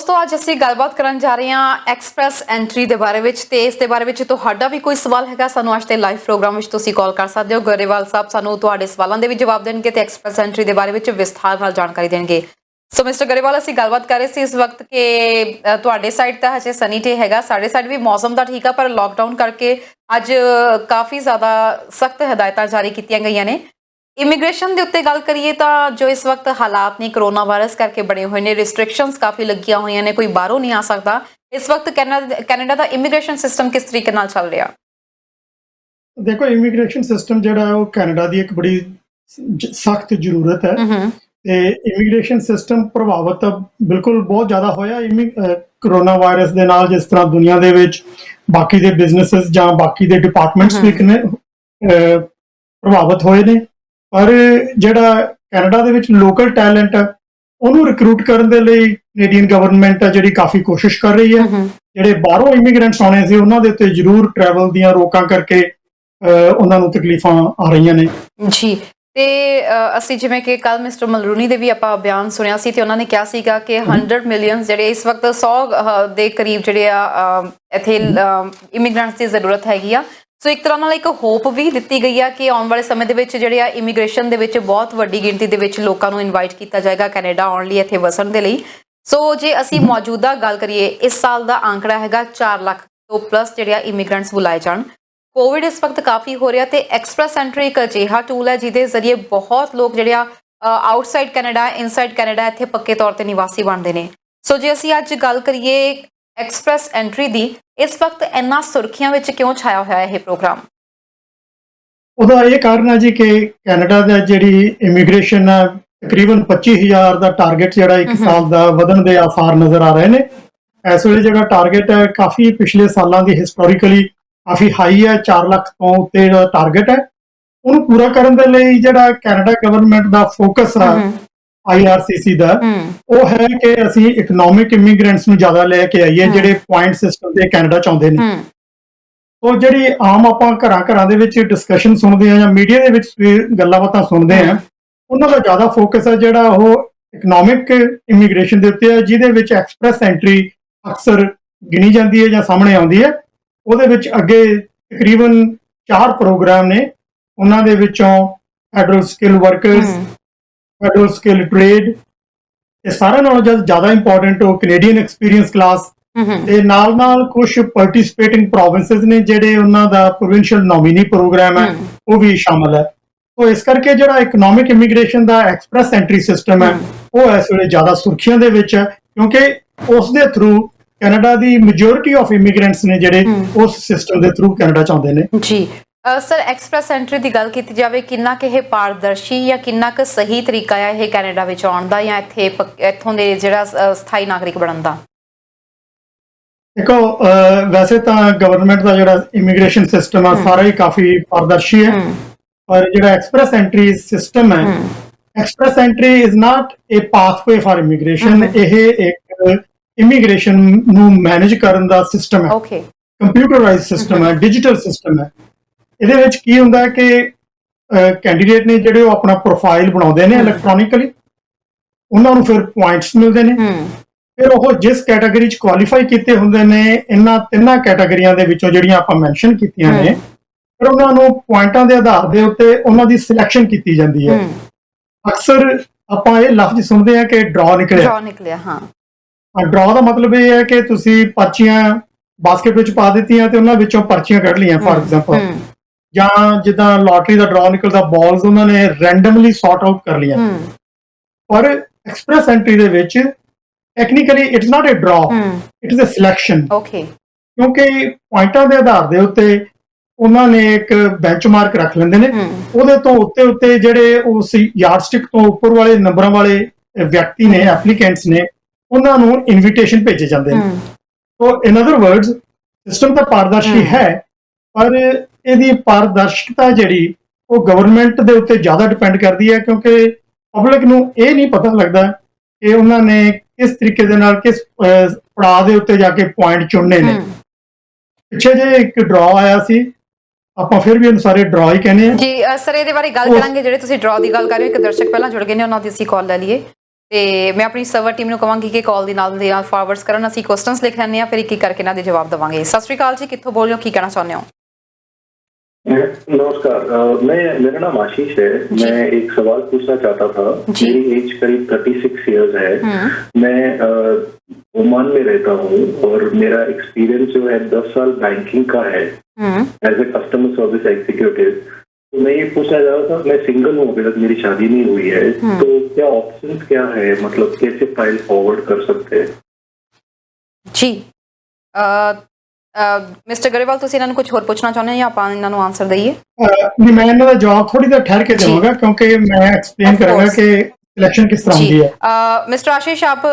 ਦੋਸਤੋ ਅੱਜ ਅਸੀਂ ਗੱਲਬਾਤ ਕਰਨ ਜਾ ਰਹੇ ਹਾਂ ਐਕਸਪ੍ਰੈਸ ਐਂਟਰੀ ਦੇ ਬਾਰੇ ਵਿੱਚ ਤੇ ਇਸ ਦੇ ਬਾਰੇ ਵਿੱਚ ਤੁਹਾਡਾ ਵੀ ਕੋਈ ਸਵਾਲ ਹੈਗਾ ਸਾਨੂੰ ਅੱਜ ਦੇ ਲਾਈਵ ਪ੍ਰੋਗਰਾਮ ਵਿੱਚ ਤੁਸੀਂ ਕਾਲ ਕਰ ਸਕਦੇ ਹੋ। ਗਰੇਵਾਲ ਸਾਹਿਬ ਸਾਨੂੰ ਤੁਹਾਡੇ ਸਵਾਲਾਂ ਦੇ ਵੀ ਜਵਾਬ ਦੇਣਗੇ ਤੇ ਐਕਸਪ੍ਰੈਸ ਐਂਟਰੀ ਦੇ ਬਾਰੇ ਵਿੱਚ ਵਿਸਥਾਰ ਨਾਲ ਜਾਣਕਾਰੀ ਦੇਣਗੇ। ਸੋ ਮਿਸਟਰ ਗਰੇਵਾਲ ਅਸੀਂ ਗੱਲਬਾਤ ਕਰ ਰਹੇ ਸੀ ਇਸ ਵਕਤ ਕਿ ਤੁਹਾਡੇ ਸਾਈਡ ਤਾਂ ਹਜੇ ਸਨੀ ਡੇ ਹੈਗਾ, ਸਾਡੇ ਸਾਈਡ ਵੀ ਮੌਸਮ ਤਾਂ ਠੀਕ ਆ ਪਰ ਲੋਕਡਾਊਨ ਕਰਕੇ ਅੱਜ ਕਾਫੀ ਜ਼ਿਆਦਾ ਸਖਤ ਹਦਾਇਤਾਂ ਜਾਰੀ ਕੀਤੀਆਂ ਗਈਆਂ ਨੇ। ਇਮੀਗ੍ਰੇਸ਼ਨ ਦੇ ਉੱਤੇ ਗੱਲ ਕਰੀਏ ਤਾਂ ਜੋ ਇਸ ਵਕਤ ਹਾਲਾਤ ਨੇ ਕਰੋਨਾ ਵਾਇਰਸ ਕਰਕੇ ਬਣੇ ਹੋਏ ਨੇ, ਰਿਸਟ੍ਰਿਕਸ਼ਨਸ ਕਾਫੀ ਲੱਗੀਆਂ ਹੋਈਆਂ ਨੇ, ਕੋਈ ਬਾਹਰੋਂ ਨਹੀਂ ਆ ਸਕਦਾ। ਇਸ ਵਕਤ ਕੈਨੇਡਾ ਦਾ ਇਮੀਗ੍ਰੇਸ਼ਨ ਸਿਸਟਮ ਕਿਸ ਤਰੀਕੇ ਨਾਲ ਚੱਲ ਰਿਹਾ? ਦੇਖੋ ਇਮੀਗ੍ਰੇਸ਼ਨ ਸਿਸਟਮ ਜਿਹੜਾ ਉਹ ਕੈਨੇਡਾ ਦੀ ਇੱਕ ਬੜੀ ਸਖਤ ਜ਼ਰੂਰਤ ਹੈ ਤੇ ਇਮੀਗ੍ਰੇਸ਼ਨ ਸਿਸਟਮ ਪ੍ਰਭਾਵਿਤ ਬਿਲਕੁਲ ਬਹੁਤ ਜ਼ਿਆਦਾ ਹੋਇਆ ਕਰੋਨਾ ਵਾਇਰਸ ਦੇ ਨਾਲ। ਜਿਸ ਤਰ੍ਹਾਂ ਦੁਨੀਆ ਦੇ ਵਿੱਚ ਬਾਕੀ ਦੇ ਬਿਜ਼ਨੈਸਸ ਜਾਂ ਬਾਕੀ ਦੇ ਡਿਪਾਰਟਮੈਂਟਸ ਵੀ ਪ੍ਰਭਾਵਿਤ ਹੋਏ ਨੇ, ਪਰ ਜਿਹੜਾ ਕੈਨੇਡਾ ਦੇ ਵਿੱਚ ਲੋਕਲ ਟੈਲੈਂਟ ਹੈ ਉਹਨੂੰ ਰਿਕਰੂਟ ਕਰਨ ਦੇ ਲਈ ਕੈਨੇਡੀਅਨ ਗਵਰਨਮੈਂਟ ਹੈ ਜਿਹੜੀ ਕਾਫੀ ਕੋਸ਼ਿਸ਼ ਕਰ ਰਹੀ ਹੈ। ਜਿਹੜੇ ਬਾਹਰੋਂ ਇਮੀਗ੍ਰੈਂਟਸ ਆਉਣੇ ਸੀ ਉਹਨਾਂ ਦੇ ਉੱਤੇ ਜ਼ਰੂਰ ਟਰੈਵਲ ਦੀਆਂ ਰੋਕਾਂ ਕਰਕੇ ਉਹਨਾਂ ਨੂੰ ਤਕਲੀਫਾਂ ਆ ਰਹੀਆਂ ਨੇ ਜੀ। ਤੇ ਅਸੀਂ ਜਿਵੇਂ ਕਿ ਕੱਲ ਮਿਸਟਰ ਮਲਰੂਨੀ ਦੇ ਵੀ ਆਪਾਂ ਬਿਆਨ ਸੁਣਿਆ ਸੀ ਤੇ ਉਹਨਾਂ ਨੇ ਕਿਹਾ ਸੀਗਾ ਕਿ 100 ਮਿਲੀਅਨ ਜਿਹੜੇ ਇਸ ਵਕਤ 100 ਦੇ ਕਰੀਬ ਜਿਹੜੇ ਆ ਇੱਥੇ ਇਮੀਗ੍ਰੈਂਟਸ ਦੀ ਜ਼ਰੂਰਤ ਹੈਗੀ ਆ। ਸੋ ਇੱਕ ਤਰ੍ਹਾਂ ਨਾਲ ਇੱਕ ਹੋਪ ਵੀ ਦਿੱਤੀ ਗਈ ਆ ਕਿ ਆਉਣ ਵਾਲੇ ਸਮੇਂ ਦੇ ਵਿੱਚ ਜਿਹੜੇ ਆ ਇਮੀਗ੍ਰੇਸ਼ਨ ਦੇ ਵਿੱਚ ਬਹੁਤ ਵੱਡੀ ਗਿਣਤੀ ਦੇ ਵਿੱਚ ਲੋਕਾਂ ਨੂੰ ਇਨਵਾਈਟ ਕੀਤਾ ਜਾਏਗਾ ਕੈਨੇਡਾ ਆਉਣ ਲਈ, ਇੱਥੇ ਵਸਣ ਦੇ ਲਈ। ਸੋ ਜੇ ਅਸੀਂ ਮੌਜੂਦਾ ਗੱਲ ਕਰੀਏ ਇਸ ਸਾਲ ਦਾ ਆંકੜਾ ਹੈਗਾ 4 ਲੱਖ ਤੋਂ ਪਲੱਸ ਜਿਹੜੇ ਆ ਇਮੀਗ੍ਰੈਂਟਸ ਬੁਲਾਏ ਜਾਣ। ਕੋਵਿਡ ਇਸ ਵਕਤ ਕਾਫੀ ਹੋ ਰਿਹਾ ਤੇ ਐਕਸਪ੍ਰੈਸ ਐਂਟਰੀ ਇੱਕ ਅਜਿਹਾ ਟੂਲ ਹੈ ਜਿਹਦੇ ਜ਼ਰੀਏ ਬਹੁਤ ਲੋਕ ਜਿਹੜੇ ਆ ਆਊਟਸਾਈਡ ਕੈਨੇਡਾ ਇਨਸਾਈਡ ਕੈਨੇਡਾ ਇੱਥੇ ਪੱਕੇ ਤੌਰ ਤੇ ਨਿਵਾਸੀ ਬਣਦੇ ਨੇ। ਸੋ ਜੇ ਅਸੀਂ ਅੱਜ ਗੱਲ ਕਰੀਏ ਐਕਸਪ੍ਰੈਸ ਐਂਟਰੀ ਦੀ, ਇਸ ਵਕਤ ਇੰਨਾ ਸੁਰਖੀਆਂ ਵਿੱਚ ਕਿਉਂ ਛਾਇਆ ਹੋਇਆ ਇਹ ਪ੍ਰੋਗਰਾਮ? ਉਹਦਾ ਇਹ ਕਾਰਨ ਹੈ ਜੀ ਕਿ ਕੈਨੇਡਾ ਦਾ ਜਿਹੜੀ ਇਮੀਗ੍ਰੇਸ਼ਨ ਹੈ ਤਕਰੀਬਨ 25,000 ਦਾ ਟਾਰਗੇਟ ਜਿਹੜਾ ਇੱਕ ਸਾਲ ਦਾ ਵਧਣ ਦੇ ਆਸਾਰ ਨਜ਼ਰ ਆ ਰਹੇ ਨੇ। ਇਸ ਵੇਲੇ ਜਿਹੜਾ ਟਾਰਗੇਟ ਹੈ ਕਾਫੀ ਪਿਛਲੇ ਸਾਲਾਂ ਦੀ ਹਿਸਟੋਰੀਕਲੀ ਕਾਫੀ ਹਾਈ ਹੈ, 4 ਲੱਖ ਤੋਂ ਉੱਤੇ ਦਾ ਟਾਰਗੇਟ ਹੈ। ਉਹਨੂੰ ਪੂਰਾ ਕਰਨ ਦੇ ਲਈ ਜਿਹੜਾ ਕੈਨੇਡਾ ਗਵਰਨਮੈਂਟ ਦਾ ਫੋਕਸ ਹੈ IRCC ਦਾ ਉਹ ਹੈ ਕਿ ਅਸੀਂ ਇਕਨੋਮਿਕ ਇਮੀਗ੍ਰੈਂਟਸ ਨੂੰ ਜ਼ਿਆਦਾ ਲੈ ਕੇ ਆਈਏ ਜਿਹੜੇ ਪੁਆਇੰਟ ਸਿਸਟਮ ਦੇ ਕੈਨੇਡਾ ਚ ਆਉਂਦੇ ਨੇ। ਉਹ ਜਿਹੜੀ ਆਮ ਆਪਾਂ ਘਰਾਂ ਦੇ ਵਿੱਚ ਡਿਸਕਸ਼ਨ ਸੁਣਦੇ ਆ ਜਾਂ ਮੀਡੀਆ ਦੇ ਵਿੱਚ ਗੱਲਾਂ ਬਾਤਾਂ ਸੁਣਦੇ ਆ, ਉਹਨਾਂ ਦਾ ਜ਼ਿਆਦਾ ਫੋਕਸ ਹੈ ਜਿਹੜਾ ਉਹ ਇਕਨੋਮਿਕ ਇਮੀਗ੍ਰੇਸ਼ਨ ਦੇ ਉੱਤੇ ਹੈ, ਜਿਹਦੇ ਵਿੱਚ ਐਕਸਪ੍ਰੈਸ ਐਂਟਰੀ ਅਕਸਰ ਗਿਣੀ ਜਾਂਦੀ ਹੈ ਜਾਂ ਸਾਹਮਣੇ ਆਉਂਦੀ ਹੈ। ਉਹਦੇ ਵਿੱਚ ਅੱਗੇ ਤਕਰੀਬਨ 4 ਪ੍ਰੋਗਰਾਮ ਨੇ, ਉਹਨਾਂ ਦੇ ਵਿੱਚੋਂ federal skill workers, federal skill trade, ਇਹ ਸਾਰਿਆਂ ਨਾਲੋਂ ਜ਼ਿਆਦਾ ਇੰਪੋਰਟੈਂਟ ਉਹ ਕੈਨੇਡੀਅਨ ਐਕਸਪੀਰੀਅੰਸ ਕਲਾਸ ਤੇ ਨਾਲ ਕੁਝ ਪਾਰਟਿਸਿਪੇਟਿੰਗ ਪ੍ਰੋਵਿੰਸਸ ਨੇ ਜਿਹੜੇ ਉਹਨਾਂ ਦਾ ਪ੍ਰੋਵਿੰਸ਼ੀਅਲ ਨੋਮੀਨੀ ਪ੍ਰੋਗਰਾਮ ਹੈ ਉਹ ਵੀ ਸ਼ਾਮਲ ਹੈ। तो इस करके जो इकनॉमिक इमीग्रेशन का एक्सप्रैस एंट्री सिस्टम है वो इस वे ज़्यादा सुर्खियों के विच है, क्योंकि उस दे थ्रू कैनेडा की मेजोरिटी ऑफ इमीग्रेंट्स ने जिहड़े उस सिस्टम के थ्रू कैनेडा च आउंदे ने जी। सर एक्सप्रैस एंट्री की गल की जाए किन्ना कि यह पारदर्शी या किन्ना क सही तरीका है यह कैनेडा विच आउण दा या इत्थे इत्थों दे जिहड़ा स्थाई नागरिक बनन दा? देखो वैसे तो गवर्नमेंट का जिहड़ा इमीग्रेशन सिस्टम है सारा ही काफ़ी पारदर्शी है, पर जिहड़ा एक्सप्रैस एंट्री सिस्टम है, express entry is not a pathway for immigration, यह एक इमीग्रेशन नू मैनेज करन दा सिस्टम है, कंप्यूटराइज सिस्टम है, डिजिटल सिस्टम है। ਇਹਦੇ ਵਿੱਚ ਕੀ ਹੁੰਦਾ ਹੈ ਕਿ ਕੈਂਡੀਡੇਟ ਨੇ ਜਿਹੜੇ ਉਹ ਆਪਣਾ ਪ੍ਰੋਫਾਈਲ ਬਣਾਉਂਦੇ ਨੇ ਇਲੈਕਟ੍ਰੋਨਿਕਲੀ, ਉਹਨਾਂ ਨੂੰ ਫਿਰ ਪੁਆਇੰਟਸ ਮਿਲਦੇ ਨੇ, ਫਿਰ ਉਹ ਜਿਸ ਕੈਟਾਗਰੀ 'ਚ ਕੁਆਲੀਫਾਈ ਕੀਤੇ ਹੁੰਦੇ ਨੇ ਇਹਨਾਂ ਤਿੰਨਾਂ ਕੈਟਾਗਰੀਆਂ ਦੇ ਵਿੱਚੋਂ ਜਿਹੜੀਆਂ ਆਪਾਂ ਮੈਂਸ਼ਨ ਕੀਤੀਆਂ ਨੇ, ਫਿਰ ਉਹਨਾਂ ਨੂੰ ਪੁਆਇੰਟਾਂ ਦੇ ਆਧਾਰ ਦੇ ਉੱਤੇ ਉਹਨਾਂ ਦੀ ਸਿਲੈਕਸ਼ਨ ਕੀਤੀ ਜਾਂਦੀ ਹੈ। ਅਕਸਰ ਆਪਾਂ ਇਹ ਲਫ਼ਜ਼ ਸੁਣਦੇ ਆ ਕਿ ਡਰਾ ਨਿਕਲਿਆ। ਹਾਂ, ਡਰਾ ਦਾ ਮਤਲਬ ਇਹ ਹੈ ਕਿ ਤੁਸੀਂ ਪਰਚੀਆਂ ਬਾਸਕਟ ਵਿੱਚ ਪਾ ਦਿੱਤੀਆਂ ਤੇ ਉਹਨਾਂ ਵਿੱਚੋਂ ਪਰਚੀਆਂ ਕੱਢ ਲਈਆਂ, ਫਾਰ ਐਗਜ਼ਾਮਪਲ, ਜਾਂ ਜਿੱਦਾਂ ਲੋਟਰੀ ਦਾ ਡਰਾ ਨਿਕਲਦਾ, ਬਾਲਸ ਉਹਨਾਂ ਨੇ ਰੈਂਡਮਲੀ ਸੌਰਟ ਆਊਟ ਕਰ ਲਈਆਂ। ਪਰ ਐਕਸਪ੍ਰੈਸ ਐਂਟਰੀ ਦੇ ਵਿੱਚ ਟੈਕਨੀਕਲੀ ਇਟਸ ਨਾਟ ਅ ਡਰਾ, ਇਟ ਇਜ਼ ਅ ਸਿਲੈਕਸ਼ਨ, ਕਿਉਂਕਿ ਪੁਆਇੰਟਾਂ ਦੇ ਆਧਾਰ ਦੇ ਉੱਤੇ ਉਹਨਾਂ ਨੇ ਇੱਕ ਬੈਂਚਮਾਰਕ ਰੱਖ ਲੈਂਦੇ ਨੇ, ਉਹਦੇ ਤੋਂ ਉੱਤੇ ਜਿਹੜੇ ਉਸ ਯਾਰਡਸਟਿਕ ਤੋਂ ਉੱਪਰ ਵਾਲੇ ਨੰਬਰਾਂ ਵਾਲੇ ਵਿਅਕਤੀ ਨੇ, ਐਪਲੀਕੈਂਟਸ ਨੇ, ਉਹਨਾਂ ਨੂੰ ਇਨਵੀਟੇਸ਼ਨ ਭੇਜੇ ਜਾਂਦੇ ਨੇ। ਸੋ ਇਨ ਅਦਰ ਵਰਡਸ ਸਿਸਟਮ ਤਾਂ ਪਾਰਦਰਸ਼ੀ ਹੈ, ਪਰ ਇਹਦੀ ਪਾਰਦਰਸ਼ਕਤਾ ਜਿਹੜੀ ਉਹ ਗਵਰਨਮੈਂਟ ਦੇ ਉੱਤੇ ਜ਼ਿਆਦਾ ਡਿਪੈਂਡ ਕਰਦੀ ਹੈ, ਕਿਉਂਕਿ ਪਬਲਿਕ ਨੂੰ ਇਹ ਨਹੀਂ ਪਤਾ ਲੱਗਦਾ ਕਿ ਉਹਨਾਂ ਨੇ ਕਿਸ ਤਰੀਕੇ ਦੇ ਨਾਲ ਕਿਸ ਪੜਾਅ ਦੇ ਉੱਤੇ ਜਾ ਕੇ ਪੁਆਇੰਟ ਚੁਣਨੇ ਨੇ। ਪਿੱਛੇ ਜੇ ਇੱਕ ਡਰਾ ਆਇਆ ਸੀ, ਆਪਾਂ ਫਿਰ ਵੀ ਉਹਨੂੰ ਸਾਰੇ ਡਰਾ ਹੀ ਕਹਿੰਦੇ ਆ ਜੀ। ਸਰ ਇਹਦੇ ਬਾਰੇ ਗੱਲ ਕਰਾਂਗੇ, ਜਿਹੜੇ ਤੁਸੀਂ ਡਰਾ ਦੀ ਗੱਲ ਕਰ ਰਹੇ ਹੋ, ਇੱਕ ਦਰਸ਼ਕ ਪਹਿਲਾਂ ਜੁੜ ਗਏ ਨੇ, ਉਹਨਾਂ ਦੀ ਅਸੀਂ ਕਾਲ ਲੈ ਲਈਏ। ਤੇ ਮੈਂ ਆਪਣੀ ਸਰਵਰ ਟੀਮ ਨੂੰ ਕਹਾਂਗੀ ਕਿ ਕਾਲ ਦੀ ਨਾਲ ਦੇ ਨਾਲ ਫਾਰਵਰਡਸ ਕਰਨ, ਅਸੀਂ ਕੁਐਸਚਨਸ ਲਿਖ ਲੈਂਦੇ ਹਾਂ, ਫਿਰ ਇੱਕ ਇੱਕ ਕਰਕੇ ਇਹਨਾਂ ਦੇ ਜਵਾਬ ਦੇਵਾਂਗੇ। ਸਤਿ ਸ਼੍ਰੀ ਅਕਾਲ ਜੀ, ਕਿੱਥੋਂ ਬੋਲ ਰਹੇ ਹੋ, ਕੀ ਕਹਿਣਾ ਚਾਹੁੰਦੇ ਹੋ? नमस्कार। मेरा नाम आशीष है। मैं एक सवाल पूछना चाहता था। मेरी एज करीब 36 इयर्स है। मैं ओमान में रहता हूँ और मेरा एक्सपीरियंस जो है 10 साल बैंकिंग का है as a customer service executive. तो मैं ये पूछना चाह रहा था, मैं सिंगल हूँ, अभी तक मेरी शादी नहीं हुई है, तो क्या ऑप्शंस क्या है, मतलब कैसे फाइल फॉरवर्ड कर सकते हैं? जी ਮਿਸਟਰ ਗਰੇਵਾਲ, ਤੁਸੀਂ ਇਹਨਾਂ ਨੂੰ ਕੁਝ ਹੋਰ ਪੁੱਛਣਾ ਚਾਹੁੰਦੇ ਹੋ ਜਾਂ ਆਪਾਂ ਇਹਨਾਂ ਨੂੰ ਆਨਸਰ ਦਈਏ? नहीं, मैं इन्हों का जवाब थोड़ी देर ठहर के दूंगा क्योंकि मैं एक्सप्लेन करूंगा कि सिलेक्शन किस तरह होती है। मिस्टर आशीष, आप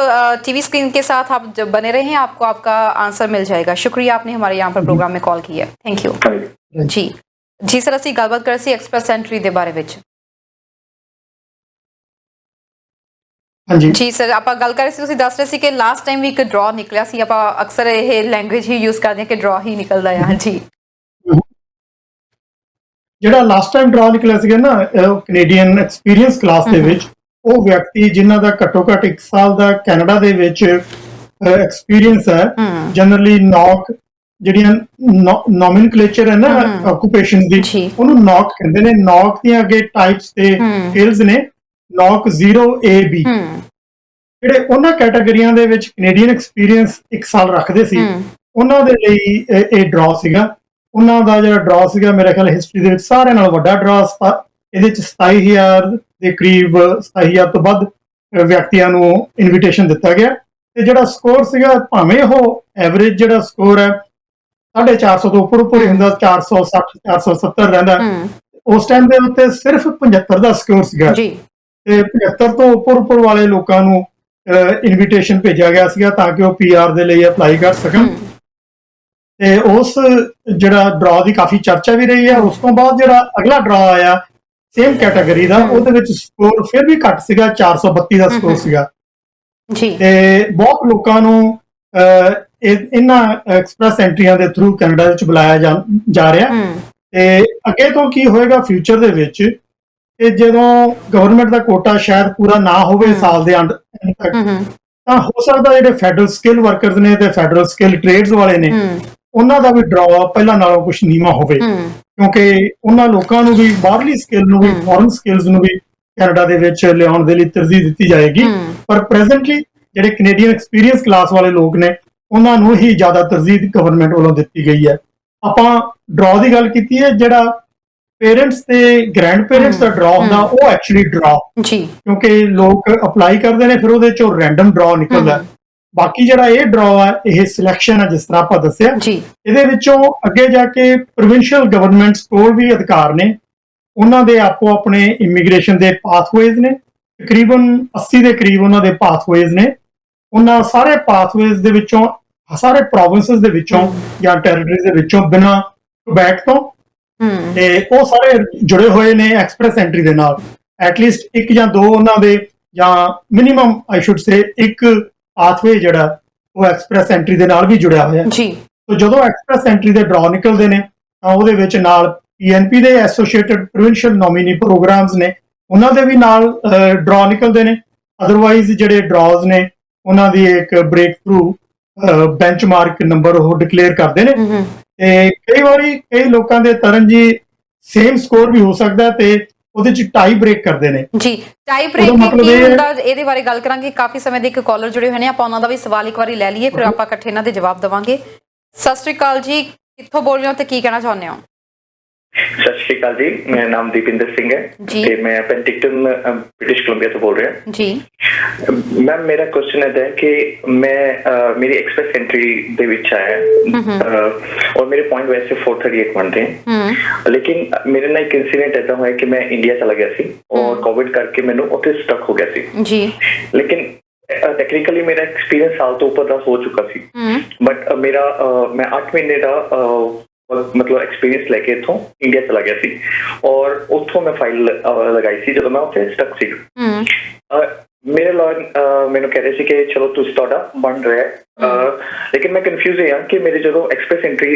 टीवी स्क्रीन के साथ आप जब बने रहे हैं, आपको आपका आंसर मिल जाएगा। शुक्रिया, आपने हमारे यहाँ पर प्रोग्राम में कॉल की है। थैंक यू जी। जी सर, ਅਸੀਂ ਗੱਲਬਾਤ ਕਰ ਰਹੇ ਸੀ ਐਕਸਪ੍ਰੈਸ ਐਂਟਰੀ ਦੇ ਬਾਰੇ ਵਿੱਚ। ਹਾਂਜੀ ਜੀ ਸਰ, ਆਪਾਂ ਗੱਲ ਕਰ ਰਹੇ ਸੀ, ਤੁਸੀਂ ਦੱਸ ਰਹੇ ਸੀ ਕਿ ਲਾਸਟ ਟਾਈਮ ਵੀ ਇੱਕ ਡਰਾ ਨਿਕਲਿਆ ਸੀ। ਆਪਾਂ ਅਕਸਰ ਇਹ ਲੈਂਗੁਏਜ ਹੀ ਯੂਜ਼ ਕਰਦੇ ਹਾਂ ਕਿ ਡਰਾ ਹੀ ਨਿਕਲਦਾ ਆ। ਜੀ, ਜਿਹੜਾ ਲਾਸਟ ਟਾਈਮ ਡਰਾ ਨਿਕਲਿਆ ਸੀਗਾ ਨਾ ਕੈਨੇਡੀਅਨ ਐਕਸਪੀਰੀਅੰਸ ਕਲਾਸ ਦੇ ਵਿੱਚ, ਉਹ ਵਿਅਕਤੀ ਜਿਨ੍ਹਾਂ ਦਾ ਘੱਟੋ ਘੱਟ 1 ਸਾਲ ਦਾ ਕੈਨੇਡਾ ਦੇ ਵਿੱਚ ਐਕਸਪੀਰੀਅੰਸ ਹੈ, ਜਨਰਲੀ ਨੌਕ ਜਿਹੜੀਆਂ ਨੋਮਨਕਲੇਚਰ ਹੈ ਨਾ ਆਕੂਪੇਸ਼ਨਸ ਦੀ, ਉਹਨੂੰ ਨੌਕ ਕਹਿੰਦੇ ਨੇ। ਨੌਕ ਦੀਆਂ ਅੱਗੇ ਟਾਈਪਸ ਤੇ ਸਕੇਲਸ ਨੇ, ਨੌਕ 0A-B, ਜਿਹੜੇ ਉਹਨਾਂ ਕੈਟਾਗਰੀਆਂ ਦੇ ਵਿੱਚ ਕੈਨੇਡੀਅਨ ਐਕਸਪੀਰੀਅੰਸ 1 ਸਾਲ ਰੱਖਦੇ ਸੀ, ਉਹਨਾਂ ਦੇ ਲਈ ਇਹ ਡਰਾ ਸੀਗਾ। ਉਹਨਾਂ ਦਾ ਜਿਹੜਾ ਡਰਾ ਸੀਗਾ, ਮੇਰੇ ਖਿਆਲ ਹਿਸਟਰੀ ਦੇ ਵਿੱਚ ਸਾਰਿਆਂ ਨਾਲ ਵੱਡਾ ਡਰਾ, ਇਹਦੇ ਚ 27,000 ਦੇ ਕਰੀਬ 27,000 ਤੋਂ ਵੱਧ ਵਿਅਕਤੀਆਂ ਨੂੰ ਇਨਵੀਟੇਸ਼ਨ ਦਿੱਤਾ ਗਿਆ। ਤੇ ਜਿਹੜਾ ਸਕੋਰ ਸੀਗਾ, ਭਾਵੇਂ ਉਹ ਐਵਰੇਜ ਜਿਹੜਾ ਸਕੋਰ ਹੈ 450 ਤੋਂ ਉੱਪਰ ਹੀ ਹੁੰਦਾ, 460 470 ਰਹਿੰਦਾ, ਉਸ ਟਾਈਮ ਦੇ ਉੱਤੇ ਸਿਰਫ 75 ਦਾ ਸਕੋਰ ਸੀਗਾ ਤੇ 75 ਤੋਂ ਉੱਪਰ ਵਾਲੇ ਲੋਕਾਂ ਨੂੰ ਇਨਵੀਟੇਸ਼ਨ ਭੇਜਿਆ ਗਿਆ ਸੀਗਾ ਤਾਂ ਕਿ ਉਹ PR ਦੇ ਲਈ ਅਪਲਾਈ ਕਰ ਸਕਣ। ਤੇ ਉਸ ਜਿਹੜਾ ਡਰਾ ਦੀ ਕਾਫੀ ਚਰਚਾ ਵੀ ਰਹੀ ਹੈ। ਉਸ ਤੋਂ ਬਾਅਦ ਜਿਹੜਾ ਅਗਲਾ ਡਰਾ ਆਇਆ ਸੇਮ ਕੈਟਾਗਰੀ ਦਾ, ਉਹਦੇ ਵਿੱਚ ਸਕੋਰ ਫਿਰ ਵੀ ਘੱਟ ਸੀਗਾ, 432 ਦਾ ਸਕੋਰ ਸੀਗਾ ਤੇ ਬਹੁਤ ਲੋਕਾਂ ਨੂੰ ਇਹਨਾਂ ਐਕਸਪ੍ਰੈਸ ਐਂਟਰੀਆਂ ਦੇ ਥਰੂ ਕੈਨੇਡਾ ਵਿੱਚ ਬੁਲਾਇਆ ਜਾ ਰਿਹਾ। ਤੇ ਅੱਗੇ ਤੋਂ ਕੀ ਹੋਏਗਾ ਫਿਊਚਰ ਦੇ ਵਿੱਚ, ਤੇ ਜਦੋਂ ਗਵਰਨਮੈਂਟ ਦਾ ਕੋਟਾ ਸ਼ਾਇਦ ਪੂਰਾ ਨਾ ਹੋਵੇ ਸਾਲ ਦੇ ਅੰਤ ਤੱਕ, ਤਾਂ ਹੋ ਸਕਦਾ ਜਿਹੜੇ ਫੈਡਰਲ ਸਕਿੱਲ ਵਰਕਰਸ ਨੇ ਤੇ ਫੈਡਰਲ ਸਕਿੱਲ ਟ੍ਰੇਡਸ ਵਾਲੇ ਨੇ, ਉਹਨਾਂ ਦਾ ਵੀ ਡਰਾ ਪਹਿਲਾਂ ਨਾਲੋਂ ਕੁਝ ਨੀਵਾਂ ਹੋਵੇ, ਕਿਉਂਕਿ ਉਹਨਾਂ ਲੋਕਾਂ ਨੂੰ ਵੀ ਬਾਹਰਲੀ ਸਕਿੱਲ ਨੂੰ ਵੀ, ਫੋਰਨ ਸਕਿੱਲਸ ਨੂੰ ਵੀ ਕੈਨੇਡਾ ਦੇ ਵਿੱਚ ਲਿਆਉਣ ਦੇ ਲਈ ਤਰਜੀਹ ਦਿੱਤੀ ਜਾਏਗੀ। ਪਰ ਪ੍ਰੈਜ਼ੈਂਟਲੀ ਜਿਹੜੇ ਕੈਨੇਡੀਅਨ ਐਕਸਪੀਰੀਅੰਸ ਕਲਾਸ ਵਾਲੇ ਲੋਕ ਨੇ, ਉਹਨਾਂ ਨੂੰ ਹੀ ਜ਼ਿਆਦਾ ਤਰਜੀਹ ਗਵਰਨਮੈਂਟ ਵੱਲੋਂ ਦਿੱਤੀ ਗਈ ਹੈ। ਆਪਾਂ ਡਰਾ ਦੀ ਗੱਲ ਕੀਤੀ ਹੈ, ਜਿਹੜਾ ਪੇਰੈਂਟਸ ਤੇ ਗ੍ਰੈਂਡ ਪੇਰੈਂਟਸ ਦਾ ਡਰਾ ਹੁੰਦਾ, ਉਹ ਐਕਚੁਅਲੀ ਡਰਾ, ਕਿਉਂਕਿ ਲੋਕ ਅਪਲਾਈ ਕਰਦੇ ਨੇ, ਫਿਰ ਉਹਦੇ ਚੋਂ ਰੈਂਡਮ ਡਰਾ ਨਿਕਲਦਾ। ਬਾਕੀ ਜਿਹੜਾ ਇਹ ਡਰਾ ਹੈ, ਇਹ ਸਿਲੈਕਸ਼ਨ ਹੈ, ਜਿਸ ਤਰ੍ਹਾਂ ਆਪਾਂ ਦੱਸਿਆ। ਇਹਦੇ ਵਿੱਚੋਂ ਅੱਗੇ ਜਾ ਕੇ ਪ੍ਰੋਵਿੰਸ਼ੀਅਲ ਗਵਰਨਮੈਂਟਸ ਕੋਲ ਵੀ ਅਧਿਕਾਰ ਨੇ, ਉਹਨਾਂ ਦੇ ਆਪੋ ਆਪਣੇ ਇਮੀਗ੍ਰੇਸ਼ਨ ਦੇ ਪਾਥਵੇਜ਼ ਨੇ, ਤਕਰੀਬਨ 80 ਦੇ ਕਰੀਬ ਉਹਨਾਂ ਦੇ ਪਾਥਵੇਜ਼ ਨੇ। ਉਹਨਾਂ ਸਾਰੇ ਪਾਥਵੇਜ਼ ਦੇ ਵਿੱਚੋਂ, ਸਾਰੇ ਪ੍ਰੋਵਿੰਸਸ ਦੇ ਵਿੱਚੋਂ ਜਾਂ ਟੈਰੀਟਰੀਜ਼ ਦੇ ਵਿੱਚੋਂ, ਬਿਨਾਂ ਕੁਬੈਕ ਤੋਂ, ਤੇ ਉਹ ਸਾਰੇ ਜੁੜੇ ਹੋਏ ਨੇ ਐਕਸਪ੍ਰੈਸ ਐਂਟਰੀ ਦੇ ਨਾਲ। ਐਟਲੀਸਟ 1 ਜਾਂ 2 ਉਹਨਾਂ ਦੇ, ਜਾਂ minimum I should say 1 pathway ਜਿਹੜਾ ਉਹ ਐਕਸਪ੍ਰੈਸ ਐਂਟਰੀ ਦੇ ਨਾਲ ਵੀ ਜੁੜਿਆ ਹੋਇਆ। ਤਾਂ ਜਦੋਂ ਐਕਸਪ੍ਰੈਸ ਐਂਟਰੀ ਦੇ ਡਰਾ ਨਿਕਲਦੇ ਨੇ, ਤਾਂ ਉਹਦੇ ਵਿੱਚ ਨਾਲ PNP ਦੇ ਐਸੋਸੀਏਟਡ ਪ੍ਰੋਵਿੰਸ਼ੀਅਲ ਨੋਮੀਨੀ ਪ੍ਰੋਗਰਾਮਸ ਨੇ, ਉਹਨਾਂ ਦੇ ਵੀ ਨਾਲ ਡਰਾ ਨਿਕਲਦੇ ਨੇ। ਅਦਰਵਾਈਜ਼ ਜਿਹੜੇ ਡਰਾਜ਼ ਨੇ, ਉਹਨਾਂ ਦੀ ਇੱਕ ਬ੍ਰੇਕ ਥਰੂ ਬੈਂਚਮਾਰਕ ਨੰਬਰ ਉਹ ਡਿਕਲੇਅਰ ਕਰਦੇ ਨੇ। ਤੇ ਕਈ ਵਾਰੀ ਕਈ ਲੋਕਾਂ ਦੇ ਤਰਨਜੀ ਸੇਮ ਸਕੋਰ ਵੀ ਹੋ ਸਕਦਾ ਤੇ ਉਹਦੇ ਚ ਟਾਈ ਬ੍ਰੇਕ ਕਰਦੇ ਨੇ। ਜੀ, ਟਾਈ ਬ੍ਰੇਕ ਕੀ ਹੁੰਦਾ, ਇਹਦੇ ਬਾਰੇ ਗੱਲ ਕਰਾਂਗੇ। ਕਾਫੀ ਸਮੇਂ ਦੇ ਇੱਕ ਕਾਲਰ ਜੁੜੇ ਹੋਏ ਨੇ, ਆਪਾਂ ਉਹਨਾਂ ਦਾ ਵੀ ਸਵਾਲ ਇੱਕ ਵਾਰੀ ਲੈ ਲਈਏ, ਫਿਰ ਆਪਾਂ ਇਕੱਠੇ ਇਹਨਾਂ ਦੇ ਜਵਾਬ ਦੇਵਾਂਗੇ। ਸਤਿ ਸ਼੍ਰੀ ਅਕਾਲ ਜੀ, ਕਿੱਥੋਂ ਬੋਲ ਰਹੇ ਹੋ ਤੇ ਕੀ ਕਹਿਣਾ ਚਾਹੁੰਦੇ ਹੋ? ਸਤਿ ਸ਼੍ਰੀ ਅਕਾਲ ਜੀ, ਮੇਰਾ ਨਾਮ ਦੀਪਿੰਦਰ ਸਿੰਘ ਹੈ ਤੇ ਮੈਂ ਪੈਂਟਿਕਟਨ ਬ੍ਰਿਟਿਸ਼ ਕੋਲੰਬੀਆ ਤੋਂ ਬੋਲ ਰਿਹਾ ਜੀ। ਮੈਮ, ਮੇਰਾ ਕੁਐਸਚਨ ਹੈ ਕਿ मैं मेरी एक्सप्रेस एंट्री ਦੇ ਵਿੱਚ ਆਇਆ और मेरे पॉइंट वैसे 438 बनते हैं, लेकिन मेरे ਨਾਲ ਇੱਕ ਇਨਸੀਡੈਂਟ ऐसा ਹੋਇਆ कि मैं इंडिया चला गया ਸੀ और कोविड ਕਰਕੇ ਮੈਨੂੰ ਉੱਥੇ ਸਟਕ ਹੋ ਗਿਆ ਸੀ ਜੀ। लेकिन ਟੈਕਨੀਕਲੀ ਮੇਰਾ ਐਕਸਪੀਰੀਅੰਸ ਸਾਲ ਤੋਂ ਉੱਪਰ ਦਾ ਹੋ ਚੁੱਕਾ ਸੀ, ਬਟ ਮੇਰਾ ਮੈਂ 8 ਮਹੀਨੇ ਦਾ मतलब एक्सपीरियंस लेके इथों इंडिया चला गया सी और उथों मैं फाइल लगाई सी जब मैं उत्थे स्टक सी। मेरे लॉयर मैनू कह रहे थे कि चलो तुसी तुहाडा बन रहा है, लेकिन मैं कन्फ्यूज है कि मेरे जो एक्सप्रेस एंट्री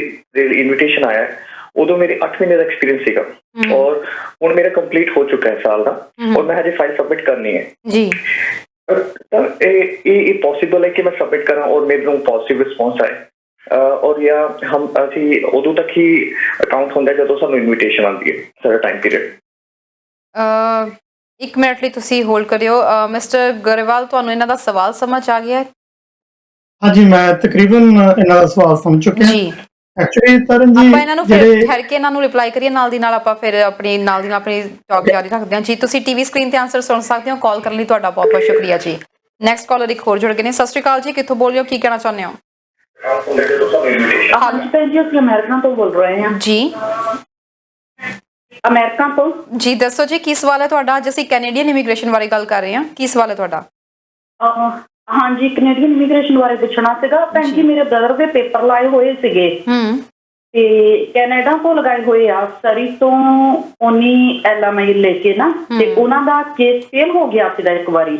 इनविटेशन आया उदों मेरे 8 महीने का एक्सपीरियंस सीगा और हुण मेरा कंप्लीट हो चुका है साल का और मैं हजे फाइल सबमिट करनी है जी। ਤਾਂ ਇਹ ਪੋਸੀਬਲ ਹੈ ਕਿ ਮੈਂ ਸਬਮਿਟ ਕਰਾਂ ਔਰ ਮੈਨੂੰ ਪੋਜ਼ਿਟਿਵ ਰਿਸਪੌਂਸ ਆਏ ਔਰ ਜਾਂ ਅਸੀਂ ਉਦੋਂ ਤੱਕ ਹੀ ਅਕਾਊਂਟ ਹੁੰਦਾ ਜਦੋਂ ਸਾਨੂੰ ਇਨਵੀਟੇਸ਼ਨ ਆਉਂਦੀ ਹੈ ਸਾਰਾ ਟਾਈਮ ਪੀਰੀਅਡ? ਇੱਕ ਮਿੰਟ ਲਈ ਤੁਸੀਂ ਹੋਲਡ ਕਰਿਓ। ਮਿਸਟਰ ਗਰੇਵਾਲ, ਤੁਹਾਨੂੰ ਇਹਨਾਂ ਦਾ ਸਵਾਲ ਸਮਝ ਆ ਗਿਆ ਹੈ? ਹਾਂਜੀ, ਮੈਂ ਤਕਰੀਬਨ ਇਹਨਾਂ ਦਾ ਸਵਾਲ ਸਮਝ ਚੁੱਕਿਆ ਜੀ। ਐਕਚੁਅਲੀ ਤਰਨ ਜੀ ਆਪਾਂ ਇਹਨਾਂ ਨੂੰ ਫਿਰ ਠਹਿਰ ਕੇ ਇਹਨਾਂ ਨੂੰ ਰਿਪਲਾਈ ਕਰੀਏ, ਨਾਲ ਦੀ ਨਾਲ ਆਪਾਂ ਫਿਰ ਆਪਣੀ ਟਾਕ ਜਾਰੀ ਰੱਖਦੇ ਹਾਂ ਜੀ। ਤੁਸੀਂ ਟੀਵੀ ਸਕਰੀਨ ਤੇ ਆਨਸਰ ਸੁਣ ਸਕਦੇ ਹੋ। ਕਾਲ ਕਰਨ ਲਈ ਤੁਹਾਡਾ ਬਹੁਤ ਬਹੁਤ ਸ਼ੁਕਰੀਆ ਜੀ। ਨੈਕਸਟ ਕਾਲਰ ਇੱਕ ਹੋਰ ਜੁੜ ਗਏ ਨੇ। ਸਤਿ ਸ਼੍ਰੀ ਅਕਾਲ ਜੀ, ਕਿੱਥੋਂ ਬੋਲ ਰਹੇ ਹੋ, ਕੀ ਕਹਿਣਾ ਚਾਹੁੰਦੇ ਹੋ? ਹਾਂਜੀ ਭੈਣ ਜੀ, ਅਸੀਂ ਅਮਰੀਕਾ ਤੋਂ ਬੋਲ ਰਹੇ ਹਾਂ ਜੀ। ਅਮਰੀਕਾ ਤੋਂ ਜੀ ਦੱਸੋ ਜੀ, ਕੀ ਸਵਾਲ ਹੈ ਤੁਹਾਡਾ? ਅੱਜ ਅਸੀਂ ਕੈਨੇਡੀਅਨ ਇਮੀਗ੍ਰੇਸ਼ਨ ਬਾਰੇ ਗੱਲ ਕਰ ਰਹੇ ਹਾਂ, ਕੀ ਸਵਾਲ ਹੈ ਤੁਹਾਡਾ? ਹਾਂਜੀ, ਕੈਨੇਡੀਅਨ ਇਮੀਗ੍ਰੇਸ਼ਨ ਬਾਰੇ ਪੁੱਛਣਾ ਸੀਗਾ ਭੈਣ ਜੀ। ਮੇਰੇ ਬ੍ਰਦਰ ਦੇ ਪੇਪਰ ਲਾਏ ਹੋਏ ਸੀਗੇ ਤੇ ਕੈਨੇਡਾ ਤੋਂ ਲਗਾਏ ਹੋਏ ਆ, ਸਰੀ ਤੋਂ ਉਨੀ LMI ਲੈ ਕੇ ਨਾ, ਤੇ ਉਹਨਾਂ ਦਾ ਕੇਸ ਫੇਲ ਹੋ ਗਿਆ ਸੀਗਾ ਇੱਕ ਵਾਰੀ,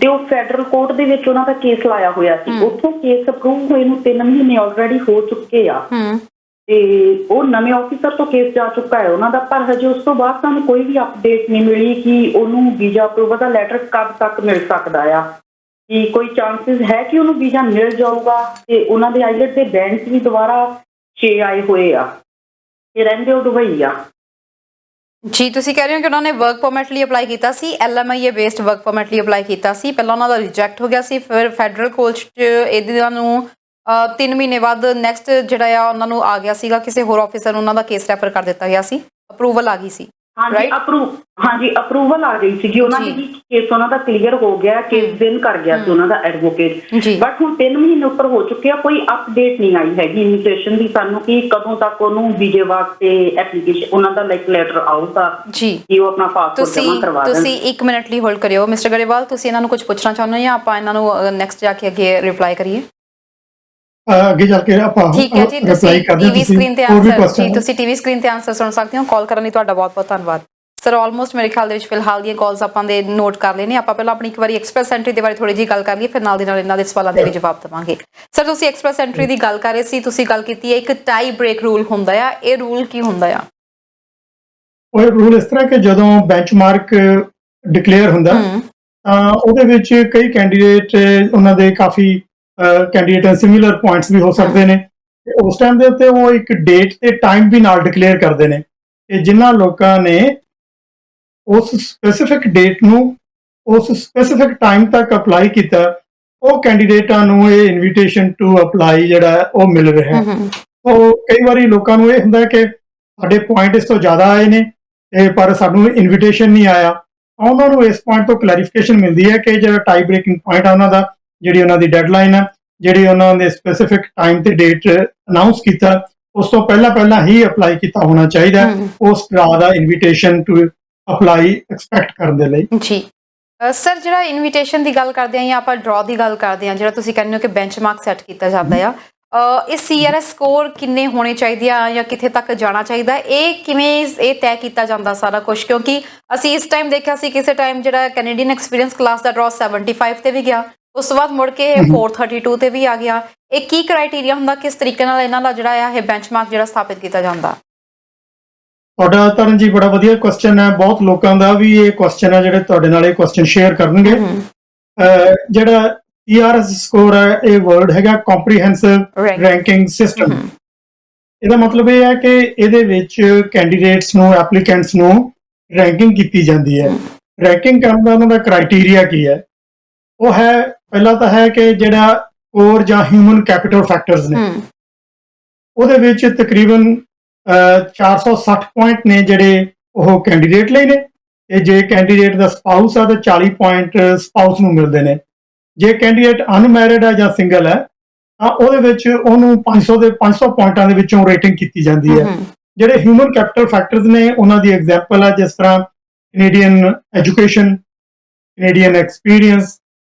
ਤੇ ਉਹ ਫੈਡਰਲ ਕੋਰਟ ਦੇ ਵਿੱਚ ਉਹਨਾਂ ਦਾ ਕੇਸ ਲਾਇਆ ਹੋਇਆ ਸੀ। ਉੱਥੋਂ ਕੇਸ ਅਪਰੂਵ ਹੋਏ ਨੂੰ 3 ਮਹੀਨੇ ਆਲਰੇਡੀ ਹੋ ਚੁੱਕੇ ਆ, ਤੇ ਉਹ ਨਵੇਂ ਆਫਿਸਰ ਤੋਂ ਕੇਸ ਜਾ ਚੁੱਕਾ ਹੈ ਉਹਨਾਂ ਦਾ, ਪਰ ਹਜੇ ਉਸ ਤੋਂ ਬਾਅਦ ਸਾਨੂੰ ਕੋਈ ਵੀ ਅਪਡੇਟ ਨਹੀਂ ਮਿਲੀ ਕਿ ਉਹਨੂੰ ਵੀਜ਼ਾ ਅਪਰੂਵਲ ਦਾ ਲੈਟਰ ਕਦ ਤੱਕ ਮਿਲ ਸਕਦਾ ਆ, ਕਿ ਕੋਈ ਚਾਂਸਿਸ ਹੈ ਕਿ ਉਹਨੂੰ ਵੀਜ਼ਾ ਮਿਲ ਜਾਊਗਾ। ਤੇ ਉਹਨਾਂ ਦੇ ਆਈਲੈਟ ਦੇ ਬੈਂਚ ਵੀ ਦੁਬਾਰਾ 6 ਆਏ ਹੋਏ ਆ, ਤੇ ਰਹਿੰਦੇ ਉਹ ਦੁਬਈ ਆ। ਜੀ, ਤੁਸੀਂ ਕਹਿ ਰਹੇ ਹੋ ਕਿ ਉਹਨਾਂ ਨੇ ਵਰਕ ਪਰਮਿਟ ਲਈ ਅਪਲਾਈ ਕੀਤਾ ਸੀ, LMIA ਬੇਸਡ ਵਰਕ ਪਰਮਿਟ ਲਈ ਅਪਲਾਈ ਕੀਤਾ ਸੀ, ਪਹਿਲਾਂ ਉਹਨਾਂ ਦਾ ਰਿਜੈਕਟ ਹੋ ਗਿਆ ਸੀ, ਫਿਰ ਫੈਡਰਲ ਕੋਰਟ 'ਚ ਇਹਨਾਂ ਨੂੰ 3 ਮਹੀਨੇ ਬਾਅਦ ਨੈਕਸਟ ਜਿਹੜਾ ਆ ਉਹਨਾਂ ਨੂੰ ਆ ਗਿਆ ਸੀਗਾ, ਕਿਸੇ ਹੋਰ ਆਫਿਸਰ ਨੂੰ ਉਹਨਾਂ ਦਾ ਕੇਸ ਰੈਫਰ ਕਰ ਦਿੱਤਾ ਗਿਆ ਸੀ, ਅਪਰੂਵਲ ਆ ਗਈ ਸੀ। ਹਾਂਜੀ, ਅਪਰੂਵਲ ਆ ਗਈ ਸੀਗੀ ਉਹਨਾਂ ਦੀ, ਕੇਸ ਉਹਨਾਂ ਦਾ ਕਲੀਅਰ ਹੋ ਗਿਆ, ਕੇਸ ਵਿਨ ਕਰ ਗਿਆ ਸੀ ਉਹਨਾਂ ਦਾ ਐਡਵੋਕੇਟ। ਬਟ ਹੁਣ 3 ਮਹੀਨੇ ਉੱਪਰ ਹੋ ਚੁੱਕੇ ਆ, ਕੋਈ ਅਪਡੇਟ ਨਹੀਂ ਆਈ ਹੈਗੀ ਇਮੀਗ੍ਰੇਸ਼ਨ ਦੀ ਸਾਨੂੰ ਕਿ ਕਦੋਂ ਤੱਕ ਉਹਨੂੰ ਵੀਜ਼ੇ ਵਾਸਤੇ ਐਪਲੀਕੇਸ਼ਨ ਉਹਨਾਂ ਦਾ ਲੈਟਰ ਆਊਗਾ ਕਿ ਉਹ ਆਪਣਾ ਪਾਸਪੋਰਟ ਜਮ੍ਹਾਂ ਕਰਵਾ ਦੇਣ। ਤੁਸੀਂ 1 ਮਿੰਟ ਲਈ ਹੋਲਡ ਕਰਿਓ। ਮਿਸਟਰ ਗਰੇਵਾਲ, ਤੁਸੀਂ ਇਹਨਾਂ ਨੂੰ ਕੁਝ ਪੁੱਛਣਾ ਚਾਹੁੰਦੇ ਹੋ ਜਾਂ ਆਪਾਂ ਇਹਨਾਂ ਨੂੰ ਨੈਕਸਟ ਜਾ ਕੇ ਅੱਗੇ ਰਿਪਲਾਈ ਕਰੀਏ? ਅੱਗੇ ਚੱਲ ਕੇ ਆਪਾਂ ਠੀਕ ਹੈ ਜੀ, ਤੁਸੀਂ ਟੀਵੀ ਸਕਰੀਨ ਤੇ ਆਨਸਰ ਤੁਸੀਂ ਟੀਵੀ ਸਕਰੀਨ ਤੇ ਆਨਸਰ ਸੁਣ ਸਕਦੇ ਹੋ। ਕਾਲ ਕਰਨ ਲਈ ਤੁਹਾਡਾ ਬਹੁਤ ਬਹੁਤ ਧੰਨਵਾਦ ਸਰ। ਆਲਮੋਸਟ ਮੇਰੇ ਖਿਆਲ ਦੇ ਵਿੱਚ ਫਿਲਹਾਲ ਦੀਆਂ ਕਾਲਸ ਆਪਾਂ ਦੇ ਨੋਟ ਕਰ ਲੈਣੇ। ਆਪਾਂ ਪਹਿਲਾਂ ਆਪਣੀ ਇੱਕ ਵਾਰੀ ਐਕਸਪ੍ਰੈਸ ਐਂਟਰੀ ਦੇ ਬਾਰੇ ਥੋੜੀ ਜਿਹੀ ਗੱਲ ਕਰ ਲਈਏ, ਫਿਰ ਨਾਲ ਦੀ ਨਾਲ ਇਹਨਾਂ ਦੇ ਸਵਾਲਾਂ ਦੇ ਵੀ ਜਵਾਬ ਦੇਵਾਂਗੇ। ਸਰ, ਤੁਸੀਂ ਐਕਸਪ੍ਰੈਸ ਐਂਟਰੀ ਦੀ ਗੱਲ ਕਰ ਰਹੇ ਸੀ, ਤੁਸੀਂ ਗੱਲ ਕੀਤੀ ਹੈ ਇੱਕ ਟਾਈ ਬ੍ਰੇਕ ਰੂਲ ਹੁੰਦਾ ਆ, ਇਹ ਰੂਲ ਕੀ ਹੁੰਦਾ ਆ? ਉਹ ਰੂਲ ਇਸ ਤਰ੍ਹਾਂ ਕਿ ਜਦੋਂ ਬੈਂਚਮਾਰਕ ਡਿਕਲੇਅਰ ਹੁੰਦਾ ਤਾਂ ਉਹਦੇ ਵਿੱਚ ਕਈ ਕੈਂਡੀਡੇਟ ਉਹਨਾਂ ਦੇ ਕਾਫੀ ਕੈਂਡੀਡੇਟ ਸਿਮਿਲਰ ਪੁਆਇੰਟਸ ਵੀ ਹੋ ਸਕਦੇ ਨੇ, ਤੇ ਉਸ ਟਾਈਮ ਦੇ ਉੱਤੇ ਉਹ ਇੱਕ ਡੇਟ ਤੇ ਟਾਈਮ ਵੀ ਨਾਲ ਡਿਕਲੇਅਰ ਕਰਦੇ ਨੇ ਕਿ ਜਿਨ੍ਹਾਂ ਲੋਕਾਂ ਨੇ ਉਸ ਸਪੈਸੀਫਿਕ ਡੇਟ ਨੂੰ ਉਸ ਸਪੈਸੀਫਿਕ ਟਾਈਮ ਤੱਕ ਅਪਲਾਈ ਕੀਤਾ, ਉਹ ਕੈਂਡੀਡੇਟਾਂ ਨੂੰ ਇਹ ਇਨਵੀਟੇਸ਼ਨ ਟੂ ਅਪਲਾਈ ਜਿਹੜਾ ਉਹ ਮਿਲ ਰਿਹਾ ਹੈ। ਉਹ ਕਈ ਵਾਰੀ ਲੋਕਾਂ ਨੂੰ ਇਹ ਹੁੰਦਾ ਕਿ ਸਾਡੇ ਪੁਆਇੰਟ ਇਸ ਤੋਂ ਜ਼ਿਆਦਾ ਆਏ ਨੇ ਤੇ ਪਰ ਸਾਨੂੰ ਇਨਵੀਟੇਸ਼ਨ ਨਹੀਂ ਆਇਆ, ਉਹਨਾਂ ਨੂੰ ਇਸ ਪੁਆਇੰਟ ਤੋਂ ਕਲੈਰੀਫਿਕੇਸ਼ਨ ਮਿਲਦੀ ਹੈ ਕਿ ਜਿਹੜਾ ਟਾਈ ਬ੍ਰੇਕਿੰਗ ਪੁਆਇੰਟ ਆ ਉਹਨਾਂ ਦਾ, ਜਿਹੜੀ ਉਹਨਾਂ ਦੀ ਡੈਡਲਾਈਨ ਹੈ, ਜਿਹੜੀ ਉਹਨਾਂ ਨੇ ਸਪੈਸੀਫਿਕ ਟਾਈਮ ਤੇ ਡੇਟ ਅਨਾਉਂਸ ਕੀਤਾ, ਉਸ ਤੋਂ ਪਹਿਲਾਂ ਹੀ ਅਪਲਾਈ ਕੀਤਾ ਹੋਣਾ ਚਾਹੀਦਾ ਉਸ ਤਰ੍ਹਾਂ ਦਾ ਇਨਵੀਟੇਸ਼ਨ ਟੂ ਅਪਲਾਈ ਐਕਸਪੈਕਟ ਕਰਨ ਦੇ ਲਈ। ਜੀ ਸਰ, ਜਿਹੜਾ ਇਨਵੀਟੇਸ਼ਨ ਦੀ ਗੱਲ ਕਰਦੇ ਆ ਜਾਂ ਆਪਾਂ ਡਰਾਅ ਦੀ ਗੱਲ ਕਰਦੇ ਆ, ਜਿਹੜਾ ਤੁਸੀਂ ਕਹਿੰਦੇ ਹੋ ਕਿ ਬੈਂਚਮਾਰਕ ਸੈੱਟ ਕੀਤਾ ਜਾਂਦਾ ਆ, ਇਹ CRS ਸਕੋਰ ਕਿੰਨੇ ਹੋਣੇ ਚਾਹੀਦੇ ਆ ਜਾਂ ਕਿੱਥੇ ਤੱਕ ਜਾਣਾ ਚਾਹੀਦਾ, ਇਹ ਕਿਵੇਂ ਇਹ ਤੈਅ ਕੀਤਾ ਜਾਂਦਾ ਸਾਰਾ ਕੁਝ? ਕਿਉਂਕਿ ਅਸੀਂ ਇਸ ਟਾਈਮ ਦੇਖਿਆ ਸੀ ਕਿਸੇ ਟਾਈਮ ਜਿਹੜਾ ਕੈਨੇਡੀਅਨ ਐਕਸਪੀਰੀਅੰਸ ਕਲਾਸ ਦਾ ਡਰਾਅ 75 ਤੇ ਵੀ ਗਿਆ, ਉਸ ਤੋਂ ਬਾਅਦ ਮੁੜ ਕੇ 432 ਤੇ ਵੀ ਆ ਗਿਆ। ਇਹ ਕੀ ਕ੍ਰਾਈਟੇਰੀਆ ਹੁੰਦਾ, ਕਿਸ ਤਰੀਕੇ ਨਾਲ ਇਹਨਾਂ ਦਾ ਜਿਹੜਾ ਆ ਇਹ ਬੈਂਚਮਾਰਕ ਜਿਹੜਾ ਸਥਾਪਿਤ ਕੀਤਾ ਜਾਂਦਾ? ਤੁਹਾਡਾ ਤਰਨ ਜੀ ਬੜਾ ਵਧੀਆ ਕੁਐਸਚਨ ਹੈ, ਬਹੁਤ ਲੋਕਾਂ ਦਾ ਵੀ ਇਹ ਕੁਐਸਚਨ ਹੈ ਜਿਹੜੇ ਤੁਹਾਡੇ ਨਾਲ ਇਹ ਕੁਐਸਚਨ ਸ਼ੇਅਰ ਕਰਨਗੇ। ਜਿਹੜਾ CRS ਸਕੋਰ ਹੈ, ਇਹ ਵਰਡ ਹੈਗਾ ਕੰਪਰੀਹੈਂਸਿਵ ਰੈਂਕਿੰਗ ਸਿਸਟਮ। ਇਹਦਾ ਮਤਲਬ ਇਹ ਹੈ ਕਿ ਇਹਦੇ ਵਿੱਚ ਕੈਂਡੀਡੇਟਸ ਨੂੰ, ਐਪਲੀਕੈਂਟਸ ਨੂੰ ਰੈਂਕਿੰਗ ਕੀਤੀ ਜਾਂਦੀ ਹੈ। ਰੈਂਕਿੰਗ ਕਰਨ ਦਾ ਉਹਨਾਂ ਦਾ ਕ੍ਰਾਈਟੇਰੀਆ ਕੀ ਹੈ? ਉਹ ਹੈ, ਪਹਿਲਾ ਤਾਂ ਹੈ ਕਿ ਜਿਹੜਾ ਕੋਰ ਜਾਂ ਹਿਊਮਨ ਕੈਪੀਟਲ ਫੈਕਟਰਸ ਨੇ, ਉਹਦੇ ਵਿੱਚ ਤਕਰੀਬਨ 460 ਪੁਆਇੰਟ ਨੇ ਜਿਹੜੇ ਉਹ ਕੈਂਡੀਡੇਟ ਲਈ ਨੇ, ਤੇ ਜੇ ਕੈਂਡੀਡੇਟ ਦਾ ਸਪਾਊਸ ਆ ਤਾਂ 40 ਪੁਆਇੰਟ ਸਪਾਊਸ ਨੂੰ ਮਿਲਦੇ ਨੇ। ਜੇ ਕੈਂਡੀਡੇਟ ਅਨਮੈਰਿਡ ਹੈ ਜਾਂ ਸਿੰਗਲ ਹੈ ਤਾਂ ਉਹਦੇ ਵਿੱਚ ਉਹਨੂੰ 500 ਪੁਆਇੰਟਾਂ ਦੇ ਵਿੱਚੋਂ ਰੇਟਿੰਗ ਕੀਤੀ ਜਾਂਦੀ ਹੈ। ਜਿਹੜੇ ਹਿਊਮਨ ਕੈਪੀਟਲ ਫੈਕਟਰਸ ਨੇ ਉਹਨਾਂ ਦੀ ਐਗਜ਼ਾਮਪਲ ਹੈ ਜਿਸ ਤਰ੍ਹਾਂ ਕੈਨੇਡੀਅਨ ਐਜੂਕੇਸ਼ਨ, ਕੈਨੇਡੀਅਨ ਐਕਸਪੀਰੀਅੰਸ,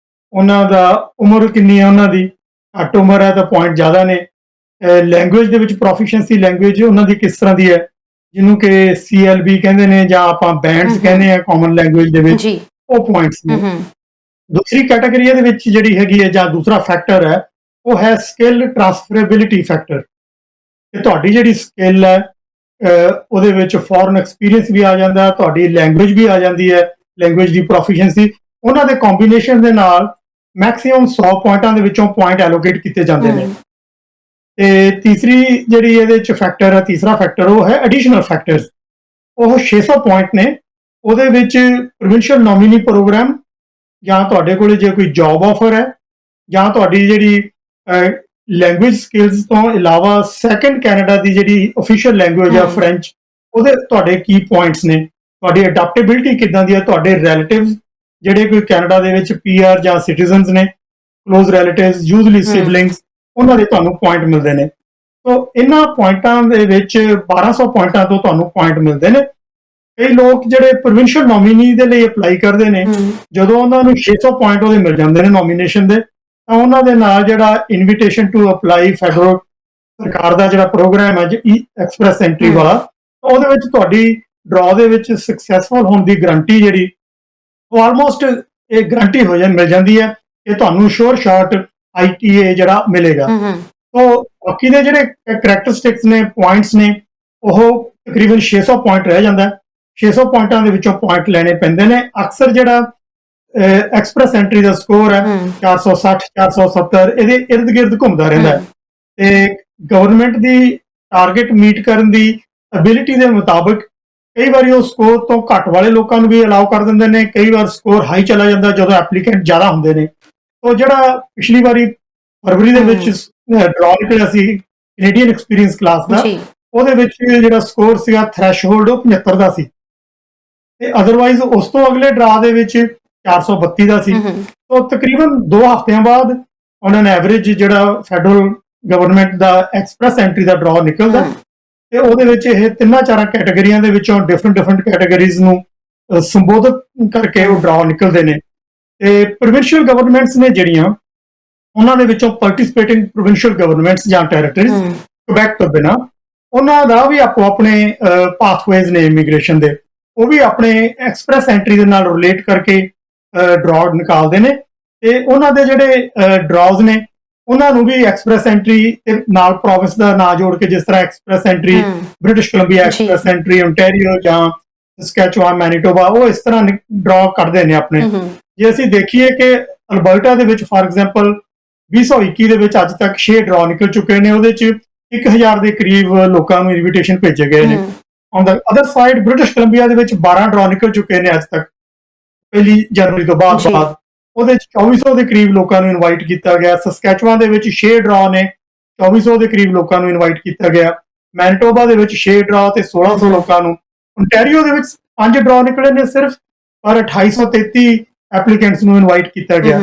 ਉਹਨਾਂ ਦਾ ਉਮਰ ਕਿੰਨੀ ਹੈ, ਉਹਨਾਂ ਦੀ ਘੱਟ ਉਮਰ ਹੈ ਤਾਂ ਪੁਆਇੰਟ ਜ਼ਿਆਦਾ ਨੇ। ਲੈਂਗੁਏਜ ਦੇ ਵਿੱਚ ਪ੍ਰੋਫੀਸ਼ੀਐਂਸੀ, ਲੈਂਗੁਏਜ ਉਹਨਾਂ ਦੀ ਕਿਸ ਤਰ੍ਹਾਂ ਦੀ ਹੈ, ਜਿਹਨੂੰ ਕਿ CLB ਕਹਿੰਦੇ ਨੇ ਜਾਂ ਆਪਾਂ ਬੈਂਡਸ ਕਹਿੰਦੇ ਆ ਕਾਮਨ ਲੈਂਗੁਏਜ ਦੇ ਵਿੱਚ, ਉਹ ਪੁਆਇੰਟਸ ਨੇ। ਦੂਸਰੀ ਕੈਟਾਗਰੀ ਇਹਦੇ ਵਿੱਚ ਜਿਹੜੀ ਹੈਗੀ ਹੈ ਜਾਂ ਦੂਸਰਾ ਫੈਕਟਰ ਹੈ, ਉਹ ਹੈ ਸਕਿੱਲ ਟ੍ਰਾਂਸਫਰੇਬਿਲਿਟੀ ਫੈਕਟਰ। ਕਿ ਤੁਹਾਡੀ ਜਿਹੜੀ ਸਕਿੱਲ ਹੈ ਉਹਦੇ ਵਿੱਚ ਫੋਰਨ ਐਕਸਪੀਰੀਅੰਸ ਵੀ ਆ ਜਾਂਦਾ, ਤੁਹਾਡੀ ਲੈਂਗੁਏਜ ਵੀ ਆ ਜਾਂਦੀ ਹੈ, ਲੈਂਗੁਏਜ ਦੀ ਪ੍ਰੋਫੀਸ਼ੀਐਂਸੀ, ਉਹਨਾਂ ਦੇ ਕੰਬੀਨੇਸ਼ਨ ਦੇ ਨਾਲ ਮੈਕਸਿਮਮ 100 ਪੁਆਇੰਟਾਂ ਦੇ ਵਿੱਚੋਂ ਪੁਆਇੰਟ ਐਲੋਕੇਟ ਕੀਤੇ ਜਾਂਦੇ ਨੇ। ਤੇ ਤੀਸਰੀ ਜਿਹੜੀ ਇਹਦੇ ਚ ਫੈਕਟਰ ਹੈ, ਤੀਸਰਾ ਫੈਕਟਰ ਉਹ ਹੈ ਐਡੀਸ਼ਨਲ ਫੈਕਟਰਸ। ਉਹ 600 ਪੁਆਇੰਟ ਨੇ। ਉਹਦੇ ਵਿੱਚ ਪ੍ਰੋਵਿੰਸ਼ੀਅਲ ਨੋਮੀਨੀ ਪ੍ਰੋਗਰਾਮ, ਜਾਂ ਤੁਹਾਡੇ ਕੋਲ ਜੇ ਕੋਈ ਜੌਬ ਆਫਰ ਹੈ, ਜਾਂ ਤੁਹਾਡੀ ਜਿਹੜੀ ਲੈਂਗੁਏਜ ਸਕਿੱਲਸ ਤੋਂ ਇਲਾਵਾ ਸੈਕੰਡ ਕੈਨੇਡਾ ਦੀ ਜਿਹੜੀ ਅਫੀਸ਼ੀਅਲ ਲੈਂਗੁਏਜ ਹੈ ਫ੍ਰੈਂਚ, ਉਹਦੇ ਤੁਹਾਡੇ ਕੀ ਪੁਆਇੰਟਸ ਨੇ, ਤੁਹਾਡੀ ਅਡਾਪਟੇਬਿਲਿਟੀ ਕਿੱਦਾਂ ਦੀ ਹੈ, ਤੁਹਾਡੇ ਰਿਲੇਟਿਵਸ ਜਿਹੜੇ ਕੋਈ ਕੈਨੇਡਾ ਦੇ ਵਿੱਚ ਪੀਆਰ ਜਾਂ ਸਿਟੀਜ਼ਨਸ ਨੇ, ਕਲੋਜ਼ ਰਿਲੇਟਿਵਸ, ਯੂਜ਼ਲੀ ਸਿਬਲਿੰਗਸ, ਉਹਨਾਂ ਦੇ ਤੁਹਾਨੂੰ ਪੁਆਇੰਟ ਮਿਲਦੇ ਨੇ। ਸੋ ਇਹਨਾਂ ਪੁਆਇੰਟਾਂ ਦੇ ਵਿੱਚ 1200 ਪੁਆਇੰਟਾਂ ਤੋਂ ਤੁਹਾਨੂੰ ਪੁਆਇੰਟ ਮਿਲਦੇ ਨੇ। ਕਈ ਲੋਕ ਜਿਹੜੇ ਪ੍ਰੋਵਿੰਸ਼ੀਅਲ ਨੋਮੀਨੀ ਦੇ ਲਈ ਅਪਲਾਈ ਕਰਦੇ ਨੇ, ਜਦੋਂ ਉਹਨਾਂ ਨੂੰ 600 ਪੁਆਇੰਟ ਉਹਦੇ ਮਿਲ ਜਾਂਦੇ ਨੇ ਨੋਮੀਨੇਸ਼ਨ ਦੇ, ਤਾਂ ਉਹਨਾਂ ਦੇ ਨਾਲ ਜਿਹੜਾ ਇਨਵੀਟੇਸ਼ਨ ਟੂ ਅਪਲਾਈ ਫੈਡਰਲ ਸਰਕਾਰ ਦਾ ਜਿਹੜਾ ਪ੍ਰੋਗਰਾਮ ਹੈ ਐਕਸਪ੍ਰੈਸ ਐਂਟਰੀ ਵਾਲਾ, ਉਹਦੇ ਵਿੱਚ ਤੁਹਾਡੀ ਡਰਾ ਦੇ ਵਿੱਚ ਸਕਸੈਸਫੁਲ ਹੋਣ ਦੀ ਗਰੰਟੀ ਜਿਹੜੀ ਉਹ ਆਲਮੋਸਟ ਇਹ ਗਰੰਟੀ ਮਿਲ ਜਾਂਦੀ ਹੈ ਕਿ ਤੁਹਾਨੂੰ ਸ਼ੋਰ ਸ਼ਾਰਟ ITA ਜਿਹੜਾ ਮਿਲੇਗਾ। ਸੋ ਬਾਕੀ ਦੇ ਜਿਹੜੇ ਕਰੈਕਟਰਿਸਟਿਕਸ ਨੇ, ਪੁਆਇੰਟਸ ਨੇ, ਉਹ ਤਕਰੀਬਨ 600 ਪੁਆਇੰਟ ਰਹਿ ਜਾਂਦਾ। 600 ਪੁਆਇੰਟਾਂ ਦੇ ਵਿੱਚੋਂ ਪੁਆਇੰਟ ਲੈਣੇ ਪੈਂਦੇ ਨੇ। ਅਕਸਰ ਜਿਹੜਾ ਐਕਸਪ੍ਰੈਸ ਐਂਟਰੀ ਦਾ ਸਕੋਰ ਹੈ 460 470 ਇਹਦੇ ਇਰਦ ਗਿਰਦ ਘੁੰਮਦਾ ਰਹਿੰਦਾ ਹੈ। ਤੇ ਗਵਰਨਮੈਂਟ ਦੀ ਟਾਰਗੇਟ ਮੀਟ ਕਰਨ ਦੀ ਐਬਿਲਿਟੀ ਦੇ ਮੁਤਾਬਕ ਕਈ ਵਾਰੀ ਉਹ ਸਕੋਰ ਤੋਂ ਘੱਟ ਵਾਲੇ ਲੋਕਾਂ ਨੂੰ ਵੀ ਅਲਾਉ ਕਰ ਦਿੰਦੇ ਨੇ, ਕਈ ਵਾਰ ਸਕੋਰ ਹਾਈ ਚਲਾ ਜਾਂਦਾ ਜਦੋਂ ਐਪਲੀਕੈਂਟ ਜ਼ਿਆਦਾ ਹੁੰਦੇ ਨੇ। ਉਹ ਜਿਹੜਾ ਪਿਛਲੀ ਵਾਰੀ ਫਰਵਰੀ ਦੇ ਵਿੱਚ ਡਰਾ ਨਿਕਲਿਆ ਸੀ ਕੈਨੇਡੀਅਨ ਐਕਸਪੀਰੀਅੰਸ ਕਲਾਸ ਦਾ, ਉਹਦੇ ਵਿੱਚ ਜਿਹੜਾ ਸਕੋਰ ਸੀਗਾ ਥ੍ਰੈਸ਼ਹੋਲਡ ਉਹ 75 ਦਾ ਸੀ, ਤੇ ਅਦਰਵਾਈਜ਼ ਉਸ ਤੋਂ ਅਗਲੇ ਡਰਾ ਦੇ ਵਿੱਚ 432 ਦਾ ਸੀ। ਤੋਂ ਤਕਰੀਬਨ 2 ਹਫ਼ਤਿਆਂ ਬਾਅਦ ਉਹਨਾਂ ਨੇ ਐਵਰੇਜ ਜਿਹੜਾ ਫੈਡਰਲ ਗਵਰਨਮੈਂਟ ਦਾ ਐਕਸਪ੍ਰੈਸ ਐਂਟਰੀ ਦਾ ਡਰਾ ਨਿਕਲਦਾ, ਤੇ ਉਹਦੇ ਵਿੱਚ ਇਹ 3-4 ਕੈਟਾਗਰੀਆਂ ਦੇ ਵਿੱਚੋਂ ਡਿਫਰੈਂਟ ਕੈਟਾਗਰੀਜ਼ ਨੂੰ ਸੰਬੋਧਿਤ ਕਰਕੇ ਉਹ ਡਰਾ ਨਿਕਲਦੇ ਨੇ। ਤੇ ਪ੍ਰੋਵਿੰਸ਼ੀਅਲ ਗਵਰਨਮੈਂਟਸ ਨੇ ਜਿਹੜੀਆਂ, ਉਹਨਾਂ ਦੇ ਵਿੱਚੋਂ ਪਾਰਟਿਸਿਪੇਟਿੰਗ ਪ੍ਰੋਵਿੰਸ਼ੀਅਲ ਗਵਰਨਮੈਂਟਸ ਜਾਂ ਟੈਰੀਟਰੀਜ਼ ਕੁਬੈਕ ਤੋਂ ਬਿਨਾਂ, ਉਹਨਾਂ ਦਾ ਵੀ ਆਪੋ ਆਪਣੇ ਪਾਥਵੇਜ਼ ਨੇ ਇਮੀਗ੍ਰੇਸ਼ਨ ਦੇ, ਉਹ ਵੀ ਆਪਣੇ ਐਕਸਪ੍ਰੈਸ ਐਂਟਰੀ ਦੇ ਨਾਲ ਰਿਲੇਟ ਕਰਕੇ ਡਰਾ ਨਿਕਾਲਦੇ ਨੇ। ਤੇ ਉਹਨਾਂ ਦੇ ਜਿਹੜੇ ਡਰਾਜ਼ ਨੇ, ਉਹਨਾਂ ਨੂੰ ਵੀ ਐਕਸਪ੍ਰੈਸ ਐਂਟਰੀ ਤੇ ਨਾਲ ਪ੍ਰੋਵਿੰਸ ਦਾ ਨਾਂ ਜੋੜ ਕੇ, ਜਿਸ ਤਰ੍ਹਾਂ Express Entry British Columbia, Express Entry Ontario ਜਾਂ ਸਸਕੈਚੁਆਨ, ਮੈਨੀਟੋਬਾ, ਉਹ ਇਸ ਤਰ੍ਹਾਂ ਡਰਾ ਕਰਦੇ ਨੇ ਆਪਣੇ। ਜੇ ਅਸੀਂ ਦੇਖੀਏ ਕਿ ਅਲਬਰਟਾ ਦੇ ਵਿੱਚ ਫਾਰ ਐਗਜ਼ਾਮਪਲ 2021 ਦੇ ਵਿੱਚ ਅੱਜ ਤੱਕ 6 ਡਰਾ ਨਿਕਲ ਚੁੱਕੇ ਨੇ, ਉਹਦੇ ਚ 1000 ਦੇ ਕਰੀਬ ਲੋਕਾਂ ਨੂੰ ਇਨਵੀਟੇਸ਼ਨ ਭੇਜੇ ਗਏ ਨੇ। On the other side British Columbia ਦੇ ਵਿੱਚ 12 ਡਰਾ ਨਿਕਲ ਚੁੱਕੇ ਨੇ ਅੱਜ ਤੱਕ, 1 ਜਨਵਰੀ ਤੋਂ ਬਾਅਦ ਉਹਦੇ ਚ 2400 ਦੇ ਕਰੀਬ ਲੋਕਾਂ ਨੂੰ ਇਨਵਾਈਟ ਕੀਤਾ ਗਿਆ। ਸਸਕੈਚੁਆਨ ਦੇ ਵਿੱਚ 6 ਡਰਾ ਨੇ, 2400 ਦੇ ਕਰੀਬ ਲੋਕਾਂ ਨੂੰ ਇਨਵਾਈਟ ਕੀਤਾ ਗਿਆ। ਮੈਨੀਟੋਬਾ ਦੇ ਵਿੱਚ 6 ਡਰਾ ਤੇ 1600 ਲੋਕਾਂ ਨੂੰ। ਓਨਟਾਰੀਓ ਦੇ ਵਿੱਚ 5 ਡਰਾ ਨਿਕਲੇ ਨੇ ਸਿਰਫ, ਪਰ 2833 ਐਪਲੀਕੈਂਟਸ ਨੂੰ ਇਨਵਾਈਟ ਕੀਤਾ ਗਿਆ।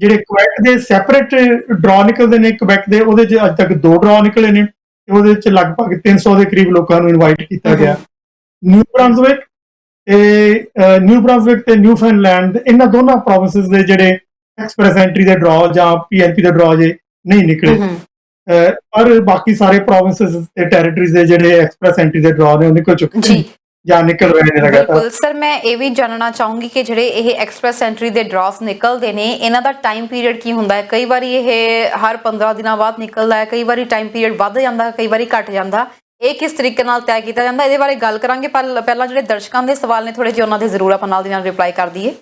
ਜਿਹੜੇ ਕੁਬੈਕ ਦੇ ਸੈਪਰੇਟ ਡਰਾ ਨਿਕਲਦੇ ਨੇ ਕੁਬੈਕ ਦੇ, ਉਹਦੇ 'ਚ ਅੱਜ ਤੱਕ 2 ਡਰਾ ਨਿਕਲੇ ਨੇ, ਤੇ ਉਹਦੇ 'ਚ ਲਗਭਗ 300 ਦੇ ਕਰੀਬ ਲੋਕਾਂ ਨੂੰ ਇਨਵਾਈਟ ਕੀਤਾ ਗਿਆ। ਨਿਊ ਬ੍ਰਾਂਸਵਿਕ ਤੇ ਨਿਊਫਾਊਂਡਲੈਂਡ, ਇਹਨਾਂ ਦੋਨਾਂ ਪ੍ਰੋਵਿੰਸਸ ਦੇ ਜਿਹੜੇ ਐਕਸਪ੍ਰੈਸ ਐਂਟਰੀ ਦੇ ਡਰਾ ਜਾਂ PNP ਦੇ ਡਰਾ ਜੇ ਨਹੀਂ ਨਿਕਲੇ, ਪਰ ਬਾਕੀ ਸਾਰੇ ਪ੍ਰੋਵਿੰਸਸ ਤੇ ਟੈਰੀਟਰੀਜ਼ ਦੇ ਜਿਹੜੇ ਐਕਸਪ੍ਰੈਸ ਐਂਟਰੀ ਦੇ ਡਰਾ ਨੇ ਉਹ ਨਿਕਲ ਚੁੱਕੇ ਨੇ ਜਾਂ ਨਿਕਲ ਰਹੇ ਨੇ ਲਗਾਤਾਰ। ਬਿਲਕੁਲ ਸਰ, ਮੈਂ ਇਹ ਵੀ ਜਾਣਨਾ ਚਾਹੂੰਗੀ ਕਿ ਜਿਹੜੇ ਇਹ ਐਕਸਪ੍ਰੈਸ ਐਂਟਰੀ ਦੇ ਡਰਾਸ ਨਿਕਲਦੇ ਨੇ, ਇਹਨਾਂ ਦਾ ਟਾਈਮ ਪੀਰੀਅਡ ਕੀ ਹੁੰਦਾ ਹੈ? ਕਈ ਵਾਰੀ ਇਹ ਹਰ 15 ਦਿਨਾਂ ਬਾਅਦ ਨਿਕਲਦਾ ਹੈ, ਕਈ ਵਾਰੀ ਟਾਈਮ ਪੀਰੀਅਡ ਵੱਧ ਜਾਂਦਾ, ਕਈ ਵਾਰੀ ਘਟ ਜਾਂਦਾ। ਇਹ ਕਿਸ ਤਰੀਕੇ ਨਾਲ ਤੈਅ ਕੀਤਾ ਜਾਂਦਾ, ਇਹਦੇ ਬਾਰੇ ਗੱਲ ਕਰਾਂਗੇ। ਪਰ ਪਹਿਲਾਂ ਜਿਹੜੇ ਦਰਸ਼ਕਾਂ ਦੇ ਸਵਾਲ ਨੇ ਥੋੜੇ ਜਿਹੇ, ਉਹਨਾਂ ਦੇ ਜ਼ਰੂਰ ਆਪਾਂ ਨਾਲ ਦੀ ਨਾਲ ਰਿਪਲਾਈ ਕਰ ਦਈਏ।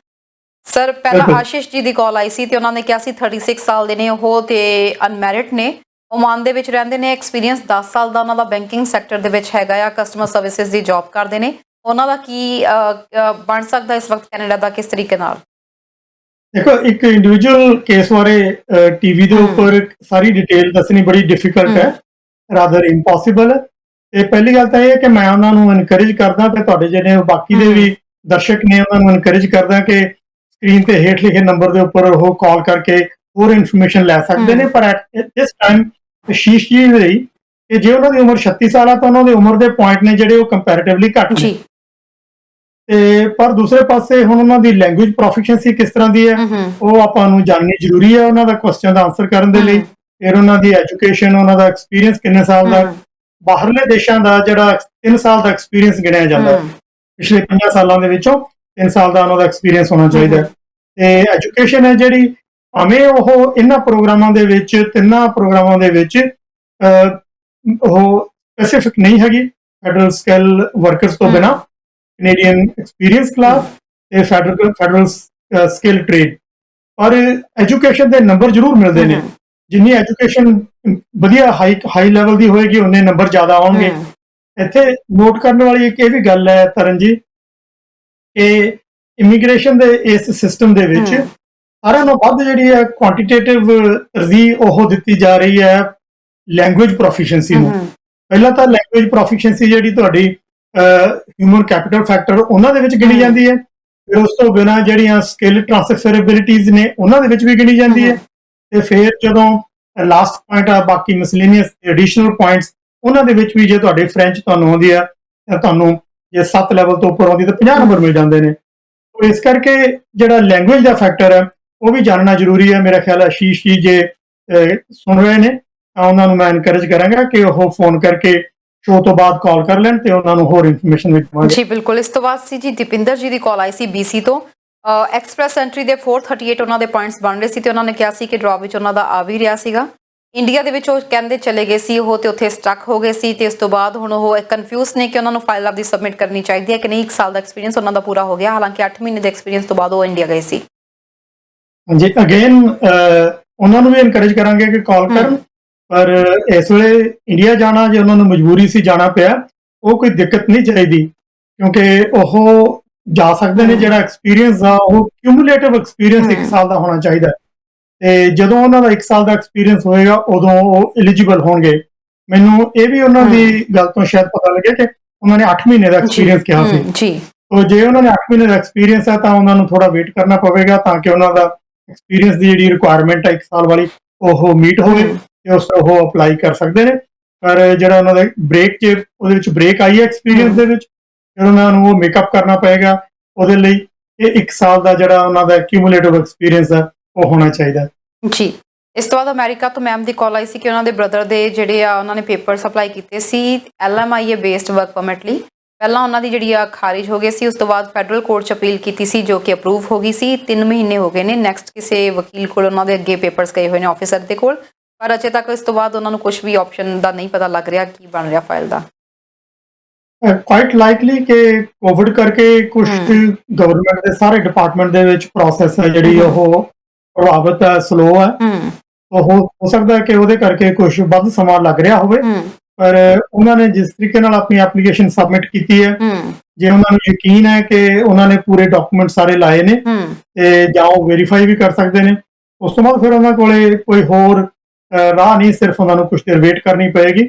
ਸਰ, ਪਹਿਲਾਂ ਆਸ਼ੀਸ਼ ਜੀ ਦੀ ਕਾਲ ਆਈ ਸੀ ਤੇ ਉਹਨਾਂ ਨੇ ਕਿਹਾ ਸੀ 36 ਸਾਲ ਦੇ ਨੇ ਉਹ ਤੇ ਅਨਮੈਰਿਡ ਨੇ, ਓਮਾਨ ਦੇ ਵਿੱਚ ਰਹਿੰਦੇ ਨੇ, ਐਕਸਪੀਰੀਅੰਸ 10 ਸਾਲ ਦਾ ਉਹਨਾਂ ਦਾ ਬੈਂਕਿੰਗ ਸੈਕਟਰ ਦੇ ਵਿੱਚ ਹੈਗਾ ਆ, ਕਸਟਮਰ ਸਰਵਿਸਿਜ਼ ਦੀ ਜੌਬ ਕਰਦੇ ਨੇ। ਉਹਨਾਂ ਦਾ ਕੀ ਬਣ ਸਕਦਾ ਇਸ ਵਕਤ ਕੈਨੇਡਾ ਦਾ, ਕਿਸ ਤਰੀਕੇ ਨਾਲ? ਦੇਖੋ, ਇੱਕ ਇੰਡੀਵਿਜੂਅਲ ਕੇਸ ਬਾਰੇ ਟੀਵੀ ਦੇ ਉੱਪਰ ਸਾਰੀ ਡਿਟੇਲ ਦੱਸਣੀ ਬੜੀ ਡਿਫਿਕਲਟ ਹੈ, ਰਾਦਰ ਇੰਪੋਸੀਬਲ। ਤੇ ਪਹਿਲੀ ਗੱਲ ਤਾਂ ਇਹ ਹੈ ਕਿ ਮੈਂ ਉਹਨਾਂ ਨੂੰ ਇਨਕਰੇਜ ਕਰਦਾ, ਤੇ ਤੁਹਾਡੇ ਜਿਹੜੇ ਬਾਕੀ ਦੇ ਵੀ ਦਰਸ਼ਕ ਨੇ ਉਹਨਾਂ ਨੂੰ ਇਨਕਰੇਜ ਕਰਦਾ ਕਿ ਸਕਰੀਨ ਤੇ ਹੇਠ ਲਿਖੇ ਨੰਬਰ ਦੇ ਉੱਪਰ ਉਹ ਕਾਲ ਕਰਕੇ ਹੋਰ ਇਨਫੋਰਮੇਸ਼ਨ ਲੈ ਸਕਦੇ ਨੇ। ਪਰ ਐਟ ਦਿਸ ਟਾਈਮ ਆਸ਼ੀਸ਼ ਜੀ ਲਈ ਕਿ ਜੇ ਉਹਨਾਂ ਦੀ ਉਮਰ 36 ਸਾਲ ਆ, ਤਾਂ ਉਹਨਾਂ ਦੀ ਉਮਰ ਦੇ ਪੁਆਇੰਟ ਨੇ ਜਿਹੜੇ ਉਹ ਕੰਪੈਰੀਟਿਵਲੀ ਘੱਟ ਨੇ। ਤੇ ਪਰ ਦੂਸਰੇ ਪਾਸੇ ਹੁਣ ਉਹਨਾਂ ਦੀ ਲੈਂਗੁਏਜ ਪ੍ਰੋਫੀਸ਼ੀਐਂਸੀ ਕਿਸ ਤਰ੍ਹਾਂ ਦੀ ਹੈ, ਉਹ ਆਪਾਂ ਨੂੰ ਜਾਣਨੀ ਜ਼ਰੂਰੀ ਹੈ ਉਹਨਾਂ ਦਾ ਕੁਐਸਚਨ ਦਾ ਆਨਸਰ ਕਰਨ ਦੇ ਲਈ। ਫਿਰ ਉਹਨਾਂ ਦੀ ਐਜੂਕੇਸ਼ਨ, ਉਹਨਾਂ ਦਾ ਐਕਸਪੀਰੀਅੰਸ ਕਿੰਨੇ ਸਾਲ ਦਾ, ਬਾਹਰਲੇ ਦੇਸ਼ਾਂ ਦਾ ਜਿਹੜਾ 3 ਸਾਲ ਦਾ ਐਕਸਪੀਰੀਅੰਸ ਗਿਣਿਆ ਜਾਂਦਾ, ਪਿਛਲੇ 50 ਸਾਲਾਂ ਦੇ ਵਿੱਚੋਂ 3 ਸਾਲ ਦਾ ਉਹਨਾਂ ਦਾ ਐਕਸਪੀਰੀਅੰਸ ਹੋਣਾ ਚਾਹੀਦਾ। ਤੇ ਐਜੂਕੇਸ਼ਨ ਹੈ ਜਿਹੜੀ, ਭਾਵੇਂ ਉਹ ਇਹਨਾਂ ਪ੍ਰੋਗਰਾਮਾਂ ਦੇ ਵਿੱਚ, 3 ਪ੍ਰੋਗਰਾਮਾਂ ਦੇ ਵਿੱਚ ਉਹ ਸਪੈਸੀਫਿਕ ਨਹੀਂ ਹੈਗੀ, ਫੈਡਰਲ ਸਕਿੱਲ ਵਰਕਰਸ ਤੋਂ ਬਿਨਾਂ ਕੈਨੇਡੀਅਨ ਐਕਸਪੀਰੀਅੰਸ ਕਲਾਸ ਤੇ ਫੈਡਰਲ ਸਕਿੱਲ ਟ੍ਰੇਡ, ਪਰ ਐਜੂਕੇਸ਼ਨ ਦੇ ਨੰਬਰ ਜ਼ਰੂਰ ਮਿਲਦੇ ਨੇ। ਜਿੰਨੀ ਐਜੂਕੇਸ਼ਨ ਵਧੀਆ ਹਾਈ ਲੈਵਲ ਦੀ ਹੋਏਗੀ ਉਨੇ ਨੰਬਰ ਜ਼ਿਆਦਾ ਆਉਣਗੇ। ਇੱਥੇ ਨੋਟ ਕਰਨ ਵਾਲੀ ਇੱਕ ਇਹ ਵੀ ਗੱਲ ਹੈ ਤਰਨ ਜੀ ਕਿ ਇਮੀਗ੍ਰੇਸ਼ਨ ਦੇ ਇਸ ਸਿਸਟਮ ਦੇ ਵਿੱਚ ਸਾਰਿਆਂ ਨਾਲੋਂ ਵੱਧ ਜਿਹੜੀ ਹੈ ਕੁਆਂਟੀਟੇਟਿਵ ਤਰਜੀਹ ਉਹ ਦਿੱਤੀ ਜਾ ਰਹੀ ਹੈ ਲੈਂਗੁਏਜ ਪ੍ਰੋਫੀਸ਼ੀਐਂਸੀ ਨੂੰ। ਪਹਿਲਾਂ ਤਾਂ ਲੈਂਗੁਏਜ ਪ੍ਰੋਫੀਸ਼ੀਐਂਸੀ ਜਿਹੜੀ ਤੁਹਾਡੀ ਹਿਊਮਨ ਕੈਪੀਟਲ ਫੈਕਟਰ ਉਹਨਾਂ ਦੇ ਵਿੱਚ ਗਿਣੀ ਜਾਂਦੀ ਹੈ, ਫਿਰ ਉਸ ਤੋਂ ਬਿਨਾਂ ਜਿਹੜੀਆਂ ਸਕਿੱਲ ਟ੍ਰਾਂਸਫਰੇਬਿਲਿਟੀਜ਼ ਨੇ ਉਹਨਾਂ ਦੇ ਵਿੱਚ ਵੀ ਗਿਣੀ ਜਾਂਦੀ ਹੈ, ਤੇ ਫਿਰ ਜਦੋਂ ਲਾਸਟ ਪੁਆਇੰਟ ਆ ਬਾਕੀ ਮਿਸਲੇਨੀਅਸ ਐਡੀਸ਼ਨਲ ਪੁਆਇੰਟਸ ਉਹਨਾਂ ਦੇ ਵਿੱਚ ਵੀ ਜੇ ਤੁਹਾਡੀ ਫ੍ਰੈਂਚ ਤੁਹਾਨੂੰ ਆਉਂਦੀ ਆ ਤਾਂ ਤੁਹਾਨੂੰ ਜੇ 7 ਲੈਵਲ ਤੋਂ ਉੱਪਰ ਆਉਂਦੀ ਤਾਂ 50 ਨੰਬਰ ਮਿਲ ਜਾਂਦੇ ਨੇ। ਇਸ ਕਰਕੇ ਜਿਹੜਾ ਲੈਂਗੁਏਜ ਦਾ ਫੈਕਟਰ ਹੈ ਉਹ ਵੀ ਜਾਣਨਾ ਜ਼ਰੂਰੀ ਹੈ। ਮੇਰਾ ਖਿਆਲ ਹੈ ਆਸ਼ੀਸ਼ ਜੀ ਜੇ ਸੁਣ ਰਹੇ ਨੇ ਤਾਂ ਉਹਨਾਂ ਨੂੰ ਮੈਂ ਐਨਕਰੇਜ ਕਰਾਂਗਾ ਕਿ ਉਹ ਫੋਨ ਕਰਕੇ ਸ਼ੋਅ ਤੋਂ ਬਾਅਦ ਕਾਲ ਕਰ ਲੈਣ ਤੇ ਉਹਨਾਂ ਨੂੰ ਹੋਰ ਇਨਫੋਰਮੇਸ਼ਨ ਵੀ ਦੇਵਾਂਗੇ। ਜੀ ਬਿਲਕੁਲ। ਇਸ ਤੋਂ ਬਾਅਦ ਸੀ ਜੀ ਦੀਪਿੰਦਰ ਜੀ ਦੀ ਕਾਲ ਆਈ ਸੀ BC ਤੋਂ। ਐਕਸਪ੍ਰੈਸ ਐਂਟਰੀ ਦੇ 438 ਉਹਨਾਂ ਦੇ ਪੁਆਇੰਟਸ ਬਣ ਰਹੇ ਸੀ ਤੇ ਉਹਨਾਂ ਨੇ ਕਿਹਾ ਸੀ ਕਿ ਡਰਾਅ ਵਿੱਚ ਉਹਨਾਂ ਦਾ ਆ ਵੀ ਰਿਹਾ ਸੀਗਾ। ਇੰਡੀਆ ਦੇ ਵਿੱਚ ਉਹ ਕਹਿੰਦੇ ਚਲੇ ਗਏ ਸੀ ਉਹ ਤੇ ਉੱਥੇ ਸਟਕ ਹੋ ਗਏ ਸੀ ਤੇ ਇਸ ਤੋਂ ਬਾਅਦ ਹੁਣ ਉਹ ਕਨਫਿਊਜ਼ ਨੇ ਕਿ ਉਹਨਾਂ ਨੂੰ ਫਾਈਲ ਆਪਦੀ ਸਬਮਿਟ ਕਰਨੀ ਚਾਹੀਦੀ ਹੈ ਕਿ ਨਹੀਂ। 1 ਸਾਲ ਦਾ ਐਕਸਪੀਰੀਅੰਸ ਉਹਨਾਂ ਦਾ ਪੂਰਾ ਹੋ ਗਿਆ, ਹਾਲਾਂਕਿ 8 ਮਹੀਨੇ ਦੇ ਐਕਸਪੀਰੀਅੰਸ ਤੋਂ ਬਾਅਦ ਉਹ ਇੰਡੀਆ ਗਏ ਸੀ। ਹਾਂਜੀ, ਅਗੇਨ ਉਹਨਾਂ ਨੂੰ ਵੀ ਐਨਕਰੇਜ ਕਰਾਂਗੇ ਕਿ ਕਾਲ ਕਰਨ, ਪਰ ਇਸ ਵੇਲੇ ਇੰਡੀਆ ਜਾਣਾ ਜੇ ਉਹਨਾਂ ਨੂੰ ਮਜਬੂਰੀ ਸੀ ਜਾਣਾ ਪਿਆ ਉਹ ਕੋਈ ਦਿੱਕਤ ਨਹੀਂ ਚਾਹੀਦੀ ਕਿਉਂਕਿ ਉਹ ਜਾ ਸਕਦੇ ਨੇ। ਜਿਹੜਾ ਐਕਸਪੀਰੀਅੰਸ ਆ ਉਹ ਕਿਊਮੂਲੇਟਿਵ ਐਕਸਪੀਰੀਅੰਸ 1 ਸਾਲ ਦਾ ਹੋਣਾ ਚਾਹੀਦਾ ਤੇ ਜਦੋਂ ਉਹਨਾਂ ਦਾ 1 ਸਾਲ ਦਾ ਐਕਸਪੀਰੀਅੰਸ ਹੋਏਗਾ ਉਦੋਂ ਉਹ ਐਲੀਜੀਬਲ ਹੋਣਗੇ। ਮੈਨੂੰ ਇਹ ਵੀ ਉਹਨਾਂ ਦੀ ਗੱਲ ਤੋਂ ਸ਼ਾਇਦ ਪਤਾ ਲੱਗਿਆ ਕਿ ਉਹਨਾਂ ਨੇ 8 ਮਹੀਨੇ ਦਾ ਐਕਸਪੀਰੀਅੰਸ ਕਿਹਾ ਸੀ ਜੀ। ਤੋ ਜੇ ਉਹਨਾਂ ਨੇ 8 ਮਹੀਨੇ ਦਾ ਐਕਸਪੀਰੀਅੰਸ ਹੈ ਤਾਂ ਉਹਨਾਂ ਨੂੰ ਥੋੜਾ ਵੇਟ ਕਰਨਾ ਪਵੇਗਾ ਤਾਂ ਕਿ ਉਹਨਾਂ ਦਾ ਐਕਸਪੀਰੀਅੰਸ ਦੀ ਜਿਹੜੀ ਰਿਕੁਆਇਰਮੈਂਟ ਹੈ 1 ਸਾਲ ਵਾਲੀ ਉਹ ਮੀਟ ਹੋਵੇ ਤੇ ਉਸ ਉਹ ਅਪਲਾਈ ਕਰ ਸਕਦੇ ਨੇ। ਪਰ ਜਿਹੜਾ ਉਹਨਾਂ ਦਾ ਬ੍ਰੇਕ ਚ ਉਹਦੇ ਵਿੱਚ ਬ੍ਰੇਕ ਆਈ ਹੈ ਐਕਸਪੀਰੀਅੰਸ ਦੇ ਵਿੱਚ, ਫਿਰ ਉਹਨਾਂ ਨੂੰ ਉਹ ਮੇਕਅਪ ਕਰਨਾ ਪਏਗਾ। ਉਹਦੇ ਲਈ ਇਹ 1 ਸਾਲ ਦਾ ਜਿਹੜਾ ਉਹਨਾਂ ਦਾ ਕਿਊਮੂਲੇਟਿਵ ਐਕਸਪੀਰੀਅੰਸ ਹੈ ਉਹ ਹੋਣਾ ਚਾਹੀਦਾ ਜੀ। ਇਸ ਤੋਂ ਬਾਅਦ ਅਮਰੀਕਾ ਤੋਂ ਮੈਮ ਦੀ ਕਾਲ ਆਈ ਸੀ ਕਿ ਉਹਨਾਂ ਦੇ ਬ੍ਰਦਰ ਦੇ ਜਿਹੜੇ ਆ ਉਹਨਾਂ ਨੇ ਪੇਪਰਸ ਅਪਲਾਈ ਕੀਤੇ ਸੀ LMIA ਬੇਸਡ ਵਰਕ ਪਰਮਿਟ ਲਈ। ਪਹਿਲਾਂ ਉਹਨਾਂ ਦੀ ਜਿਹੜੀ ਆ ਖਾਰਿਜ ਹੋ ਗਈ ਸੀ, ਉਸ ਤੋਂ ਬਾਅਦ ਫੈਡਰਲ ਕੋਰਟ 'ਚ ਅਪੀਲ ਕੀਤੀ ਸੀ ਜੋ ਕਿ ਅਪਰੂਵ ਹੋ ਗਈ ਸੀ। 3 ਮਹੀਨੇ ਹੋ ਗਏ ਨੇ, ਨੈਕਸਟ ਕਿਸੇ ਵਕੀਲ ਕੋਲ ਉਹਨਾਂ ਦੇ ਅੱਗੇ ਪੇਪਰਸ ਗਏ ਹੋਏ ਨੇ ਆਫਿਸਰ ਦੇ ਕੋਲ, ਪਰ ਅਜੇ ਤੱਕ ਇਸ ਤੋਂ ਬਾਅਦ ਉਹਨਾਂ ਨੂੰ ਕੁਝ ਵੀ ਆਪਸ਼ਨ ਦਾ ਨਹੀਂ ਪਤਾ ਲੱਗ ਰਿਹਾ ਕੀ ਬਣ ਰਿਹਾ ਫਾਈਲ ਦਾ। ਕੁਆਇਟ ਲਾਈਕਲੀ ਕਿ ਕੋਵਿਡ ਕਰਕੇ ਕੁਝ ਗਵਰਨਮੈਂਟ ਦੇ ਸਾਰੇ ਡਿਪਾਰਟਮੈਂਟ ਦੇ ਵਿੱਚ ਪ੍ਰੋਸੈਸ ਹੈ ਜਿਹੜੀ ਉਹ ਪ੍ਰਭਾਵਿਤ ਹੈ, ਸਲੋ ਹੈ। ਹੋ ਸਕਦਾ ਹੈ ਕਿ ਉਹਦੇ ਕਰਕੇ ਕੁਝ ਵੱਧ ਸਮਾਂ ਲੱਗ ਰਿਹਾ ਹੋਵੇ, ਪਰ ਉਹਨਾਂ ਨੇ ਜਿਸ ਤਰੀਕੇ ਨਾਲ ਆਪਣੀ ਐਪਲੀਕੇਸ਼ਨ ਸਬਮਿਟ ਕੀਤੀ ਹੈ, ਜੇ ਉਹਨਾਂ ਨੂੰ ਯਕੀਨ ਹੈ ਕਿ ਉਹਨਾਂ ਨੇ ਪੂਰੇ ਡਾਕੂਮੈਂਟ ਸਾਰੇ ਲਾਏ ਨੇ ਤੇ ਜਾਂ ਉਹ ਵੈਰੀਫਾਈ ਵੀ ਕਰ ਸਕਦੇ ਨੇ, ਉਸ ਤੋਂ ਬਾਅਦ ਫਿਰ ਉਹਨਾਂ ਕੋਲੇ ਕੋਈ ਹੋਰ ਰਾਹ ਨਹੀਂ, ਸਿਰਫ ਉਹਨਾਂ ਨੂੰ ਕੁਝ ਦੇਰ ਵੇਟ ਕਰਨੀ ਪਏਗੀ।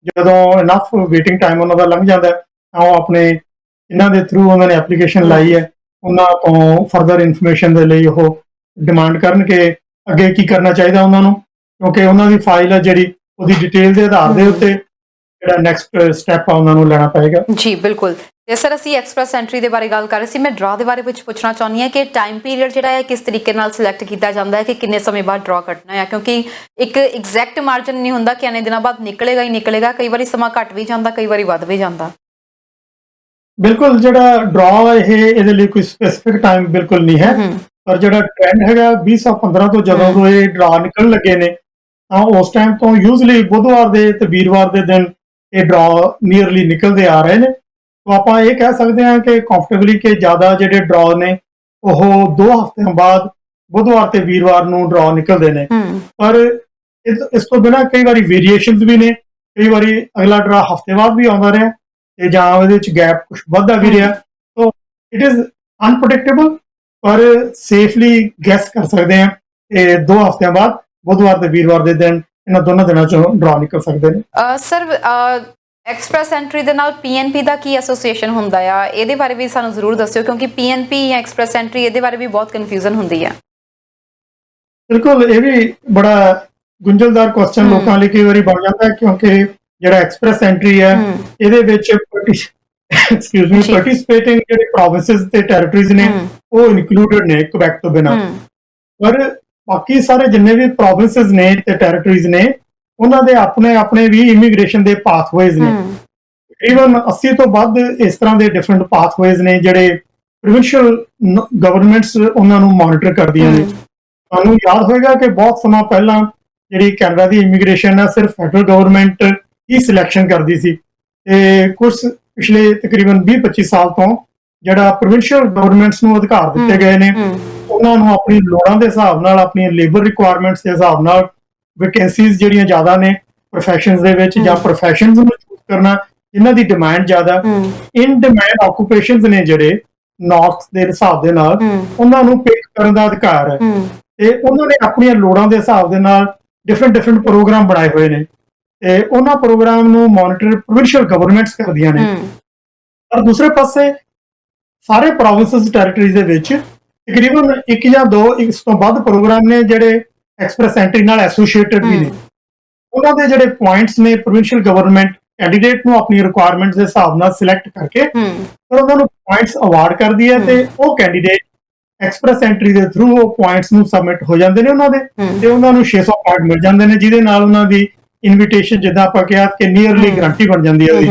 ਜਦੋਂ ਇਨਫ ਵੇਟਿੰਗ ਟਾਈਮ ਉਹਨਾਂ ਦਾ ਲੰਘ ਜਾਂਦਾ ਤਾਂ ਉਹ ਆਪਣੇ ਇਹਨਾਂ ਦੇ ਥਰੂ ਉਹਨਾਂ ਨੇ ਐਪਲੀਕੇਸ਼ਨ ਲਾਈ ਹੈ ਉਹਨਾਂ ਤੋਂ ਫਰਦਰ ਇਨਫੋਰਮੇਸ਼ਨ ਦੇ ਲਈ ਉਹ ਡਿਮਾਂਡ ਕਰਨ ਕਿ ਅੱਗੇ ਕੀ ਕਰਨਾ ਚਾਹੀਦਾ ਉਹਨਾਂ ਨੂੰ, ਕਿਉਂਕਿ ਉਹਨਾਂ ਦੀ ਫਾਈਲ ਹੈ ਜਿਹੜੀ ਉਹਦੀ ਡਿਟੇਲ ਦੇ ਆਧਾਰ ਦੇ ਉੱਤੇ ਜਿਹੜਾ ਨੈਕਸਟ ਸਟੈਪ ਆ ਉਹਨਾਂ ਨੂੰ ਲੈਣਾ ਪਏਗਾ। ਜੀ ਬਿਲਕੁਲ। ਤੇ ਸਰ ਅਸੀਂ ਐਕਸਪ੍ਰੈਸ ਐਂਟਰੀ ਦੇ ਬਾਰੇ ਗੱਲ ਕਰ ਰਹੇ ਸੀ, ਮੈਂ ਡਰਾ ਦੇ ਬਾਰੇ ਵਿੱਚ ਪੁੱਛਣਾ ਚਾਹੁੰਦੀ ਹਾਂ ਕਿ ਟਾਈਮ ਪੀਰੀਅਡ ਜਿਹੜਾ ਹੈ ਕਿਸ ਤਰੀਕੇ ਨਾਲ ਸਿਲੈਕਟ ਕੀਤਾ ਜਾਂਦਾ ਹੈ ਕਿ ਕਿੰਨੇ ਸਮੇਂ ਬਾਅਦ ਡਰਾ ਕੱਟਣਾ ਹੈ, ਕਿਉਂਕਿ ਇੱਕ ਐਗਜ਼ੈਕਟ ਮਾਰਜਨ ਨਹੀਂ ਹੁੰਦਾ ਕਿ ਇੰਨੇ ਦਿਨਾਂ ਬਾਅਦ ਨਿਕਲੇਗਾ ਹੀ ਨਿਕਲੇਗਾ, ਕਈ ਵਾਰੀ ਸਮਾਂ ਘੱਟ ਵੀ ਜਾਂਦਾ, ਕਈ ਵਾਰੀ ਵੱਧ ਵੀ ਜਾਂਦਾ। ਬਿਲਕੁਲ, ਜਿਹੜਾ ਡਰਾ ਇਹਦੇ ਲਈ ਕੋਈ ਸਪੈਸੀਫਿਕ ਟਾਈਮ ਬਿਲਕੁਲ ਨਹੀਂ ਹੈ, ਪਰ ਜਿਹੜਾ ਟ੍ਰੈਂਡ ਹੈਗਾ 2015 ਤੋਂ ਜਦੋਂ ਤੋਂ ਇਹ ਡਰਾ ਨਿਕਲਣ ਲੱਗੇ ਨੇ ਤਾਂ ਉਸ ਟਾਈਮ ਤੋਂ ਯੂਜ਼ਲੀ ਬੁੱਧਵਾਰ ਦੇ ਤੇ ਵੀਰਵਾਰ ਦੇ ਦਿਨ ਇਹ ਡਰਾ ਨੀਅਰਲੀ ਨਿਕਲਦੇ ਆ ਰਹੇ ਨੇ। ਤਾਂ ਆਪਾਂ ਇਹ ਕਹਿ ਸਕਦੇ ਹਾਂ ਕਿ ਕੰਫਰਟੇਬਲੀ ਕਿ ਜ਼ਿਆਦਾ ਜਿਹੜੇ ਡਰਾ ਨੇ ਉਹ 2 ਹਫ਼ਤਿਆਂ ਬਾਅਦ ਬੁੱਧਵਾਰ ਤੇ ਵੀਰਵਾਰ ਨੂੰ ਡਰਾ ਨਿਕਲਦੇ ਨੇ, ਪਰ ਇਸ ਤੋਂ ਬਿਨਾਂ ਕਈ ਵਾਰੀ ਵੇਰੀਏਸ਼ਨਸ ਵੀ ਨੇ, ਕਈ ਵਾਰੀ ਅਗਲਾ ਡਰਾ ਹਫ਼ਤੇ ਬਾਅਦ ਵੀ ਆਉਂਦਾ ਰਿਹਾ ਤੇ ਜਾਂ ਉਹਦੇ ਵਿੱਚ ਗੈਪ ਕੁਝ ਵੱਧਦਾ ਵੀ ਰਿਹਾ। ਸੋ ਇਟ ਇਜ਼ ਅਨਪ੍ਰੈਡਿਕਟੇਬਲ, ਪਰ ਸੇਫਲੀ ਗੈਸ ਕਰ ਸਕਦੇ ਹਾਂ ਕਿ 2 ਹਫ਼ਤਿਆਂ ਬਾਅਦ ਬੁੱਧਵਾਰ ਤੇ ਵੀਰਵਾਰ ਦੇ ਦਿਨ ਇਹਨਾਂ ਦੋਨਾਂ ਦਿਨਾਂ ਚੋਂ ਡਰਾ ਨਿਕਲ ਸਕਦੇ ਨੇ। ਸਰ ਐਕਸਪ੍ਰੈਸ ਐਂਟਰੀ ਦੇ ਨਾਲ PNP ਦਾ ਕੀ ਐਸੋਸੀਏਸ਼ਨ ਹੁੰਦਾ ਆ, ਇਹਦੇ ਬਾਰੇ ਵੀ ਸਾਨੂੰ ਜ਼ਰੂਰ ਦੱਸਿਓ, ਕਿਉਂਕਿ PNP ਜਾਂ ਐਕਸਪ੍ਰੈਸ ਐਂਟਰੀ ਇਹਦੇ ਬਾਰੇ ਵੀ ਬਹੁਤ ਕਨਫਿਊਜ਼ਨ ਹੁੰਦੀ ਆ। ਬਿਲਕੁਲ, ਇਹ ਵੀ ਬੜਾ ਗੁੰਝਲਦਾਰ ਕੁਐਸਚਨ ਲੋਕਾਂ ਲਈ ਕਈ ਵਾਰੀ ਬਣ ਜਾਂਦਾ ਹੈ, ਕਿਉਂਕਿ ਜਿਹੜਾ ਐਕਸਪ੍ਰੈਸ ਐਂਟਰੀ ਹੈ ਇਹਦੇ ਵਿੱਚ ਪਾਰਟਿਸਿਪੇਟਿੰਗ ਜਿਹੜੇ ਪ੍ਰੋਵਿੰਸਸ ਤੇ ਟੈਰੀਟਰੀਜ਼ ਨੇ ਉਹ ਇਨਕਲੂਡਡ ਨੇ ਕੁਬੈਕ ਤੋਂ ਬਿਨਾਂ, ਪਰ ਬਾਕੀ ਸਾਰੇ ਜਿੰਨੇ ਵੀ ਪ੍ਰੋਵਿੰਸਸ ਨੇ ਤੇ ਟੈਰੀਟਰੀਜ਼ ਨੇ ਉਹਨਾਂ ਦੇ ਆਪਣੇ ਵੀ ਇਮੀਗ੍ਰੇਸ਼ਨ ਦੇ ਪਾਥਵੇਜ਼ ਨੇ। ਤਕਰੀਬਨ 80 ਤੋਂ ਵੱਧ ਇਸ ਤਰ੍ਹਾਂ ਦੇ ਡਿਫਰੈਂਟ ਪਾਥਵੇਜ਼ ਨੇ ਜਿਹੜੇ ਪ੍ਰੋਵਿੰਸ਼ੀਅਲ ਗਵਰਨਮੈਂਟਸ ਉਹਨਾਂ ਨੂੰ ਮੋਨੀਟਰ ਕਰਦੀਆਂ ਨੇ। ਤੁਹਾਨੂੰ ਯਾਦ ਹੋਏਗਾ ਕਿ ਬਹੁਤ ਸਮਾਂ ਪਹਿਲਾਂ ਜਿਹੜੀ ਕੈਨੇਡਾ ਦੀ ਇਮੀਗ੍ਰੇਸ਼ਨ ਹੈ ਸਿਰਫ ਫੈਡਰਲ ਗਵਰਨਮੈਂਟ ਹੀ ਸਿਲੈਕਸ਼ਨ ਕਰਦੀ ਸੀ, ਤੇ ਕੁਝ ਪਿਛਲੇ ਤਕਰੀਬਨ 20-25 ਸਾਲ ਤੋਂ ਜਿਹੜਾ ਪ੍ਰੋਵਿੰਸ਼ੀਅਲ ਗਵਰਨਮੈਂਟਸ ਨੂੰ ਅਧਿਕਾਰ ਦਿੱਤੇ ਗਏ ਨੇ ਉਹਨਾਂ ਨੂੰ ਆਪਣੀ ਲੋੜਾਂ ਦੇ ਹਿਸਾਬ ਨਾਲ, ਆਪਣੀਆਂ ਲੇਬਰ ਰਿਕੁਆਇਰਮੈਂਟਸ ਦੇ ਹਿਸਾਬ ਨਾਲ ਵੈਕੈਂਸੀਜ਼ ਜਿਹੜੀਆਂ ਜ਼ਿਆਦਾ ਨੇ ਪ੍ਰੋਫੈਸ਼ਨਸ ਦੇ ਵਿੱਚ ਜਾਂ ਪ੍ਰੋਫੈਸ਼ਨਸ ਨੂੰ ਚੂਜ਼ ਕਰਨਾ ਜਿਨ੍ਹਾਂ ਦੀ ਡਿਮਾਂਡ ਜ਼ਿਆਦਾ, ਇਨ ਡਿਮਾਂਡ ਆਕੂਪੇਸ਼ਨਸ ਨੇ ਜਿਹੜੇ ਨੌਕਸ ਦੇ ਹਿਸਾਬ ਦੇ ਨਾਲ ਉਹਨਾਂ ਨੂੰ ਪਿਕ ਕਰਨ ਦਾ ਅਧਿਕਾਰ ਹੈ ਤੇ ਉਹਨਾਂ ਨੇ ਆਪਣੀਆਂ ਲੋੜਾਂ ਦੇ ਹਿਸਾਬ ਦੇ ਨਾਲ ਡਿਫਰੈਂਟ ਪ੍ਰੋਗਰਾਮ ਬਣਾਏ ਹੋਏ ਨੇ ਤੇ ਉਹਨਾਂ ਪ੍ਰੋਗਰਾਮ ਨੂੰ ਮੋਨੀਟਰ ਪ੍ਰੋਵਿੰਸ਼ੀਅਲ ਗਵਰਨਮੈਂਟਸ ਕਰਦੀਆਂ ਨੇ। ਪਰ ਦੂਸਰੇ ਪਾਸੇ ਸਾਰੇ ਪ੍ਰੋਵਿੰਸਸ ਟੈਰੀਟਰੀਜ਼ ਦੇ ਵਿੱਚ ਤਕਰੀਬਨ ਇੱਕ ਜਾਂ ਦੋ ਇਸ ਤੋਂ ਵੱਧ ਪ੍ਰੋਗਰਾਮ ਨੇ ਜਿਹੜੇ ਐਕਸਪ੍ਰੈਸ ਐਂਟਰੀ ਨਾਲ ਐਸੋਸੀਏਟਡ ਵੀ ਨੇ। ਉਹਨਾਂ ਦੇ ਜਿਹੜੇ ਪੁਆਇੰਟਸ ਨੇ ਪ੍ਰੋਵਿੰਸ਼ੀਅਲ ਗਵਰਨਮੈਂਟ ਕੈਂਡੀਡੇਟ ਨੂੰ ਆਪਣੀ ਰਿਕੁਆਇਰਮੈਂਟਸ ਦੇ ਹਿਸਾਬ ਨਾਲ ਸਿਲੈਕਟ ਕਰਕੇ ਫਿਰ ਉਹਨਾਂ ਨੂੰ ਪੁਆਇੰਟਸ ਅਵਾਰਡ ਕਰਦੀ ਹੈ ਤੇ ਉਹ ਕੈਂਡੀਡੇਟ ਐਕਸਪ੍ਰੈਸ ਐਂਟਰੀ ਦੇ ਥਰੂ ਉਹ ਪੁਆਇੰਟਸ ਨੂੰ ਸਬਮਿਟ ਹੋ ਜਾਂਦੇ ਨੇ ਉਹਨਾਂ ਦੇ ਤੇ ਉਹਨਾਂ ਨੂੰ 600 ਪੁਆਇੰਟ ਮਿਲ ਜਾਂਦੇ ਨੇ ਜਿਹਦੇ ਨਾਲ ਉਹਨਾਂ ਦੀ ਇਨਵੀਟੇਸ਼ਨ ਜਿੱਦਾਂ ਆਪਾਂ ਕਿਹਾ ਕਿ ਨੀਅਰਲੀ ਗਰੰਟੀ ਬਣ ਜਾਂਦੀ ਹੈ ਉਹਦੀ।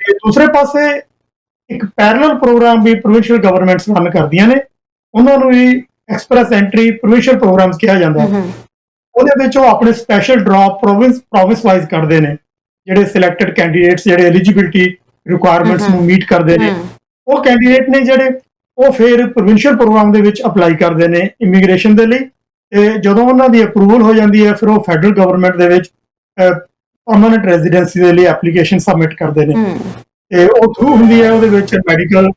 ਤੇ ਦੂਸਰੇ ਪਾਸੇ ਇੱਕ ਪੈਰਲਲ ਪ੍ਰੋਗਰਾਮ ਵੀ ਪ੍ਰੋਵਿੰਸ਼ੀਅਲ ਗਵਰਨਮੈਂਟਸ ਰਨ ਕਰਦੀਆਂ ਨੇ, ਉਹਨਾਂ ਨੂੰ ਵੀ ਐਕਸਪ੍ਰੈਸ ਐਂਟਰੀ ਪ੍ਰੋਵਿੰਸ਼ੀਅਲ ਪ੍ਰੋਗਰਾਮਸ ਕਿਹਾ ਜਾਂਦਾ ਹੈ। ਉਹਦੇ ਵਿੱਚ ਉਹ ਆਪਣੇ ਸਪੈਸ਼ਲ ਡਰਾਪ ਪ੍ਰੋਵਿੰਸ ਵਾਈਜ਼ ਕਰਦੇ ਨੇ ਜਿਹੜੇ ਸਿਲੈਕਟਡ ਕੈਂਡੀਡੇਟਸ ਜਿਹੜੇ ਐਲੀਜੀਬਿਲਟੀ ਰਿਕੁਆਇਰਮੈਂਟਸ ਨੂੰ ਮੀਟ ਕਰਦੇ ਨੇ, ਉਹ ਕੈਂਡੀਡੇਟ ਨੇ ਜਿਹੜੇ ਉਹ ਫਿਰ ਪ੍ਰੋਵਿੰਸ਼ੀਅਲ ਪ੍ਰੋਗਰਾਮ ਦੇ ਵਿੱਚ ਅਪਲਾਈ ਕਰਦੇ ਨੇ ਇਮੀਗ੍ਰੇਸ਼ਨ ਦੇ ਲਈ ਤੇ ਜਦੋਂ ਉਹਨਾਂ ਦੀ ਅਪਰੂਵਲ ਹੋ ਜਾਂਦੀ ਹੈ ਫਿਰ ਉਹ ਫੈਡਰਲ ਗਵਰਨਮੈਂਟ ਦੇ ਵਿੱਚ ਪਰਮਾਨੈਂਟ ਰੈਜ਼ੀਡੈਂਸੀ ਦੇ ਲਈ ਐਪਲੀਕੇਸ਼ਨ ਸਬਮਿਟ ਕਰਦੇ ਨੇ ਤੇ ਉਹ ਥਰੂ ਹੁੰਦੀ ਹੈ ਉਹਦੇ ਵਿੱਚ ਮੈਡੀਕਲ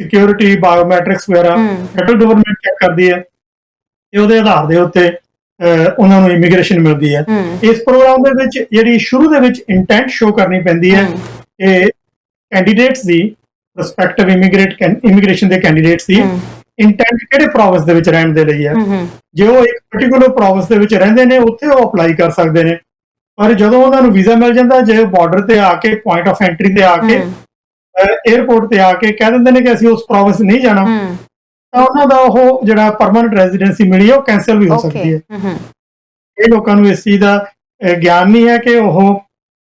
ਸਿਕਿਉਰਿਟੀ ਬਾਇਓਮੈਟ੍ਰਿਕਸ ਵਗੈਰਾ ਫੈਡਰਲ ਗਵਰਨਮੈਂਟ ਚੈੱਕ ਕਰਦੀ ਹੈ ਤੇ ਉਹਦੇ ਆਧਾਰ ਦੇ ਉੱਤੇ ਉਹਨਾਂ ਨੂੰ ਇਮੀਗ੍ਰੇਸ਼ਨ ਮਿਲਦੀ ਹੈ। ਇਸ ਪ੍ਰੋਗਰਾਮ ਦੇ ਵਿੱਚ ਜਿਹੜੀ ਸ਼ੁਰੂ ਦੇ ਵਿੱਚ ਇੰਟੈਂਟ ਸ਼ੋ ਕਰਨੀ ਪੈਂਦੀ ਹੈ ਕਿ ਕੈਂਡੀਡੇਟਸ ਦੀ ਪ੍ਰੋਸਪੈਕਟਿਵ ਇਮੀਗ੍ਰੇਸ਼ਨ ਦੇ ਕੈਂਡੀਡੇਟਸ ਦੀ ਇੰਟੈਂਟ ਕਿਹੜੇ ਪ੍ਰੋਵਿੰਸ ਦੇ ਵਿੱਚ ਰਹਿਣ ਦੇ ਲਈ ਹੈ। ਜੇ ਉਹ ਇੱਕ ਪਾਰਟਿਕੂਲਰ ਪ੍ਰੋਵਿੰਸ ਦੇ ਵਿੱਚ ਰਹਿੰਦੇ ਨੇ ਉੱਥੇ ਉਹ ਅਪਲਾਈ ਕਰ ਸਕਦੇ ਨੇ, ਪਰ ਜਦੋਂ ਉਹਨਾਂ ਨੂੰ ਵੀਜ਼ਾ ਮਿਲ ਜਾਂਦਾ ਜੇ ਬਾਰਡਰ ਤੇ ਆ ਕੇ ਪੁਆਇੰਟ ਆਫ ਐਂਟਰੀ ਤੇ ਆ ਕੇ 에ਅਰਪੋਰਟ ਤੇ ਆ ਕੇ ਕਹਿ ਦਿੰਦੇ ਨੇ ਕਿ ਅਸੀਂ ਉਸ ਪ੍ਰੋਵਿੰਸ ਨਹੀਂ ਜਾਣਾ ਤਾਂ ਉਹਨਾਂ ਦਾ ਉਹ ਜਿਹੜਾ ਪਰਮਾਨੈਂਟ ਰੈਜ਼ੀਡੈਂਸੀ ਮਿਲੀ ਹੈ ਉਹ ਕੈਂਸਲ ਵੀ ਹੋ ਸਕਦੀ ਹੈ। ਇਹ ਲੋਕਾਂ ਨੂੰ ਇਸ ਚੀਜ਼ ਦਾ ਗਿਆਨ ਨਹੀਂ ਹੈ ਕਿ ਉਹ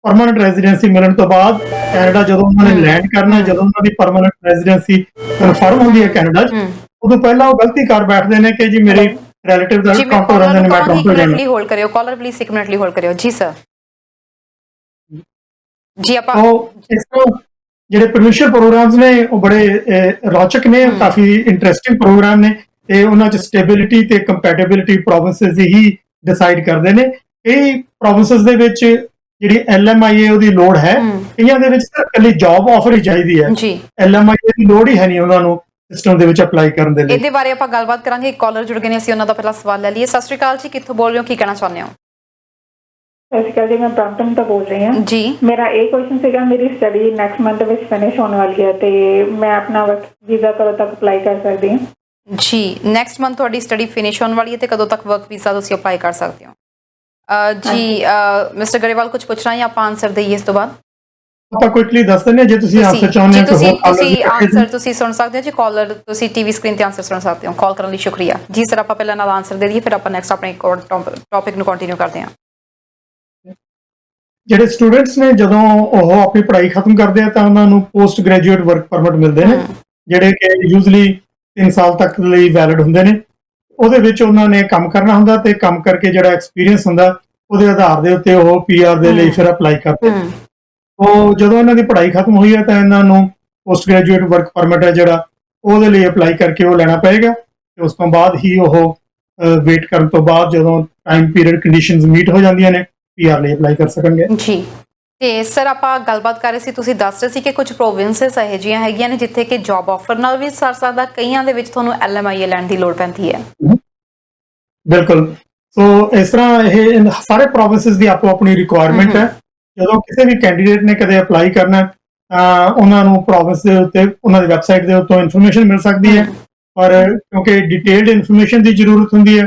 ਪਰਮਾਨੈਂਟ ਰੈਜ਼ੀਡੈਂਸੀ ਮਿਲਣ ਤੋਂ ਬਾਅਦ ਕੈਨੇਡਾ ਜਦੋਂ ਉਹਨਾਂ ਨੇ ਲੈਂਡ ਕਰਨਾ, ਜਦੋਂ ਉਹਨਾਂ ਦੀ ਪਰਮਾਨੈਂਟ ਰੈਜ਼ੀਡੈਂਸੀ ਕਨਫਰਮ ਹੁੰਦੀ ਹੈ ਕੈਨੇਡਾ 'ਚ, ਉਦੋਂ ਪਹਿਲਾਂ ਉਹ ਗਲਤੀ ਕਰ ਬੈਠਦੇ ਨੇ ਕਿ ਜੀ ਮੇਰੀ ਰਿਲੇਟਿਵ ਦਾ ਟੋਰਾਂਟੋ ਰਹਿੰਦੇ ਨੇ, ਮੈਂ ਟੋਰਾਂਟੋ ਜਾਣਾ। ਹੋਲਡ ਕਰਿਓ ਕਾਲਰ ਪਲੀਜ਼, 1 ਮਿੰਟ ਲਈ ਹੋਲਡ ਕਰਿਓ। ਜੀ ਸਰ, ਜੀ ਆਪਾਂ ਇਸ ਤੋਂ ਜਿਹੜੇ ਪ੍ਰੋਵਿੰਸ਼ੀਅਲ ਪ੍ਰੋਗਰਾਮਸ ਨੇ ਉਹ ਬੜੇ ਰੌਚਕ ਨੇ, ਕਾਫੀ ਇੰਟਰਸਟਿੰਗ ਪ੍ਰੋਗਰਾਮ ਨੇ ਤੇ ਉਹਨਾਂ 'ਚ ਸਟੇਬਿਲਿਟੀ ਤੇ ਕੰਪੈਟੀਬਿਲਿਟੀ ਪ੍ਰੋਵਿੰਸਸ ਹੀ ਡਿਸਾਈਡ ਕਰਦੇ ਨੇ। ਕਈ ਪ੍ਰੋਵਿੰਸਸ ਦੇ ਵਿੱਚ ਜਿਹੜੀ LMIA ਉਹਦੀ ਲੋੜ ਹੈ, ਕਈਆਂ ਦੇ ਵਿੱਚ ਸਿਰਫ ਇਕੱਲੀ ਜੌਬ ਆਫਰ ਹੀ ਚਾਹੀਦੀ ਹੈ, LMIA ਦੀ ਲੋੜ ਹੀ ਹੈ ਨਹੀਂ ਉਹਨਾਂ ਨੂੰ ਸਿਸਟਮ ਦੇ ਵਿੱਚ ਅਪਲਾਈ ਕਰਨ ਦੇ ਲਈ। ਇਹਦੇ ਬਾਰੇ ਆਪਾਂ ਗੱਲਬਾਤ ਕਰਾਂਗੇ। ਇੱਕ ਕਾਲਰ ਜੁੜ ਗਏ ਨੇ, ਅਸੀਂ ਉਹਨਾਂ ਦਾ ਪਹਿਲਾ ਸਵਾਲ ਲੈ ਲਈਏ। ਸਤਿ ਸ਼੍ਰੀ ਅਕਾਲ ਜੀ, ਕਿੱਥੋਂ ਬੋਲ ਰਹੇ ਹੋ, ਕੀ ਕਹਿਣਾ ਚਾਹੁੰਦੇ ਹੋ? ਸਤਿ ਸ਼੍ਰੀ ਅਕਾਲ ਜੀ, ਮੈਂ ਬ੍ਰਾਂਪਟਨ ਤੋਂ ਬੋਲ ਰਹੀ ਹਾਂ ਜੀ। ਮੇਰਾ ਇਹ ਕੁਐਸਚਨ ਸੀਗਾ, ਮੇਰੀ ਸਟੱਡੀ ਨੈਕਸਟ ਮੰਥ ਵਿੱਚ ਫਿਨਿਸ਼ ਹੋਣ ਵਾਲੀ ਹੈ ਤੇ ਮੈਂ ਆਪਣਾ ਵਰਕ ਵੀਜ਼ਾ ਕਦੋਂ ਤੱਕ ਅਪਲਾਈ ਕਰ ਸਕਦੀ ਹਾਂ? ਜੀ, ਨੈਕਸਟ ਮੰਥ ਤੁਹਾਡੀ ਸਟੱਡੀ ਫਿਨਿਸ਼ ਹੋਣ ਵਾਲੀ ਹੈ ਤੇ ਕਦੋਂ ਤੱਕ ਵਰਕ ਵੀਜ਼ਾ ਤੁਸੀਂ ਅਪਲਾਈ ਕਰ ਸਕਦੇ ਹੋ? ਜੀ ਮਿਸਟਰ ਗਰੇਵਾਲ ਕੁਝ ਪੁੱਛਣਾ ਜਾਂ ਆਪਾਂ ਆਨਸਰ ਦਈਏ ਇਸ ਤੋਂ ਬਾਅਦ? ਆਪਾਂ ਕੁਇਕਲੀ ਦੱਸ ਦਿੰਦੇ ਜੇ ਤੁਸੀਂ ਆਨਸਰ ਚਾਹੁੰਦੇ ਹੋ ਤੁਸੀਂ ਆਨਸਰ ਤੁਸੀਂ ਸੁਣ ਸਕਦੇ ਹੋ ਜੀ। ਕਾਲਰ ਤੁਸੀਂ ਟੀਵੀ ਸਕਰੀਨ ਤੇ ਆਨਸਰ ਸੁਣ ਸਕਦੇ ਹੋ। ਕਾਲ ਕਰਨ ਲਈ ਸ਼ੁਕਰੀਆ ਜੀ ਸਰ। ਆਪਾਂ ਪਹਿਲਾਂ ਨਾਲ ਆਨਸਰ ਦੇ ਦਈਏ ਫਿਰ ਆਪਾਂ ਨੈਕਸਟ ਆਪਣੇ ਟੌਪਿਕ ਨੂੰ ਕੰਟੀਨਿਊ ਕਰਦੇ ਹਾਂ। ਜਿਹੜੇ ਸਟੂਡੈਂਟਸ ਨੇ ਜਦੋਂ ਉਹ ਆਪਣੀ ਪੜ੍ਹਾਈ ਖਤਮ ਕਰਦੇ ਆ ਤਾਂ ਉਹਨਾਂ ਨੂੰ ਪੋਸਟ ਗ੍ਰੈਜੂਏਟ ਵਰਕ ਪਰਮਿਟ ਮਿਲਦੇ ਨੇ ਜਿਹੜੇ ਕਿ ਯੂਜ਼ਲੀ 3 ਸਾਲ ਤੱਕ ਲਈ ਵੈਲਿਡ ਹੁੰਦੇ ਨੇ। ਉਹਦੇ ਵਿੱਚ ਉਹਨਾਂ ਨੇ ਕੰਮ ਕਰਨਾ ਹੁੰਦਾ ਤੇ ਕੰਮ ਕਰਕੇ ਜਿਹੜਾ ਐਕਸਪੀਰੀਅੰਸ ਹੁੰਦਾ ਉਹਦੇ ਆਧਾਰ ਦੇ ਉੱਤੇ ਉਹ PR ਦੇ ਲਈ ਫਿਰ ਅਪਲਾਈ ਕਰਦੇ। ਉਹ ਜਦੋਂ ਇਹਨਾਂ ਦੀ ਪੜ੍ਹਾਈ ਖਤਮ ਹੋਈ ਹੈ ਤਾਂ ਇਹਨਾਂ ਨੂੰ ਪੋਸਟ ਗ੍ਰੈਜੂਏਟ ਵਰਕ ਪਰਮਿਟ ਹੈ ਜਿਹੜਾ ਉਹਦੇ ਲਈ ਅਪਲਾਈ ਕਰਕੇ ਉਹ ਲੈਣਾ ਪਏਗਾ ਤੇ ਉਸ ਤੋਂ ਬਾਅਦ ਹੀ ਉਹ ਵੇਟ ਕਰਨ ਤੋਂ ਬਾਅਦ ਜਦੋਂ ਟਾਈਮ ਪੀਰੀਅਡ ਕੰਡੀਸ਼ਨਸ ਮੀਟ ਹੋ ਜਾਂਦੀਆਂ ਨੇ PR ਲਈ ਅਪਲਾਈ ਕਰ ਸਕਣਗੇ ਜੀ। ਤੇ ਸਰ ਆਪਾਂ ਗੱਲਬਾਤ ਕਰ ਰਹੇ ਸੀ, ਤੁਸੀਂ ਦੱਸ ਰਹੇ ਸੀ ਕਿ ਕੁਝ ਪ੍ਰੋਵਿੰਸਸ ਇਹੋ ਜਿਹੀਆਂ ਹੈਗੀਆਂ ਨੇ ਜਿੱਥੇ ਕਿ ਜੌਬ ਆਫਰ ਨਾਲ ਵੀ ਸਰ ਸਕਦਾ, ਕਈਆਂ ਦੇ ਵਿੱਚ ਤੁਹਾਨੂੰ LMIA ਲੈਣ ਦੀ ਲੋੜ ਪੈਂਦੀ ਹੈ। ਬਿਲਕੁਲ। ਸੋ ਇਸ ਤਰ੍ਹਾਂ ਇਹ ਸਾਰੇ ਪ੍ਰੋਵਿੰਸਸ ਦੀ ਆਪੋ ਆਪਣੀ ਰਿਕੁਆਇਰਮੈਂਟ ਹੈ। ਜਦੋਂ ਕਿਸੇ ਵੀ ਕੈਂਡੀਡੇਟ ਨੇ ਕਦੇ ਅਪਲਾਈ ਕਰਨਾ ਤਾਂ ਉਹਨਾਂ ਨੂੰ ਪ੍ਰੋਵਿੰਸ ਦੇ ਉੱਤੇ ਉਹਨਾਂ ਦੀ ਵੈਬਸਾਈਟ ਦੇ ਉੱਤੋਂ ਇਨਫੋਰਮੇਸ਼ਨ ਮਿਲ ਸਕਦੀ ਹੈ, ਪਰ ਕਿਉਂਕਿ ਡਿਟੇਲਡ ਇਨਫੋਰਮੇਸ਼ਨ ਦੀ ਜ਼ਰੂਰਤ ਹੁੰਦੀ ਹੈ,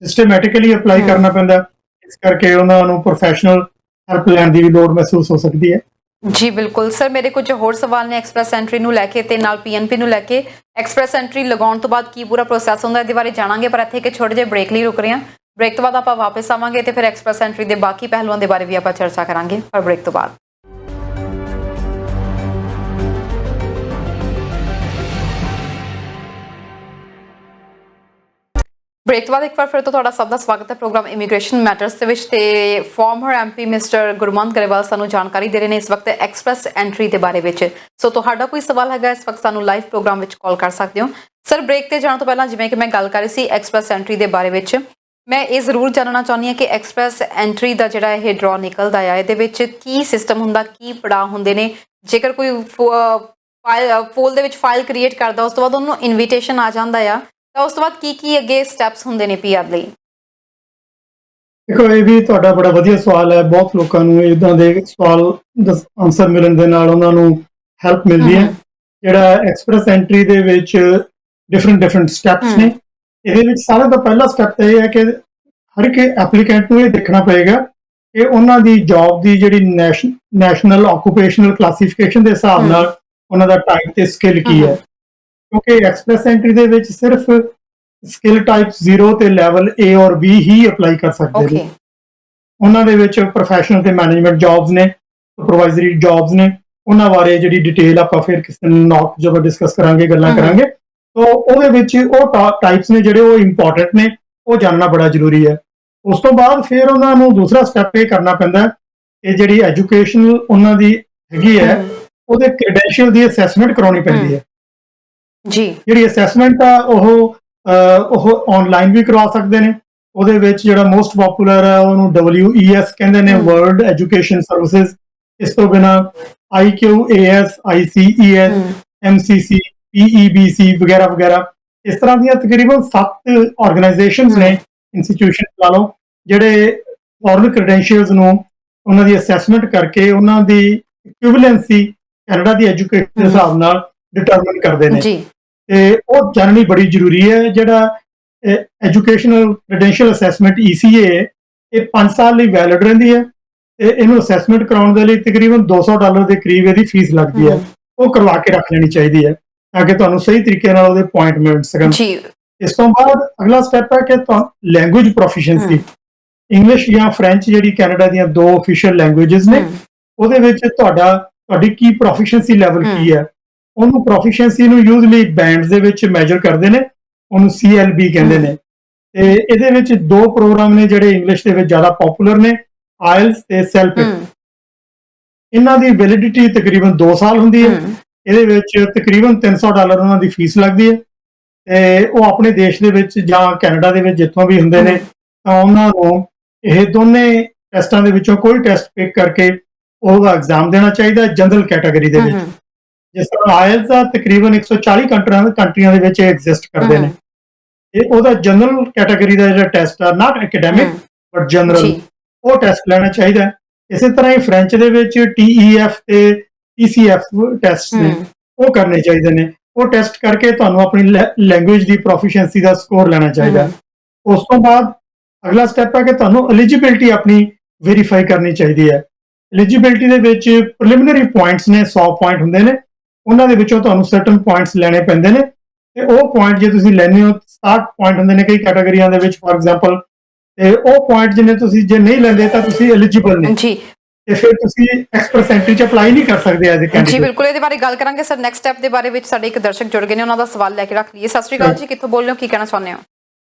ਸਿਸਟਮੈਟਿਕਲੀ ਅਪਲਾਈ ਕਰਨਾ ਪੈਂਦਾ, ਇਸ ਕਰਕੇ ਉਹਨਾਂ ਨੂੰ ਪ੍ਰੋਫੈਸ਼ਨਲ ਹੈਲਪ ਲੈਣ ਦੀ ਵੀ ਲੋੜ ਮਹਿਸੂਸ ਹੋ ਸਕਦੀ ਹੈ। ਜੀ ਬਿਲਕੁਲ ਸਰ, ਮੇਰੇ ਕੁਝ ਹੋਰ ਸਵਾਲ ਨੇ ਐਕਸਪ੍ਰੈਸ ਐਂਟਰੀ ਨੂੰ ਲੈ ਕੇ ਤੇ ਨਾਲ PNP ਨੂੰ ਲੈ ਕੇ। ਐਕਸਪ੍ਰੈਸ ਐਂਟਰੀ ਲਗਾਉਣ ਤੋਂ ਬਾਅਦ ਕੀ ਪੂਰਾ ਪ੍ਰੋਸੈਸ ਹੁੰਦਾ ਇਹਦੇ ਬਾਰੇ ਜਾਣਾਂਗੇ, ਪਰ ਇੱਥੇ ਇੱਕ ਛੋਟੇ ਜਿਹੇ ਬ੍ਰੇਕ ਲਈ ਰੁਕ ਰਹੇ ਹਾਂ। ਬ੍ਰੇਕ ਤੋਂ ਬਾਅਦ ਆਪਾਂ ਵਾਪਸ ਆਵਾਂਗੇ ਤੇ ਫਿਰ ਐਕਸਪ੍ਰੈਸ ਐਂਟਰੀ ਦੇ ਬਾਕੀ ਪਹਿਲੂਆਂ ਦੇ ਬਾਰੇ ਵੀ ਆਪਾਂ ਚਰਚਾ ਕਰਾਂਗੇ, ਪਰ ਬ੍ਰੇਕ ਤੋਂ ਬਾਅਦ। ਬ੍ਰੇਕ ਤੋਂ ਬਾਅਦ ਇੱਕ ਵਾਰ ਫਿਰ ਤੋਂ ਤੁਹਾਡਾ ਸਭ ਦਾ ਸਵਾਗਤ ਹੈ ਪ੍ਰੋਗਰਾਮ ਇਮੀਗ੍ਰੇਸ਼ਨ ਮੈਟਰਸ ਦੇ ਵਿੱਚ। ਤੇ ਫਾਰਮਰ MP ਮਿਸਟਰ ਗੁਰਮੰਤ ਗਰੇਵਾਲ ਸਾਨੂੰ ਜਾਣਕਾਰੀ ਦੇ ਰਹੇ ਨੇ ਇਸ ਵਕਤ ਐਕਸਪ੍ਰੈਸ ਐਂਟਰੀ ਦੇ ਬਾਰੇ ਵਿੱਚ। ਸੋ ਤੁਹਾਡਾ ਕੋਈ ਸਵਾਲ ਹੈਗਾ ਇਸ ਵਕਤ ਸਾਨੂੰ ਲਾਈਵ ਪ੍ਰੋਗਰਾਮ ਵਿੱਚ ਕਾਲ ਕਰ ਸਕਦੇ ਹੋ ਸਰ ਬ੍ਰੇਕ ਤੇ ਜਾਣ ਤੋਂ ਪਹਿਲਾਂ ਜਿਵੇਂ ਕਿ ਮੈਂ ਗੱਲ ਕਰ ਰਹੀ ਸੀ ਐਕਸਪ੍ਰੈਸ ਐਂਟਰੀ ਦੇ ਬਾਰੇ ਵਿੱਚ, ਮੈਂ ਇਹ ਜ਼ਰੂਰ ਜਾਣਨਾ ਚਾਹੁੰਦੀ ਹਾਂ ਕਿ ਐਕਸਪ੍ਰੈਸ ਐਂਟਰੀ ਦਾ ਜਿਹੜਾ ਇਹ ਡਰਾ ਨਿਕਲਦਾ ਆ ਇਹਦੇ ਵਿੱਚ ਕੀ ਸਿਸਟਮ ਹੁੰਦਾ, ਕੀ ਪੜਾਅ ਹੁੰਦੇ ਨੇ? ਜੇਕਰ ਕੋਈ ਫੋਲ ਦੇ ਵਿੱਚ ਫਾਈਲ ਕ੍ਰੀਏਟ ਕਰਦਾ ਉਸ ਤੋਂ ਬਾਅਦ ਉਹਨੂੰ ਇਨਵੀਟੇਸ਼ਨ ਆ ਜਾਂਦਾ ਆ, ਤਾਂ ਉਸ ਤੋਂ ਬਾਅਦ ਕੀ ਅੱਗੇ ਸਟੈਪਸ ਹੁੰਦੇ ਨੇ PR ਲਈ? ਦੇਖੋ, ਇਹ ਵੀ ਤੁਹਾਡਾ ਬੜਾ ਵਧੀਆ ਸਵਾਲ ਹੈ। ਬਹੁਤ ਲੋਕਾਂ ਨੂੰ ਇਦਾਂ ਦੇ ਸਵਾਲ ਆਨਸਰ ਮਿਲਣ ਦੇ ਨਾਲ ਉਹਨਾਂ ਨੂੰ ਹੈਲਪ ਮਿਲਦੀ ਹੈ। ਜਿਹੜਾ ਐਕਸਪ੍ਰੈਸ ਐਂਟਰੀ ਦੇ ਵਿੱਚ ਡਿਫਰੈਂਟ ਸਟੈਪਸ ਨੇ। ਇਹਦੇ ਵਿੱਚ ਸਾਰਿਆਂ ਤੋਂ ਪਹਿਲਾ ਸਟੈਪ ਇਹ ਹੈ ਕਿ ਹਰ ਇੱਕ ਐਪਲੀਕੈਂਟ ਨੂੰ ਇਹ ਦੇਖਣਾ ਪਏਗਾ ਕਿ ਉਹਨਾਂ ਦੀ ਜੌਬ ਦੀ ਜਿਹੜੀ ਨੈਸ਼ਨਲ ਆਕੂਪੇਸ਼ਨਲ ਕਲਾਸੀਫਿਕੇਸ਼ਨ ਦੇ ਹਿਸਾਬ ਨਾਲ ਉਹਨਾਂ ਦਾ ਟਾਈਪ ਤੇ ਸਕਿੱਲ ਕੀ ਹੈ, ਕਿਉਂਕਿ ਐਕਸਪ੍ਰੈਸ ਐਂਟਰੀ ਦੇ ਵਿੱਚ ਸਿਰਫ ਸਕਿੱਲ ਟਾਈਪ 0 ਤੇ ਲੈਵਲ A ਔਰ B ਹੀ ਅਪਲਾਈ ਕਰ ਸਕਦੇ ਨੇ। ਉਹਨਾਂ ਦੇ ਵਿੱਚ ਪ੍ਰੋਫੈਸ਼ਨਲ ਤੇ ਮੈਨੇਜਮੈਂਟ ਜੌਬਸ ਨੇ, ਸੁਪਰਵਾਈਜ਼ਰੀ ਜੌਬਸ ਨੇ, ਉਹਨਾਂ ਬਾਰੇ ਜਿਹੜੀ ਡਿਟੇਲ ਆਪਾਂ ਫਿਰ ਕਿਸੇ ਨੋਟ ਜਦੋਂ ਡਿਸਕਸ ਕਰਾਂਗੇ, ਗੱਲਾਂ ਕਰਾਂਗੇ। ਤਾਂ ਉਹਦੇ ਵਿੱਚ ਉਹ ਟਾਈਪਸ ਨੇ ਜਿਹੜੇ ਉਹ ਇੰਪੋਰਟੈਂਟ ਨੇ, ਉਹ ਜਾਣਨਾ ਬੜਾ ਜ਼ਰੂਰੀ ਹੈ। ਉਸ ਤੋਂ ਬਾਅਦ ਫਿਰ ਉਹਨਾਂ ਨੂੰ ਦੂਸਰਾ ਸਟੈਪ ਇਹ ਕਰਨਾ ਪੈਂਦਾ ਕਿ ਜਿਹੜੀ ਐਜੂਕੇਸ਼ਨਲ ਉਹਨਾਂ ਦੀ ਹੈਗੀ ਹੈ ਉਹਦੇ ਕ੍ਰੈਡੈਂਸ਼ੀਅਲ ਦੀ ਅਸੈਸਮੈਂਟ ਕਰਾਉਣੀ ਪੈਂਦੀ ਹੈ ਜੀ। ਜਿਹੜੀ ਅਸੈਸਮੈਂਟ ਆ ਉਹ ਆਨਲਾਈਨ ਵੀ ਕਰਵਾ ਸਕਦੇ ਨੇ। ਉਹਦੇ ਵਿੱਚ ਜਿਹੜਾ ਮੋਸਟ ਪਪੂਲਰ ਹੈ ਉਹਨੂੰ WES ਕਹਿੰਦੇ ਨੇ, ਵਰਲਡ ਐਜੂਕੇਸ਼ਨ ਸਰਵਿਸਿਜ਼। ਇਸ ਤੋਂ ਬਿਨਾਂ IQAS, ICES, MCC, PEBC ਵਗੈਰਾ ਵਗੈਰਾ, ਇਸ ਤਰ੍ਹਾਂ ਦੀਆਂ ਤਕਰੀਬਨ 7 ਆਰਗੇਨਾਈਜੇਸ਼ਨਸ ਨੇ, ਇੰਸਟੀਟਿਊਸ਼ਨ ਲਾ ਲਓ, ਜਿਹੜੇ ਫੋਰਨ ਕ੍ਰੈਡੈਂਸ਼ੀਅਲਸ ਨੂੰ ਉਹਨਾਂ ਦੀ ਅਸੈਸਮੈਂਟ ਕਰਕੇ ਉਹਨਾਂ ਦੀ ਇਕੁਇਵਲੈਂਸੀ ਕੈਨੇਡਾ ਦੀ ਐਜੂਕੇਸ਼ਨ ਦੇ ਹਿਸਾਬ ਨਾਲ ਡਿਟਰਮਿਨ ਕਰਦੇ ਨੇ। ਤੇ ਉਹ ਜਾਣਨੀ ਬੜੀ ਜ਼ਰੂਰੀ ਹੈ। ਜਿਹੜਾ ਐਜੂਕੇਸ਼ਨਲ ਕ੍ਰੈਡੈਂਸ਼ੀਅਲ ਅਸੈਸਮੈਂਟ ECA, ਇਹ 5 ਸਾਲ ਲਈ ਵੈਲਿਡ ਰਹਿੰਦੀ ਹੈ ਤੇ ਇਹਨੂੰ ਅਸੈਸਮੈਂਟ ਕਰਾਉਣ ਦੇ ਲਈ ਤਕਰੀਬਨ $200 ਦੇ ਕਰੀਬ ਇਹਦੀ ਫੀਸ ਲੱਗਦੀ ਹੈ। ਉਹ ਕਰਵਾ ਕੇ ਰੱਖ ਲੈਣੀ ਚਾਹੀਦੀ ਹੈ ਤਾਂ ਕਿ ਤੁਹਾਨੂੰ ਸਹੀ ਤਰੀਕੇ ਨਾਲ ਉਹਦੇ ਪੁਆਇੰਟ ਮਿਲ ਸਕਣ। ਇਸ ਤੋਂ ਬਾਅਦ ਅਗਲਾ ਸਟੈਪ ਹੈ ਕਿ ਲੈਂਗੁਏਜ ਪ੍ਰੋਫੀਸ਼ੀਐਂਸੀ। ਇੰਗਲਿਸ਼ ਜਾਂ ਫ੍ਰੈਂਚ ਜਿਹੜੀ ਕੈਨੇਡਾ ਦੀਆਂ 2 ਆਫੀਸ਼ੀਅਲ ਲੈਂਗੁਏਜਸ ਨੇ, ਉਹਦੇ ਵਿੱਚ ਤੁਹਾਡੀ ਕੀ ਪ੍ਰੋਫੀਸ਼ੀਐਂਸੀ ਲੈਵਲ ਕੀ ਹੈ। ਉਹਨੂੰ ਪ੍ਰੋਫੀਸ਼ੀਐਂਸੀ ਨੂੰ ਯੂਜ਼ਲੀ ਬੈਂਡਸ ਦੇ ਵਿੱਚ ਮੈਜਰ ਕਰਦੇ ਨੇ, ਉਹਨੂੰ CLB ਕਹਿੰਦੇ ਨੇ। ਤੇ ਇਹਦੇ ਵਿੱਚ 2 ਪ੍ਰੋਗਰਾਮ ਨੇ ਜਿਹੜੇ ਇੰਗਲਿਸ਼ ਦੇ ਵਿੱਚ ਜ਼ਿਆਦਾ ਪਪੂਲਰ ਨੇ, IELTS ਤੇ SELP। ਇਹਨਾਂ ਦੀ ਵੈਲਿਡਿਟੀ ਤਕਰੀਬਨ 2 ਸਾਲ ਹੁੰਦੀ ਹੈ। ਇਹਦੇ ਵਿੱਚ ਤਕਰੀਬਨ $300 ਉਹਨਾਂ ਦੀ ਫੀਸ ਲੱਗਦੀ ਹੈ ਤੇ ਉਹ ਆਪਣੇ ਦੇਸ਼ ਦੇ ਵਿੱਚ ਜਾਂ ਕੈਨੇਡਾ ਦੇ ਵਿੱਚ ਜਿੱਥੋਂ ਵੀ ਹੁੰਦੇ ਨੇ ਤਾਂ ਉਹਨਾਂ ਨੂੰ ਇਹ ਦੋਨੇ ਟੈਸਟਾਂ ਦੇ ਵਿੱਚੋਂ ਕੋਈ ਟੈਸਟ ਪਿਕ ਕਰਕੇ ਉਹਦਾ ਐਗਜ਼ਾਮ ਦੇਣਾ ਚਾਹੀਦਾ ਜਨਰਲ ਕੈਟਾਗਰੀ ਦੇ ਵਿੱਚ। ਜਿਸ ਤਰ੍ਹਾਂ IELTS ਦਾ ਤਕਰੀਬਨ 140 ਕੰਟਰੀਆਂ ਦੇ ਵਿੱਚ ਐਗਜ਼ਿਸਟ ਕਰਦੇ ਨੇ। ਇਹ ਉਹਦਾ ਜਨਰਲ ਕੈਟਾਗਰੀ ਦਾ ਜਿਹੜਾ ਟੈਸਟ ਆ, ਨਾਟ ਐਕੈਡੈਮਿਕ ਬਟ ਜਨਰਲ, ਉਹ ਟੈਸਟ ਲੈਣਾ ਚਾਹੀਦਾ। ਇਸੇ ਤਰ੍ਹਾਂ ਹੀ ਫ੍ਰੈਂਚ ਦੇ ਵਿੱਚ TEF ਤੇ TCF ਟੈਸਟ ਨੇ, ਉਹ ਕਰਨੇ ਚਾਹੀਦੇ ਨੇ। ਉਹ ਟੈਸਟ ਕਰਕੇ ਤੁਹਾਨੂੰ ਆਪਣੀ ਲੈਂਗੁਏਜ ਦੀ ਪ੍ਰੋਫੀਸ਼ੀਐਂਸੀ ਦਾ ਸਕੋਰ ਲੈਣਾ ਚਾਹੀਦਾ। ਉਸ ਤੋਂ ਬਾਅਦ ਅਗਲਾ ਸਟੈਪ ਹੈ ਕਿ ਤੁਹਾਨੂੰ ਐਲੀਜੀਬਿਲਟੀ ਆਪਣੀ ਵੈਰੀਫਾਈ ਕਰਨੀ ਚਾਹੀਦੀ ਹੈ। ਐਲੀਜੀਬਿਲਟੀ ਦੇ ਵਿੱਚ ਪ੍ਰੀਲਿਮਿਨਰੀ ਪੁਆਇੰਟਸ ਨੇ, 100 ਪੁਆਇੰਟ ਹੁੰਦੇ ਨੇ। ਉਹਨਾਂ ਦੇ ਵਿੱਚੋਂ ਤੁਹਾਨੂੰ ਸਰਟਨ ਪੁਆਇੰਟਸ ਲੈਣੇ ਪੈਂਦੇ ਨੇ ਤੇ ਉਹ ਪੁਆਇੰਟ ਜੇ ਤੁਸੀਂ ਲੈਣੇ ਹੋ, 60 ਪੁਆਇੰਟ ਹੁੰਦੇ ਨੇ ਕਈ ਕੈਟਾਗਰੀਆਂ ਦੇ ਵਿੱਚ ਫੋਰ ਐਗਜ਼ਾਮਪਲ, ਤੇ ਉਹ ਪੁਆਇੰਟ ਜਿੰਨੇ ਤੁਸੀਂ ਜੇ ਨਹੀਂ ਲੈਂਦੇ ਤਾਂ ਤੁਸੀਂ ਐਲੀਜੀਬਲ ਨਹੀਂ ਜੀ, ਤੇ ਫਿਰ ਤੁਸੀਂ ਐਕਸਪ੍ਰੈਸ ਐਂਟਰੀ 'ਚ ਅਪਲਾਈ ਨਹੀਂ ਕਰ ਸਕਦੇ ਐਜ਼ ਅ ਕੈਂਡੀਡੇਟ। ਜੀ ਬਿਲਕੁਲ, ਇਹਦੇ ਬਾਰੇ ਗੱਲ ਕਰਾਂਗੇ ਸਰ। ਨੈਕਸਟ ਸਟੈਪ ਦੇ ਬਾਰੇ ਵਿੱਚ ਸਾਡੇ ਇੱਕ ਦਰਸ਼ਕ ਜੁੜ ਗਏ ਨੇ, ਉਹਨਾਂ ਦਾ ਸਵਾਲ ਲੈ ਕੇ ਰੱਖ ਲਈਏ। ਸਤਿ ਸ਼੍ਰੀ ਅਕਾਲ ਜੀ, ਕਿੱਥੋਂ ਬੋਲ ਰਹੇ ਹੋ, ਕੀ ਕਹਿਣਾ ਚਾਹੁੰਦੇ ਹੋ?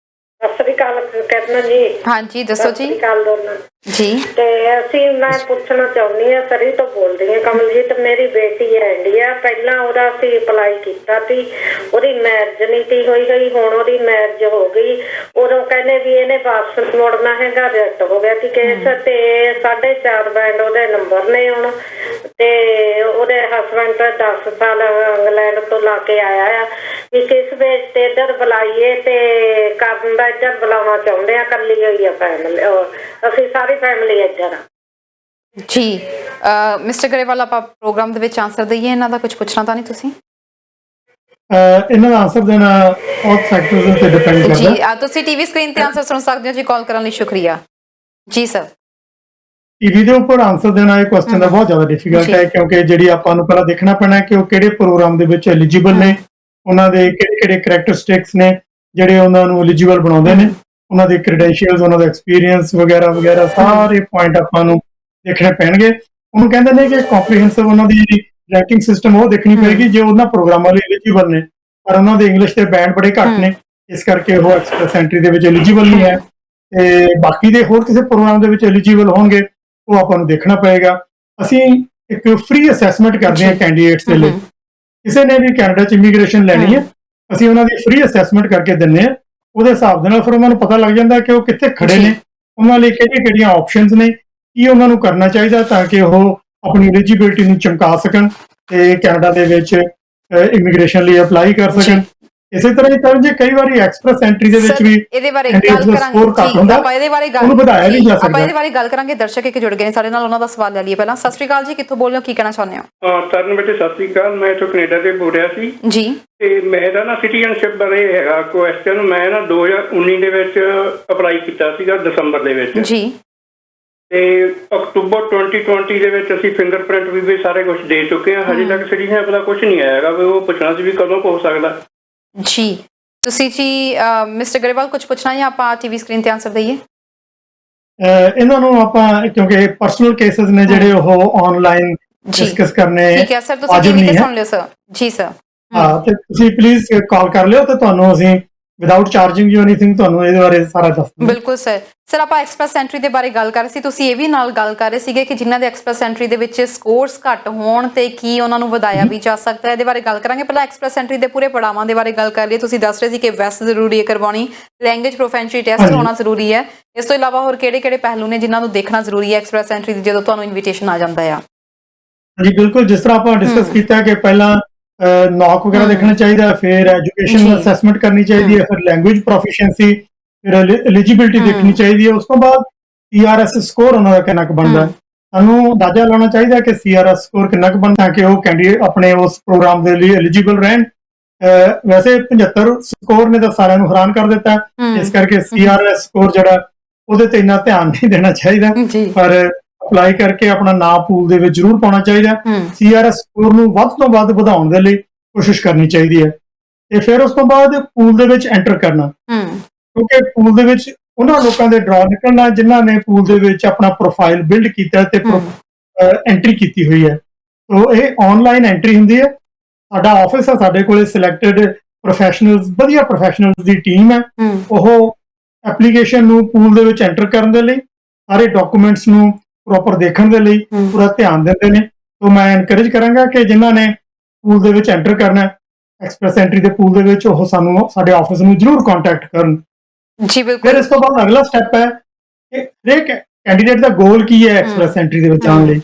ਸਤਿ ਸ੍ਰੀ ਅਕਾਲ ਕਰਨਾ ਜੀ। ਹਾਂਜੀ ਦੱਸੋ ਜੀ। ਸਤਿ ਸ੍ਰੀ ਅਕਾਲ ਦੋਨਾਂ ਜੀ। ਤੇ ਮੈਂ ਪੁੱਛਣਾ ਚਾਹੁੰਦੀ ਹਾਂ, ਸਰੀ ਤੋਂ ਬੋਲਦੀ ਹਾਂ, ਕਮਲਜੀਤ। ਮੇਰੀ ਬੇਟੀ ਹੈ ਇੰਡੀਆ, ਪਹਿਲਾਂ ਉਹਦਾ ਅਸੀਂ ਅਪਲਾਈ ਕੀਤਾ ਸੀ, ਉਹਦੀ ਮੈਰਿਜ ਨਹੀਂ ਤੀ ਹੋਈ, ਹੁਣ ਉਹਦੀ ਮੈਰਿਜ ਹੋ ਗਈ। ਉਦੋਂ ਕਹਿੰਦੇ ਵੀ ਇਹਨੇ ਵਾਪਸ ਮੁੜਨਾ ਹੈਗਾ, ਰਿਜੈਕਟ ਹੋ ਗਿਆ ਸੀ ਕੇਸ। ਤੇ 4.5 ਬੈਂਡ ਉਹਦੇ ਨੰਬਰ ਨੇ ਹੁਣ, ਤੇ ਉਹਦੇ ਹਸਬੈਂਡ 10 ਸਾਲ ਇੰਗਲੈਂਡ ਤੋਂ ਲਾ ਕੇ ਆਇਆ ਆ ਵੀ ਕਿਸ ਵੇਚ ਤੇ ਇੱਧਰ ਬੁਲਾਈਏ ਤੇ ਕਰਨ ਦਾ ਇੱਧਰ ਬੁਲਾਉਣਾ ਚਾਹੁੰਦੇ ਆ। ਕੱਲੀ ਹੋਈ ਆ ਫੈਮਿਲੀ, ਅਸੀਂ ਸਾਰੀ ਫੈਮਿਲੀ ਇੱਧਰ ਆ ਜੀ। ਮਿਸਟਰ ਗਰੇਵਾਲ, ਆਪਾਂ ਪ੍ਰੋਗਰਾਮ ਦੇ ਵਿੱਚ ਆਨਸਰ ਦਈਏ, ਇਹਨਾਂ ਦਾ ਕੁਝ ਪੁੱਛਣਾ ਤਾਂ ਨਹੀਂ ਤੁਸੀਂ? ਇਹਨਾਂ ਦਾ ਆਨਸਰ ਦੇਣਾ ਬਹੁਤ ਫੈਕਟਰਸ ਤੇ ਡਿਪੈਂਡ ਕਰਦਾ ਜੀ। ਤੁਸੀਂ ਟੀਵੀ ਸਕਰੀਨ ਤੇ ਆਨਸਰ ਸੁਣ ਸਕਦੇ ਹੋ ਜੀ। ਕਾਲ ਕਰਨ ਲਈ ਸ਼ੁਕਰੀਆ ਜੀ ਸਰ। ਟੀਵੀ ਦੇ ਉੱਪਰ ਆਨਸਰ ਦੇਣਾ ਇਹ ਕੁਐਸਚਨ ਦਾ ਬਹੁਤ ਜ਼ਿਆਦਾ ਡਿਫਿਕਲਟ ਹੈ, ਕਿਉਂਕਿ ਜਿਹੜੀ ਆਪਾਂ ਨੂੰ ਪਹਿਲਾਂ ਦੇਖਣਾ ਪੈਣਾ ਕਿ ਉਹ ਕਿਹੜੇ ਪ੍ਰੋਗਰਾਮ ਦੇ ਵਿੱਚ ਐਲੀਜੀਬਲ ਨੇ, ਉਹਨਾਂ ਦੇ ਕਿਹੜੇ ਕਰੈਕਟਰਿਸਟਿਕਸ ਨੇ ਜਿਹੜੇ ਉਹਨਾਂ ਨੂੰ ਐਲੀਜੀਬਲ ਬਣਾਉਂਦੇ ਨੇ, ਉਹਨਾਂ ਦੇ ਕ੍ਰੈਡੈਂਸ਼ੀਅਲਸ, ਉਹਨਾਂ ਦਾ ਐਕਸਪੀਰੀਅੰਸ ਵਗੈਰਾ ਵਗੈਰਾ, ਸਾਰੇ ਪੁਆਇੰਟ ਆਪਾਂ ਨੂੰ ਦੇਖਣੇ ਪੈਣਗੇ। ਉਹਨੂੰ ਕਹਿੰਦੇ ਨੇ ਕਿ ਕੰਪਰੀਹੈਂਸਿਵ ਉਹਨਾਂ ਦੀ ਜਿਹੜੀ ਰੈਂਕਿੰਗ ਸਿਸਟਮ ਉਹ ਦੇਖਣੀ ਪਏਗੀ ਜੇ ਉਹਨਾਂ ਪ੍ਰੋਗਰਾਮਾਂ ਲਈ ਐਲੀਜੀਬਲ ਨੇ, ਪਰ ਉਹਨਾਂ ਦੇ ਇੰਗਲਿਸ਼ ਦੇ ਬੈਂਡ ਬੜੇ ਘੱਟ ਨੇ, ਇਸ ਕਰਕੇ ਉਹ ਐਕਸਪ੍ਰੈਸ ਐਂਟਰੀ ਦੇ ਵਿੱਚ ਐਲੀਜੀਬਲ ਨਹੀਂ ਹੈ। ਤੇ ਬਾਕੀ ਦੇ ਹੋਰ ਕਿਸੇ ਪ੍ਰੋਗਰਾਮ ਦੇ ਵਿੱਚ ਐਲੀਜੀਬਲ ਹੋਣਗੇ ਉਹ ਆਪਾਂ ਨੂੰ ਦੇਖਣਾ ਪਏਗਾ। ਅਸੀਂ ਇੱਕ ਫ੍ਰੀ ਅਸੈਸਮੈਂਟ ਕਰਦੇ ਹਾਂ ਕੈਂਡੀਡੇਟਸ ਦੇ ਲਈ। ਕਿਸੇ ਨੇ ਵੀ ਕੈਨੇਡਾ 'ਚ ਇਮੀਗ੍ਰੇਸ਼ਨ ਲੈਣੀ ਹੈ ਅਸੀਂ ਉਹਨਾਂ ਦੀ ਫ੍ਰੀ ਅਸੈਸਮੈਂਟ ਕਰਕੇ ਦਿੰਦੇ ਆ। ਉਹਦੇ ਹਿਸਾਬ ਦੇ ਨਾਲ ਫਿਰ ਉਹਨਾਂ ਨੂੰ ਪਤਾ ਲੱਗ ਜਾਂਦਾ ਕਿ ਉਹ ਕਿੱਥੇ ਖੜੇ ਨੇ, ਉਹਨਾਂ ਲਈ ਕਿਹੜੀਆਂ ਆਪਸ਼ਨਸ ਨੇ, ਕੀ ਉਹਨਾਂ ਨੂੰ ਕਰਨਾ ਚਾਹੀਦਾ ਤਾਂ ਕਿ ਉਹ ਆਪਣੀ ਐਲੀਜੀਬਿਲਟੀ ਨੂੰ ਚਮਕਾ ਸਕਣ ਤੇ ਕੈਨੇਡਾ ਦੇ ਵਿੱਚ ਇਮੀਗ੍ਰੇਸ਼ਨ ਲਈ ਅਪਲਾਈ ਕਰ ਸਕਣ। ਇਸੇ ਤਰ੍ਹਾਂ ਹੀ ਤਾਂ ਜੇ ਕਈ ਵਾਰੀ ਐਕਸਪ੍ਰੈਸ ਐਂਟਰੀ ਦੇ ਵਿੱਚ ਵੀ ਇਹਦੇ ਬਾਰੇ ਗੱਲ ਕਰਾਂਗੇ, ਆਪਾਂ ਇਹਦੇ ਬਾਰੇ ਗੱਲ ਵਧਾਇਆ ਨਹੀਂ ਜਾ ਸਕਦਾ। ਆਪਾਂ ਇਹਦੇ ਬਾਰੇ ਗੱਲ ਕਰਾਂਗੇ। ਦਰਸ਼ਕ ਇੱਕ ਜੁੜ ਗਏ ਨੇ ਸਾਡੇ ਨਾਲ, ਉਹਨਾਂ ਦਾ ਸਵਾਲ ਲੈ ਲਈਏ ਪਹਿਲਾਂ। ਸਤਿ ਸ਼੍ਰੀ ਅਕਾਲ ਜੀ, ਕਿੱਥੋਂ ਬੋਲ ਰਹੇ ਹੋ, ਕੀ ਕਹਿਣਾ ਚਾਹੁੰਦੇ ਹੋ? ਤਰਨ ਬੇਟੇ ਸਤਿ ਸ਼੍ਰੀ ਅਕਾਲ, ਮੈਂ ਇੱਥੋਂ ਕੈਨੇਡਾ ਦੇ ਬੋਲ ਰਿਹਾ ਸੀ ਜੀ। ਤੇ ਮੇਰਾ ਨਾ ਸਿਟੀਜ਼ਨਸ਼ਿਪ ਬਾਰੇ ਹੈਗਾ ਕੁਐਸਚਨ। ਮੈਂ ਨਾ 2019 ਦੇ ਵਿੱਚ ਅਪਲਾਈ ਕੀਤਾ ਸੀਗਾ ਦਸੰਬਰ ਦੇ ਵਿੱਚ ਜੀ, ਤੇ ਅਕਤੂਬਰ 2020 ਦੇ ਵਿੱਚ ਅਸੀਂ ਫਿੰਗਰਪ੍ਰਿੰਟ ਵੀ ਸਾਰੇ ਕੁਝ ਦੇ ਚੁੱਕੇ ਹਾਂ। ਹਜੇ ਤੱਕ ਸਿਟੀਜ਼ਨਸ਼ਿਪ ਦਾ ਕੁਝ ਨਹੀਂ ਆਇਆ ਹੈਗਾ। ਵੀ ਉਹ ਪੁੱਛਣਾ ਸੀ ਵੀ ਕਦੋਂ ਹੋ ਸਕਦਾ ਜੀ। ਤੁਸੀਂ ਜੀ ਮਿਸਟਰ ਗਰੇਵਾਲ ਕੁਝ ਪੁੱਛਣਾ ਜਾਂ ਆਪਾਂ ਟੀਵੀ ਸਕਰੀਨ ਤੇ ਆਨਸਰ ਦਈਏ? ਇਹਨਾਂ ਨੂੰ ਆਪਾਂ ਕਿਉਂਕਿ ਪਰਸਨਲ ਕੇਸਸ ਨੇ ਜਿਹੜੇ ਉਹ ਆਨਲਾਈਨ ਡਿਸਕਸ ਕਰਨੇ ਠੀਕ ਹੈ ਸਰ, ਤੁਸੀਂ ਟੀਵੀ ਤੇ ਸੁਣ ਲਿਓ ਸਰ। ਜੀ ਸਰ। ਹਾਂ, ਤੇ ਤੁਸੀਂ ਪਲੀਜ਼ ਕਾਲ ਕਰ ਲਿਓ ਤੇ ਤੁਹਾਨੂੰ ਅਸੀਂ ਵਿਦਆਊਟ ਚਾਰਜਿੰਗ ਯੂ ਐਨੀਥਿੰਗ ਤੁਹਾਨੂੰ ਇਹਦੇ ਬਾਰੇ ਸਾਰਾ ਦੱਸ ਦਿੰਦੇ। ਬਿਲਕੁਲ ਸਰ। ਸਰ ਆਪਾਂ ਐਕਸਪ੍ਰੈਸ ਐਂਟਰੀ ਦੇ ਬਾਰੇ ਗੱਲ ਕਰ ਰਹੇ ਸੀ, ਤੁਸੀਂ ਇਹ ਵੀ ਨਾਲ ਗੱਲ ਕਰ ਰਹੇ ਸੀਗੇ ਕਿ ਜਿਨ੍ਹਾਂ ਦੇ ਐਕਸਪ੍ਰੈਸ ਐਂਟਰੀ ਦੇ ਵਿੱਚ ਸਕੋਰਸ ਘੱਟ ਹੋਣ ਤੇ ਕੀ ਉਹਨਾਂ ਨੂੰ ਵਧਾਇਆ ਵੀ ਜਾ ਸਕਦਾ ਹੈ। ਇਹਦੇ ਬਾਰੇ ਗੱਲ ਕਰਾਂਗੇ। ਪਹਿਲਾਂ ਐਕਸਪ੍ਰੈਸ ਐਂਟਰੀ ਦੇ ਪੂਰੇ ਪੜਾਵਾਂ ਦੇ ਬਾਰੇ ਗੱਲ ਕਰ ਲਈਏ। ਤੁਸੀਂ ਦੱਸ ਰਹੇ ਸੀ ਕਿ ਵੈਸਟ ਜ਼ਰੂਰੀ ਹੈ ਕਰਵਾਉਣੀ, ਲੈਂਗੁਏਜ ਪ੍ਰੋਫੈਂਸ਼ੀ ਟੈਸਟ ਹੋਣਾ ਜ਼ਰੂਰੀ ਹੈ। ਇਸ ਤੋਂ ਇਲਾਵਾ ਹੋਰ ਕਿਹੜੇ ਪਹਿਲੂ ਨੇ ਜਿਨ੍ਹਾਂ ਨੂੰ ਦੇਖਣਾ ਜ਼ਰੂਰੀ ਹੈ ਐਕਸਪ੍ਰੈਸ ਐਂਟਰੀ ਦੀ ਜਦੋਂ ਤੁਹਾਨੂੰ ਇਨਵੀਟੇਸ਼ਨ ਆ ਜਾਂਦਾ ਆ? ਜੀ ਬਿਲਕੁਲ, ਜਿਸ ਤਰ੍ਹਾਂ ਆਪਾਂ ਡਿਸਕਸ ਕੀਤਾ ਕਿ ਪਹਿਲਾਂ ਨੌਕ ਵਗੈਰਾ ਦੇਖਣਾ ਚਾਹੀਦਾ, ਫਿਰ ਐਜੂਕੇਸ਼ਨ ਅਸੈਸਮੈਂਟ ਕਰਨੀ ਚਾਹੀਦੀ ਹੈ, ਫਿਰ ਲੈਂਗੁਏਜ ਪ੍ਰੋਫੀਸ਼ੀਐਂਸੀ, ਫਿਰ ਐਲੀਜੀਬਿਲਟੀ ਦੇਖਣੀ ਚਾਹੀਦੀ ਹੈ। ਉਸ ਤੋਂ ਬਾਅਦ CRS ਸਕੋਰ ਉਹਨਾਂ ਦਾ ਕਿੰਨਾ ਕੁ ਬਣਦਾ। ਸਾਨੂੰ ਅੰਦਾਜ਼ਾ ਲਾਉਣਾ ਚਾਹੀਦਾ ਕਿ CRS ਸਕੋਰ ਕਿੰਨਾ ਕੁ ਬਣਦਾ ਕਿ ਉਹ ਕੈਂਡੀਡੇਟ ਆਪਣੇ ਉਸ ਪ੍ਰੋਗਰਾਮ ਦੇ ਲਈ ਐਲੀਜੀਬਲ ਰਹਿਣ। ਵੈਸੇ 75 ਸਕੋਰ ਨੇ ਤਾਂ ਸਾਰਿਆਂ ਨੂੰ ਹੈਰਾਨ ਕਰ ਦਿੱਤਾ, ਇਸ ਕਰਕੇ CRS ਸਕੋਰ ਜਿਹੜਾ ਉਹਦੇ ਤੇ ਇੰਨਾ ਧਿਆਨ ਨਹੀਂ ਦੇਣਾ ਚਾਹੀਦਾ, ਪਰ ਅਪਲਾਈ ਕਰਕੇ ਆਪਣਾ ਨਾਮ ਪੂਲ ਦੇ ਵਿੱਚ ਜ਼ਰੂਰ ਪਾਉਣਾ ਚਾਹੀਦਾ। CRS ਸਕੋਰ ਨੂੰ ਵੱਧ ਤੋਂ ਵੱਧ ਵਧਾਉਣ ਦੇ ਲਈ ਕੋਸ਼ਿਸ਼ ਕਰਨੀ ਚਾਹੀਦੀ ਹੈ ਤੇ ਫਿਰ ਉਸ ਤੋਂ ਬਾਅਦ ਪੂਲ ਦੇ ਵਿੱਚ ਐਂਟਰ ਕਰਨਾ, ਕਿਉਂਕਿ ਪੂਲ ਦੇ ਵਿੱਚ ਉਹਨਾਂ ਲੋਕਾਂ ਦੇ ਡਰਾ ਨਿਕਲਣਾ ਜਿਨ੍ਹਾਂ ਨੇ ਪੂਲ ਦੇ ਵਿੱਚ ਆਪਣਾ ਪ੍ਰੋਫਾਈਲ ਬਿਲਡ ਕੀਤਾ ਤੇ ਐਂਟਰੀ ਕੀਤੀ ਹੋਈ ਹੈ। ਸੋ ਇਹ ਆਨਲਾਈਨ ਐਂਟਰੀ ਹੁੰਦੀ ਹੈ। ਸਾਡਾ ਆਫਿਸ ਹੈ, ਸਾਡੇ ਕੋਲੇ ਸਿਲੈਕਟਡ ਪ੍ਰੋਫੈਸ਼ਨਲਸ, ਵਧੀਆ ਪ੍ਰੋਫੈਸ਼ਨਲਸ ਦੀ ਟੀਮ ਹੈ। ਉਹ ਐਪਲੀਕੇਸ਼ਨ ਨੂੰ ਪੂਲ ਦੇ ਵਿੱਚ ਐਂਟਰ ਕਰਨ ਦੇ ਲਈ, ਸਾਰੇ ਡਾਕੂਮੈਂਟਸ ਨੂੰ ਪ੍ਰੋਪਰ ਦੇਖਣ ਦੇ ਲਈ ਪੂਰਾ ਧਿਆਨ ਦਿੰਦੇ ਨੇ। ਸੋ ਮੈਂ ਐਨਕਰੇਜ ਕਰਾਂਗਾ ਕਿ ਜਿਨ੍ਹਾਂ ਨੇ ਪੂਲ ਦੇ ਵਿੱਚ ਐਂਟਰ ਕਰਨਾ ਐਕਸਪ੍ਰੈਸ ਐਂਟਰੀ ਦੇ ਪੂਲ ਦੇ ਵਿੱਚ, ਉਹ ਸਾਨੂੰ ਸਾਡੇ ਆਫਿਸ ਨੂੰ ਜ਼ਰੂਰ ਕੰਟੈਕਟ ਕਰਨ। ਜੀ ਬਿਲਕੁਲ। ਫਿਰ ਇਸ ਤੋਂ ਬਾਅਦ ਅਗਲਾ ਸਟੈਪ ਹੈ ਕਿ ਹਰੇਕ ਕੈਂਡੀਡੇਟ ਦਾ ਗੋਲ ਕੀ ਹੈ ਐਕਸਪ੍ਰੈਸ ਐਂਟਰੀ ਦੇ ਵਿੱਚ ਆਉਣ ਲਈ।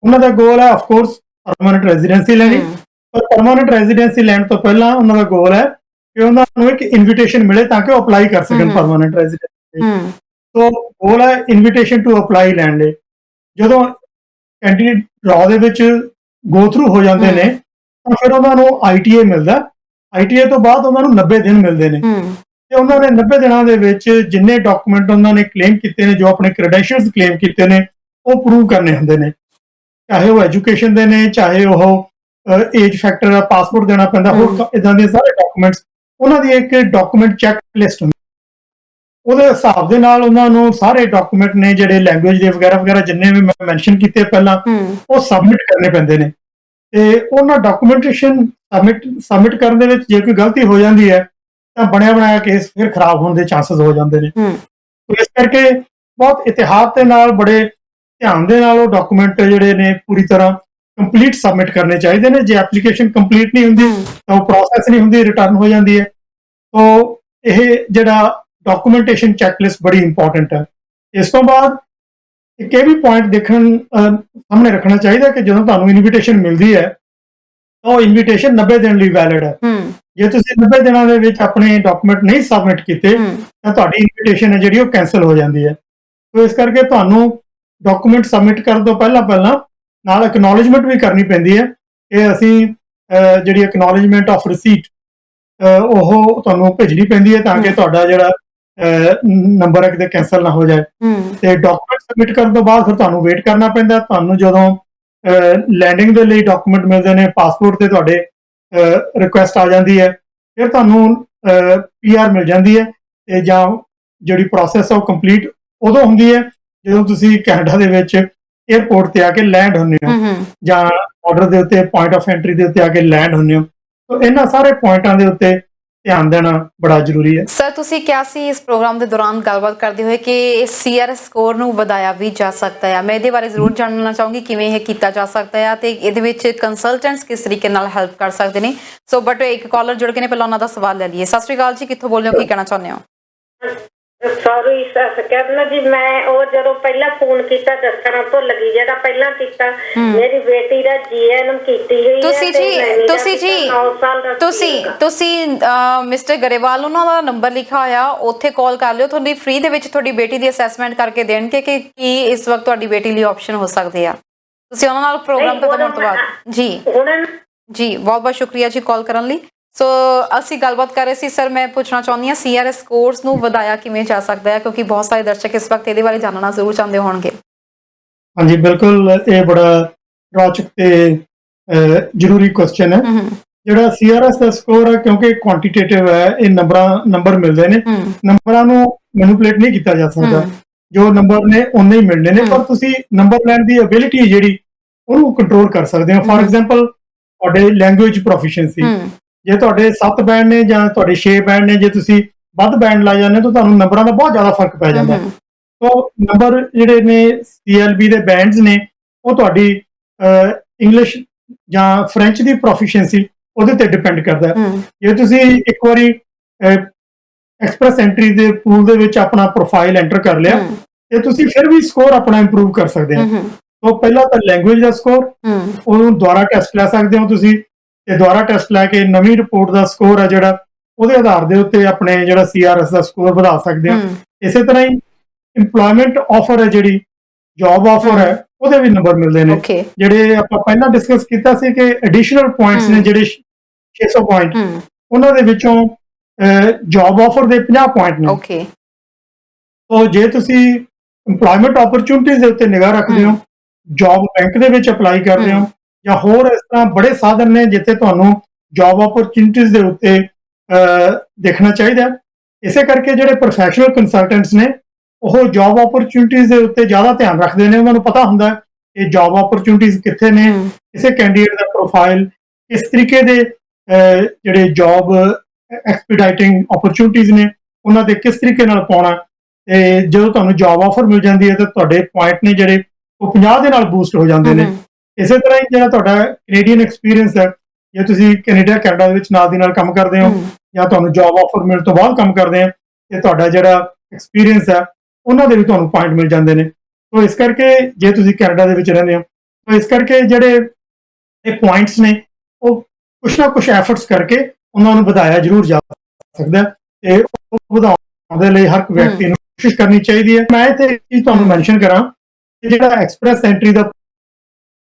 ਉਹਨਾਂ ਦਾ ਗੋਲ ਹੈ ਆਫਕੋਰਸ ਪਰਮਾਨੈਂਟ ਰੈਜ਼ੀਡੈਂਸੀ ਲੈਣੀ, ਪਰ ਪਰਮਾਨੈਂਟ ਰੈਜ਼ੀਡੈਂਸੀ ਲੈਣ ਤੋਂ ਪਹਿਲਾਂ ਉਹਨਾਂ ਦਾ ਗੋਲ ਹੈ ਕਿ ਉਹਨਾਂ ਨੂੰ ਇੱਕ ਇਨਵੀਟੇਸ਼ਨ ਮਿਲੇ ਤਾਂ ਕਿ ਉਹ ਅਪਲਾਈ ਕਰ ਸਕਣ ਪਰਮਾਨੈਂਟ ਰੈਜ਼ੀਡੈਂਸੀ ਲਈ। ਸੋ ਗੋਲ ਹੈ ਇਨਵੀਟੇਸ਼ਨ ਟੂ ਅਪਲਾਈ ਲੈਣ ਲਈ। ਜਦੋਂ ਕੈਂਡੀਡੇਟ ਡਰਾ ਦੇ ਵਿੱਚ ਗੋ ਥਰੂ ਹੋ ਜਾਂਦੇ ਨੇ ਤਾਂ ਫਿਰ ਉਹਨਾਂ ਨੂੰ ITA ਮਿਲਦਾ। ITA ਤੋਂ ਬਾਅਦ ਉਹਨਾਂ ਨੂੰ 90 ਦਿਨ ਮਿਲਦੇ ਨੇ ਤੇ ਉਹਨਾਂ ਨੇ 90 ਦਿਨਾਂ ਦੇ ਵਿੱਚ ਜਿੰਨੇ ਡਾਕੂਮੈਂਟ ਉਹਨਾਂ ਨੇ ਕਲੇਮ ਕੀਤੇ ਨੇ, ਜੋ ਆਪਣੇ ਕ੍ਰੈਡੈਂਸ਼ੀਅਲਸ ਕਲੇਮ ਕੀਤੇ ਨੇ, ਉਹ ਪ੍ਰੂਵ ਕਰਨੇ ਹੁੰਦੇ ਨੇ। ਚਾਹੇ ਉਹ ਐਜੂਕੇਸ਼ਨ ਦੇ ਨੇ, ਚਾਹੇ ਉਹ ਏਜ ਫੈਕਟਰ, ਪਾਸਪੋਰਟ ਦੇਣਾ ਪੈਂਦਾ, ਹੋਰ ਇਦਾਂ ਦੇ ਸਾਰੇ ਡਾਕੂਮੈਂਟਸ। ਉਹਨਾਂ ਦੀ ਇੱਕ ਡਾਕੂਮੈਂਟ ਚੈੱਕ ਲਿਸਟ ਹੁੰਦੀ, ਉਹਦੇ ਹਿਸਾਬ ਦੇ ਨਾਲ ਉਹਨਾਂ ਨੂੰ ਸਾਰੇ ਡਾਕੂਮੈਂਟ ਨੇ ਜਿਹੜੇ ਲੈਂਗੁਏਜ ਦੇ ਵਗੈਰਾ ਜਿੰਨੇ ਵੀ ਮੈਂ ਮੈਂਸ਼ਨ ਕੀਤੇ ਪਹਿਲਾਂ, ਉਹ ਸਬਮਿਟ ਕਰਨੇ ਪੈਂਦੇ ਨੇ। ਤੇ ਉਹਨਾਂ ਡਾਕੂਮੈਂਟੇਸ਼ਨ ਸਬਮਿਟ ਕਰਨ ਦੇ ਵਿੱਚ ਜੇ ਕੋਈ ਗਲਤੀ ਹੋ ਜਾਂਦੀ ਹੈ ਤਾਂ ਬਣਿਆ ਬਣਾਇਆ ਕੇਸ ਫਿਰ ਖਰਾਬ ਹੋਣ ਦੇ ਚਾਂਸਸ ਹੋ ਜਾਂਦੇ ਨੇ। ਇਸ ਕਰਕੇ ਬਹੁਤ ਇਤਿਹਾਦ ਦੇ ਨਾਲ, ਬੜੇ ਧਿਆਨ ਦੇ ਨਾਲ ਉਹ ਡਾਕੂਮੈਂਟ ਜਿਹੜੇ ਨੇ ਪੂਰੀ ਤਰ੍ਹਾਂ ਕੰਪਲੀਟ ਸਬਮਿਟ ਕਰਨੇ ਚਾਹੀਦੇ ਨੇ। ਜੇ ਐਪਲੀਕੇਸ਼ਨ ਕੰਪਲੀਟ ਨਹੀਂ ਹੁੰਦੀ ਤਾਂ ਉਹ ਪ੍ਰੋਸੈਸ ਨਹੀਂ ਹੁੰਦੀ, ਰਿਟਰਨ ਹੋ ਜਾਂਦੀ ਹੈ। ਸੋ ਇਹ ਜਿਹੜਾ ਡਾਕੂਮੈਂਟੇਸ਼ਨ ਚੈੱਕਲਿਸਟ ਬੜੀ ਇੰਪੋਰਟੈਂਟ ਹੈ। ਇਸ ਤੋਂ ਬਾਅਦ ਇੱਕ ਇਹ ਵੀ ਪੁਆਇੰਟ ਸਾਹਮਣੇ ਰੱਖਣਾ ਚਾਹੀਦਾ ਕਿ ਜਦੋਂ ਤੁਹਾਨੂੰ ਇਨਵੀਟੇਸ਼ਨ ਮਿਲਦੀ ਹੈ ਤਾਂ ਉਹ ਇਨਵੀਟੇਸ਼ਨ 90 ਦਿਨ ਲਈ ਵੈਲਿਡ ਹੈ। ਜੇ ਤੁਸੀਂ 90 ਦਿਨਾਂ ਦੇ ਵਿੱਚ ਆਪਣੇ ਡਾਕੂਮੈਂਟ ਨਹੀਂ ਸਬਮਿਟ ਕੀਤੇ ਤਾਂ ਤੁਹਾਡੀ ਇਨਵੀਟੇਸ਼ਨ ਹੈ ਜਿਹੜੀ ਉਹ ਕੈਂਸਲ ਹੋ ਜਾਂਦੀ ਹੈ। ਸੋ ਇਸ ਕਰਕੇ ਤੁਹਾਨੂੰ ਡਾਕੂਮੈਂਟ ਸਬਮਿਟ ਕਰਨ ਤੋਂ ਪਹਿਲਾਂ ਨਾਲ ਐਕਨੋਲੇਜਮੈਂਟ ਵੀ ਕਰਨੀ ਪੈਂਦੀ ਹੈ ਕਿ ਅਸੀਂ ਜਿਹੜੀ ਐਕਨੋਲੇਜਮੈਂਟ ਆਫ ਰਿਸੀਟ ਉਹ ਤੁਹਾਨੂੰ ਭੇਜਣੀ ਪੈਂਦੀ ਹੈ ਤਾਂ ਕਿ ਤੁਹਾਡਾ ਜਿਹੜਾ ਨੰਬਰ ਹੈ ਕਿਤੇ ਕੈਂਸਲ ਨਾ ਹੋ ਜਾਏ। ਤੇ ਡਾਕੂਮੈਂਟ ਸਬਮਿਟ ਕਰਨ ਤੋਂ ਬਾਅਦ ਫਿਰ ਤੁਹਾਨੂੰ ਵੇਟ ਕਰਨਾ ਪੈਂਦਾ। ਤੁਹਾਨੂੰ ਜਦੋਂ ਲੈਂਡਿੰਗ ਦੇ ਲਈ ਡਾਕੂਮੈਂਟ ਮਿਲਦੇ ਨੇ, ਪਾਸਪੋਰਟ ਤੇ ਤੁਹਾਡੇ ਰਿਕੁਐਸਟ ਆ ਜਾਂਦੀ ਹੈ, ਫਿਰ ਤੁਹਾਨੂੰ PR ਮਿਲ ਜਾਂਦੀ ਹੈ। ਤੇ ਜਾਂ ਜਿਹੜੀ ਪ੍ਰੋਸੈਸ ਉਹ ਕੰਪਲੀਟ ਉਦੋਂ ਹੁੰਦੀ ਹੈ ਜਦੋਂ ਤੁਸੀਂ ਕੈਨੇਡਾ ਦੇ ਵਿੱਚ 에ਅਰਪੋਰਟ ਤੇ ਆ ਕੇ ਲੈਂਡ ਹੁੰਦੇ ਹੋ ਜਾਂ ਬਾਰਡਰ ਦੇ ਉੱਤੇ ਪੁਆਇੰਟ ਆਫ ਐਂਟਰੀ ਦੇ ਉੱਤੇ ਆ ਕੇ ਲੈਂਡ ਹੁੰਦੇ ਹੋ। ਸੋ ਇਹਨਾਂ ਸਾਰੇ ਪੁਆਇੰਟਾਂ ਦੇ ਉੱਤੇ ਧਿਆਨ ਦੇਣਾ ਬੜਾ ਜ਼ਰੂਰੀ ਹੈ। ਸਰ ਤੁਸੀਂ ਕਿਹਾ ਸੀ ਇਸ ਪ੍ਰੋਗਰਾਮ ਦੇ ਦੌਰਾਨ ਗੱਲਬਾਤ ਕਰਦੇ ਹੋਏ ਕਿ ਇਸ CRS ਸਕੋਰ ਨੂੰ ਵਧਾਇਆ ਵੀ ਜਾ ਸਕਦਾ ਹੈ। ਮੈਂ ਇਹਦੇ ਬਾਰੇ ਜ਼ਰੂਰ ਜਾਣਨਾ ਚਾਹੂੰਗੀ ਕਿਵੇਂ ਇਹ ਕੀਤਾ ਜਾ ਸਕਦਾ ਹੈ ਤੇ ਇਹਦੇ ਵਿੱਚ ਕੰਸਲਟੈਂਟਸ ਕਿਸ ਤਰੀਕੇ ਨਾਲ ਹੈਲਪ ਕਰ ਸਕਦੇ ਨੇ। ਸੋ ਬਟ ਇੱਕ ਕਾਲਰ ਜੁੜ ਕੇ ਨੇ, ਪਹਿਲਾਂ ਉਹਨਾਂ ਦਾ ਸਵਾਲ ਲੈ ਲਈਏ। ਸਤਿ ਸ਼੍ਰੀ ਅਕਾਲ ਜੀ, ਕਿੱਥੋਂ ਬੋਲ ਰਹੇ ਹੋ, ਕੀ ਕਹਿਣਾ ਚਾਹੁੰਦੇ ਹੋ? ਸੌਰੀ ਕਹਿੰਦਾ ਜੀ, ਮੈਂ ਉਹ ਜਦੋਂ ਪਹਿਲਾਂ ਫੋਨ ਕੀਤਾ ਦੱਸਣਾ ਭੁੱਲ ਗਈ, ਜਿਹੜਾ ਪਹਿਲਾਂ ਕੀਤਾ ਮੇਰੀ ਬੇਟੀ ਦਾ GNM ਕੀਤੀ ਹੋਈ ਹੈ। ਤੁਸੀਂ ਮਿਸਟਰ ਗਰੇਵਾਲ ਉਹਨਾਂ ਦਾ ਨੰਬਰ ਲਿਖਿਆ ਹੋਇਆ, ਉੱਥੇ ਕਾਲ ਕਰ ਲਿਓ, ਤੁਹਾਡੀ ਫ੍ਰੀ ਦੇ ਵਿੱਚ ਤੁਹਾਡੀ ਬੇਟੀ ਦੀ ਅਸੈਸਮੈਂਟ ਕਰਕੇ ਦੇਣਗੇ ਕਿ ਕੀ ਇਸ ਵਕਤ ਤੁਹਾਡੀ ਬੇਟੀ ਲਈ ਆਪਸ਼ਨ ਹੋ ਸਕਦੇ ਆ। ਤੁਸੀਂ ਉਹਨਾਂ ਨਾਲ ਪ੍ਰੋਗਰਾਮ ਖਤਮ ਹੋਣ ਤੋਂ ਬਾਅਦ ਜੀ ਬਹੁਤ ਬਹੁਤ ਸ਼ੁਕਰੀਆ ਜੀ ਕਾਲ ਕਰਨ ਲਈ। ਸੋ ਅਸੀਂ ਗੱਲਬਾਤ ਕਰ ਰਹੇ ਸੀ। ਸਰ ਮੈਂ ਪੁੱਛਣਾ ਚਾਹੁੰਦੀ ਹਾਂ CRS ਸਕੋਰਸ ਨੂੰ ਵਧਾਇਆ ਕਿਵੇਂ ਜਾ ਸਕਦਾ ਹੈ, ਕਿਉਂਕਿ ਬਹੁਤ ਸਾਰੇ ਦਰਸ਼ਕ ਇਸ ਵਕਤ ਇਹਦੇ ਬਾਰੇ ਜਾਣਨਾ ਜ਼ਰੂਰ ਚਾਹੁੰਦੇ ਹੋਣਗੇ। ਹਾਂਜੀ ਬਿਲਕੁਲ, ਇਹ ਬੜਾ ਰੌਚਕ ਤੇ ਜ਼ਰੂਰੀ ਕੁਐਸਚਨ ਹੈ। ਜਿਹੜਾ CRS ਦਾ ਸਕੋਰ ਹੈ, ਕਿਉਂਕਿ ਕੁਆਂਟੀਟੇਟਿਵ ਹੈ, ਇਹ ਨੰਬਰ ਮਿਲਦੇ ਨੇ, ਨੰਬਰਾਂ ਨੂੰ ਮੈਨੂਪੂਲੇਟ ਨਹੀਂ ਕੀਤਾ ਜਾ ਸਕਦਾ। ਜੋ ਨੰਬਰ ਨੇ ਉਨੇ ਹੀ ਮਿਲਣੇ ਨੇ, ਪਰ ਤੁਸੀਂ ਨੰਬਰ ਲੈਣ ਦੀ ਐਬਿਲਿਟੀ ਜਿਹੜੀ ਉਹਨੂੰ ਕੰਟਰੋਲ ਕਰ ਸਕਦੇ ਹੋ। ਫਾਰ ਐਗਜ਼ਾਮਪਲ ਤੁਹਾਡੇ ਲੈਂਗੁਏਜ ਪ੍ਰੋਫੀਸ਼ੀਐਂਸੀ, ਜੇ ਤੁਹਾਡੇ 7 ਬੈਂਡ ਨੇ ਜਾਂ ਤੁਹਾਡੇ 6 ਬੈਂਡ ਨੇ, ਜੇ ਤੁਸੀਂ ਵੱਧ ਬੈਂਡ ਲਾ ਜਾਂਦੇ ਤਾਂ ਤੁਹਾਨੂੰ ਨੰਬਰਾਂ ਦਾ ਬਹੁਤ ਜ਼ਿਆਦਾ ਫਰਕ ਪੈ ਜਾਂਦਾ। ਸੋ ਨੰਬਰ ਜਿਹੜੇ ਨੇ CLB ਦੇ ਬੈਂਡਸ ਨੇ, ਉਹ ਤੁਹਾਡੀ ਇੰਗਲਿਸ਼ ਜਾਂ ਫ੍ਰੈਂਚ ਦੀ ਪ੍ਰੋਫੀਸ਼ੀਐਂਸੀ ਉਹਦੇ ਤੇ ਡਿਪੈਂਡ ਕਰਦਾ ਹੈ। ਜੇ ਤੁਸੀਂ ਇੱਕ ਵਾਰੀ ਐਕਸਪ੍ਰੈਸ ਐਂਟਰੀ ਦੇ ਪੂਲ ਦੇ ਵਿੱਚ ਆਪਣਾ ਪ੍ਰੋਫਾਈਲ ਐਂਟਰ ਕਰ ਲਿਆ ਤੇ ਤੁਸੀਂ ਫਿਰ ਵੀ ਸਕੋਰ ਆਪਣਾ ਇੰਪਰੂਵ ਕਰ ਸਕਦੇ ਹੋ। ਸੋ ਪਹਿਲਾਂ ਤਾਂ ਲੈਂਗੁਏਜ ਦਾ ਸਕੋਰ, ਉਹਨੂੰ ਦੁਬਾਰਾ ਟੈਸਟ ਲੈ ਸਕਦੇ ਹੋ ਤੁਸੀਂ, ਤੇ ਦੁਬਾਰਾ ਟੈਸਟ ਲੈ ਕੇ ਨਵੀਂ ਰਿਪੋਰਟ ਦਾ ਸਕੋਰ ਹੈ ਜਿਹੜਾ, ਉਹਦੇ ਆਧਾਰ ਦੇ ਉੱਤੇ ਆਪਣੇ ਜਿਹੜਾ CRS ਦਾ ਸਕੋਰ ਵਧਾ ਸਕਦੇ ਹੋ। ਇਸੇ ਤਰ੍ਹਾਂ ਹੀ ਇੰਪਲੋਇਮੈਂਟ ਆਫਰ ਹੈ, ਜਿਹੜੀ ਜੌਬ ਆਫਰ ਹੈ, ਉਹਦੇ ਵੀ ਨੰਬਰ ਮਿਲਦੇ ਨੇ। ਜਿਹੜੇ ਆਪਾਂ ਪਹਿਲਾਂ ਡਿਸਕਸ ਕੀਤਾ ਸੀ ਕਿ ਐਡੀਸ਼ਨਲ ਪੁਆਇੰਟਸ ਨੇ ਜਿਹੜੇ 600 ਪੁਆਇੰਟ, ਉਹਨਾਂ ਦੇ ਵਿੱਚੋਂ ਜੌਬ ਆਫਰ ਦੇ 50 ਪੁਆਇੰਟ ਨੇ। ਸੋ ਜੇ ਤੁਸੀਂ ਇੰਪਲੋਇਮੈਂਟ ਓਪਰਚੁਨਿਟੀਜ਼ ਦੇ ਉੱਤੇ ਨਿਗਾਹ ਰੱਖਦੇ ਹੋ, ਜੌਬ ਬੈਂਕ ਦੇ ਵਿੱਚ ਅਪਲਾਈ ਕਰਦੇ ਹੋ, ਜਾਂ ਹੋਰ ਇਸ ਤਰ੍ਹਾਂ ਬੜੇ ਸਾਧਨ ਨੇ ਜਿੱਥੇ ਤੁਹਾਨੂੰ ਜੌਬ ਓਪਰਚੁਨਿਟੀਜ਼ ਦੇ ਉੱਤੇ ਦੇਖਣਾ ਚਾਹੀਦਾ। ਇਸੇ ਕਰਕੇ ਜਿਹੜੇ ਪ੍ਰੋਫੈਸ਼ਨਲ ਕੰਸਲਟੈਂਟਸ ਨੇ, ਉਹ ਜੌਬ ਓਪਰਚੁਨਿਟੀਜ਼ ਦੇ ਉੱਤੇ ਜ਼ਿਆਦਾ ਧਿਆਨ ਰੱਖਦੇ ਨੇ। ਉਹਨਾਂ ਨੂੰ ਪਤਾ ਹੁੰਦਾ ਕਿ ਜੌਬ ਓਪਰਚੁਨਿਟੀਜ਼ ਕਿੱਥੇ ਨੇ, ਕਿਸੇ ਕੈਂਡੀਡੇਟ ਦਾ ਪ੍ਰੋਫਾਈਲ ਕਿਸ ਤਰੀਕੇ ਦੇ, ਜਿਹੜੇ ਜੌਬ ਐਕਸਪੀਡਾਈਟਿੰਗ ਓਪਰਚੁਨਿਟੀਜ਼ ਨੇ, ਉਹਨਾਂ ਤੇ ਕਿਸ ਤਰੀਕੇ ਨਾਲ ਪਾਉਣਾ। ਤੇ ਜਦੋਂ ਤੁਹਾਨੂੰ ਜੌਬ ਆਫਰ ਮਿਲ ਜਾਂਦੀ ਹੈ ਤਾਂ ਤੁਹਾਡੇ ਪੁਆਇੰਟ ਨੇ ਜਿਹੜੇ ਉਹ 50 ਦੇ ਨਾਲ ਬੂਸਟ ਹੋ ਜਾਂਦੇ ਨੇ। ਇਸੇ ਤਰ੍ਹਾਂ ਹੀ ਜਿਹੜਾ ਤੁਹਾਡਾ ਕੈਨੇਡੀਅਨ ਐਕਸਪੀਰੀਅੰਸ ਹੈ, ਜੇ ਤੁਸੀਂ ਕੈਨੇਡਾ ਦੇ ਵਿੱਚ ਨਾਲ ਦੀ ਨਾਲ ਕੰਮ ਕਰਦੇ ਹੋ ਜਾਂ ਤੁਹਾਨੂੰ ਜੌਬ ਆਫਰ ਮਿਲਣ ਤੋਂ ਬਾਅਦ ਕੰਮ ਕਰਦੇ ਹੋ, ਤੇ ਤੁਹਾਡਾ ਜਿਹੜਾ ਐਕਸਪੀਰੀਅੰਸ ਹੈ ਉਹਨਾਂ ਦੇ ਵੀ ਤੁਹਾਨੂੰ ਪੁਆਇੰਟ ਮਿਲ ਜਾਂਦੇ ਨੇ। ਸੋ ਇਸ ਕਰਕੇ ਜੇ ਤੁਸੀਂ ਕੈਨੇਡਾ ਦੇ ਵਿੱਚ ਰਹਿੰਦੇ ਹੋ, ਤਾਂ ਇਸ ਕਰਕੇ ਜਿਹੜੇ ਇਹ ਪੁਆਇੰਟਸ ਨੇ, ਉਹ ਕੁਛ ਨਾ ਕੁਛ ਐਫਰਟਸ ਕਰਕੇ ਉਹਨਾਂ ਨੂੰ ਵਧਾਇਆ ਜ਼ਰੂਰ ਜਾ ਸਕਦਾ, ਤੇ ਉਹ ਵਧਾਉਣ ਦੇ ਲਈ ਹਰ ਇੱਕ ਵਿਅਕਤੀ ਨੂੰ ਕੋਸ਼ਿਸ਼ ਕਰਨੀ ਚਾਹੀਦੀ ਹੈ। ਮੈਂ ਇੱਥੇ ਕੀ ਤੁਹਾਨੂੰ ਮੈਂਸ਼ਨ ਕਰਾਂ ਕਿ ਜਿਹੜਾ ਐਕਸਪ੍ਰੈਸ ਐਂਟਰੀ ਦਾ,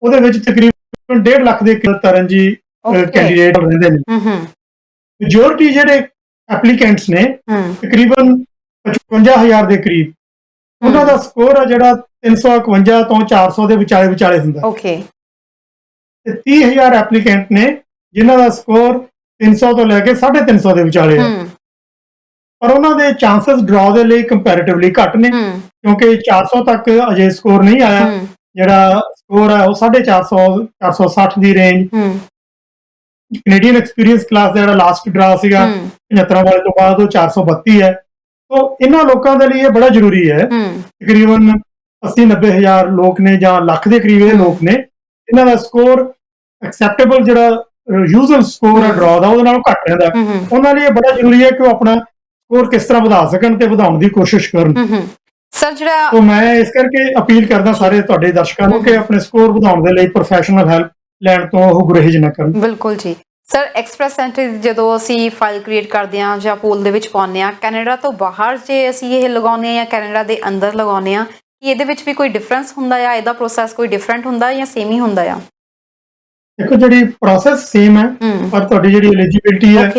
ਉਹਦੇ ਵਿੱਚ ਤਕਰੀਬਨ 1.5 ਲੱਖ ਦੇ ਤਰ੍ਹਾਂ ਜੀ ਕੈਂਡੀਡੇਟ ਰਹਿੰਦੇ ਨੇ। ਮੈਜੋਰਿਟੀ ਜਿਹੜੇ ਐਪਲੀਕੈਂਟਸ ਨੇ, ਤਕਰੀਬਨ 55,000 ਦੇ ਕਰੀਬ, ਉਹਨਾਂ ਦਾ ਸਕੋਰ ਹੈ ਜਿਹੜਾ 351 ਤੋਂ 400 ਦੇ ਵਿਚਾਲੇ ਹੁੰਦਾ। ਤੇ 30,000 ਐਪਲੀਕੈਂਟ ਨੇ ਜਿਨ੍ਹਾਂ ਦਾ ਸਕੋਰ 300 ਤੋਂ ਲੈ ਕੇ 350 ਦੇ ਵਿਚਾਲੇ ਹੈ, ਪਰ ਉਹਨਾਂ ਦੇ ਚਾਂਸਸ ਡਰਾ ਦੇ ਲਈ ਕੰਪੈਰੀਟਿਵਲੀ ਘੱਟ ਨੇ, ਕਿਉਂਕਿ 400 ਤੱਕ ਅਜੇ ਸਕੋਰ ਨਹੀਂ ਆਇਆ। ਜਿਹੜਾ ਸਕੋਰ ਹੈ ਉਹ 450 460 ਦੀ ਰੇਂਜ। ਕੈਨੇਡੀਅਨ ਐਕਸਪੀਰੀਅੰਸ ਕਲਾਸ ਦਾ ਜਿਹੜਾ ਲਾਸਟ ਡਰਾ ਸੀਗਾ 75 ਵਾਲੇ ਤੋਂ ਬਾਅਦ, ਉਹ 432 ਹੈ। ਸੋ ਇਹਨਾਂ ਲੋਕਾਂ ਦੇ ਲਈ ਇਹ ਬੜਾ ਜ਼ਰੂਰੀ ਹੈ। ਤਕਰੀਬਨ 80-90 ਹਜ਼ਾਰ ਲੋਕ ਨੇ ਜਾਂ ਲੱਖ ਦੇ ਕਰੀਬ ਇਹ ਲੋਕ ਨੇ, ਇਹਨਾਂ ਦਾ ਸਕੋਰ ਐਕਸੈਪਟੇਬਲ ਜਿਹੜਾ ਯੂਜ਼ਲ ਸਕੋਰ ਹੈ ਡਰਾ ਦਾ, ਉਹਦੇ ਨਾਲੋਂ ਘੱਟ ਰਹਿੰਦਾ। ਉਹਨਾਂ ਲਈ ਇਹ ਬੜਾ ਜ਼ਰੂਰੀ ਹੈ ਕਿ ਉਹ ਆਪਣਾ ਸਕੋਰ ਕਿਸ ਤਰ੍ਹਾਂ ਵਧਾ ਸਕਣ ਤੇ ਵਧਾਉਣ ਦੀ ਕੋਸ਼ਿਸ਼ ਕਰਨ। ਸਰ ਜਿਹੜਾ ਤਾਂ ਮੈਂ ਇਸ ਕਰਕੇ ਅਪੀਲ ਕਰਦਾ ਸਾਰੇ ਤੁਹਾਡੇ ਦਰਸ਼ਕਾਂ ਨੂੰ ਕਿ ਆਪਣੇ ਸਕੋਰ ਵਧਾਉਣ ਦੇ ਲਈ ਪ੍ਰੋਫੈਸ਼ਨਲ ਹੈਲਪ ਲੈਣ ਤੋਂ ਉਹ ਗੁਰੇਜ਼ ਨਾ ਕਰਨ। ਬਿਲਕੁਲ ਜੀ। ਸਰ ਐਕਸਪ੍ਰੈਸ ਐਂਟਰੀ ਜਦੋਂ ਅਸੀਂ ਫਾਈਲ ਕ੍ਰੀਏਟ ਕਰਦੇ ਹਾਂ ਜਾਂ ਪੂਲ ਦੇ ਵਿੱਚ ਪਾਉਂਦੇ ਹਾਂ, ਕੈਨੇਡਾ ਤੋਂ ਬਾਹਰ ਜੇ ਅਸੀਂ ਇਹ ਲਗਾਉਂਦੇ ਹਾਂ ਜਾਂ ਕੈਨੇਡਾ ਦੇ ਅੰਦਰ ਲਗਾਉਂਦੇ ਹਾਂ, ਕੀ ਇਹਦੇ ਵਿੱਚ ਵੀ ਕੋਈ ਡਿਫਰੈਂਸ ਹੁੰਦਾ ਆ? ਇਹਦਾ ਪ੍ਰੋਸੈਸ ਕੋਈ ਡਿਫਰੈਂਟ ਹੁੰਦਾ ਜਾਂ ਸੇਮ ਹੀ ਹੁੰਦਾ ਆ? ਦੇਖੋ, ਜਿਹੜੀ ਪ੍ਰੋਸੈਸ ਸੇਮ ਹੈ, ਪਰ ਤੁਹਾਡੀ ਜਿਹੜੀ ਐਲੀਜੀਬਿਲਟੀ ਹੈ,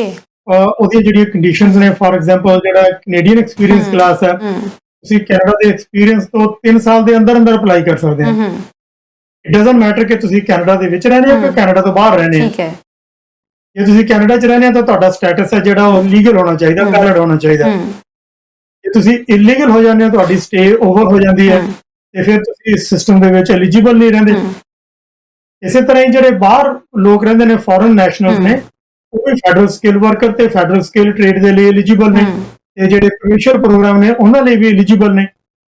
ਉਹਦੀਆਂ ਜਿਹੜੀਆਂ ਕੰਡੀਸ਼ਨਸ ਨੇ, ਫਾਰ ਐਗਜ਼ਾਮਪਲ ਜਿਹੜਾ ਕੈਨੇਡੀਅਨ ਐਕਸਪੀਰੀਅੰਸ ਕਲਾਸ ਹੈ, ਤੁਸੀਂ ਕੈਨੇਡਾ ਦੇ ਐਕਸਪੀਰੀਅੰਸ ਤੋਂ 3 ਸਾਲ ਦੇ ਅੰਦਰ ਅਪਲਾਈ ਕਰ ਸਕਦੇ ਹੋ। ਇਟ ਡਸਨਟ ਮੈਟਰ ਕਿ ਤੁਸੀਂ ਕੈਨੇਡਾ ਦੇ ਵਿੱਚ ਰਹਿੰਦੇ ਹੋ ਕਿ ਕੈਨੇਡਾ ਤੋਂ ਬਾਹਰ ਰਹਿੰਦੇ ਹੋ। ਜੇ ਤੁਸੀਂ ਕੈਨੇਡਾ 'ਚ ਰਹਿੰਦੇ ਹੋ ਤਾਂ ਤੁਹਾਡਾ ਸਟੇਟਸ ਹੈ ਜਿਹੜਾ ਉਹ ਲੀਗਲ ਹੋਣਾ ਚਾਹੀਦਾ, ਵੈਲਿਡ ਹੋਣਾ ਚਾਹੀਦਾ। ਜੇ ਤੁਸੀਂ ਇਲੀਗਲ ਹੋ ਜਾਂਦੇ ਹੋ, ਤੁਹਾਡੀ ਸਟੇ ਓਵਰ ਹੋ ਜਾਂਦੀ ਹੈ, ਤੇ ਫਿਰ ਤੁਸੀਂ ਇਸ ਸਿਸਟਮ ਦੇ ਵਿੱਚ ਐਲੀਜੀਬਲ ਨਹੀਂ ਰਹਿੰਦੇ। ਇਸੇ ਤਰ੍ਹਾਂ ਹੀ ਜਿਹੜੇ ਬਾਹਰ ਲੋਕ ਰਹਿੰਦੇ ਨੇ, ਫੋਰਨ ਨੈਸ਼ਨਲਸ ਨੇ, ਉਹ ਵੀ ਫੈਡਰਲ ਸਕਿੱਲ ਵਰਕਰ ਤੇ ਫੈਡਰਲ ਸਕਿੱਲ ਟ੍ਰੇਡ ਦੇ ਲਈ ਐਲੀਜੀਬਲ ਨੇ, ਤੇ ਜਿਹੜੇ ਪ੍ਰੋਵਿੰਸ਼ੀਅਲ ਪ੍ਰੋਗਰਾਮ ਨੇ ਉਹਨਾਂ ਲਈ ਵੀ ਐਲੀਜੀਬਲ ਨੇ।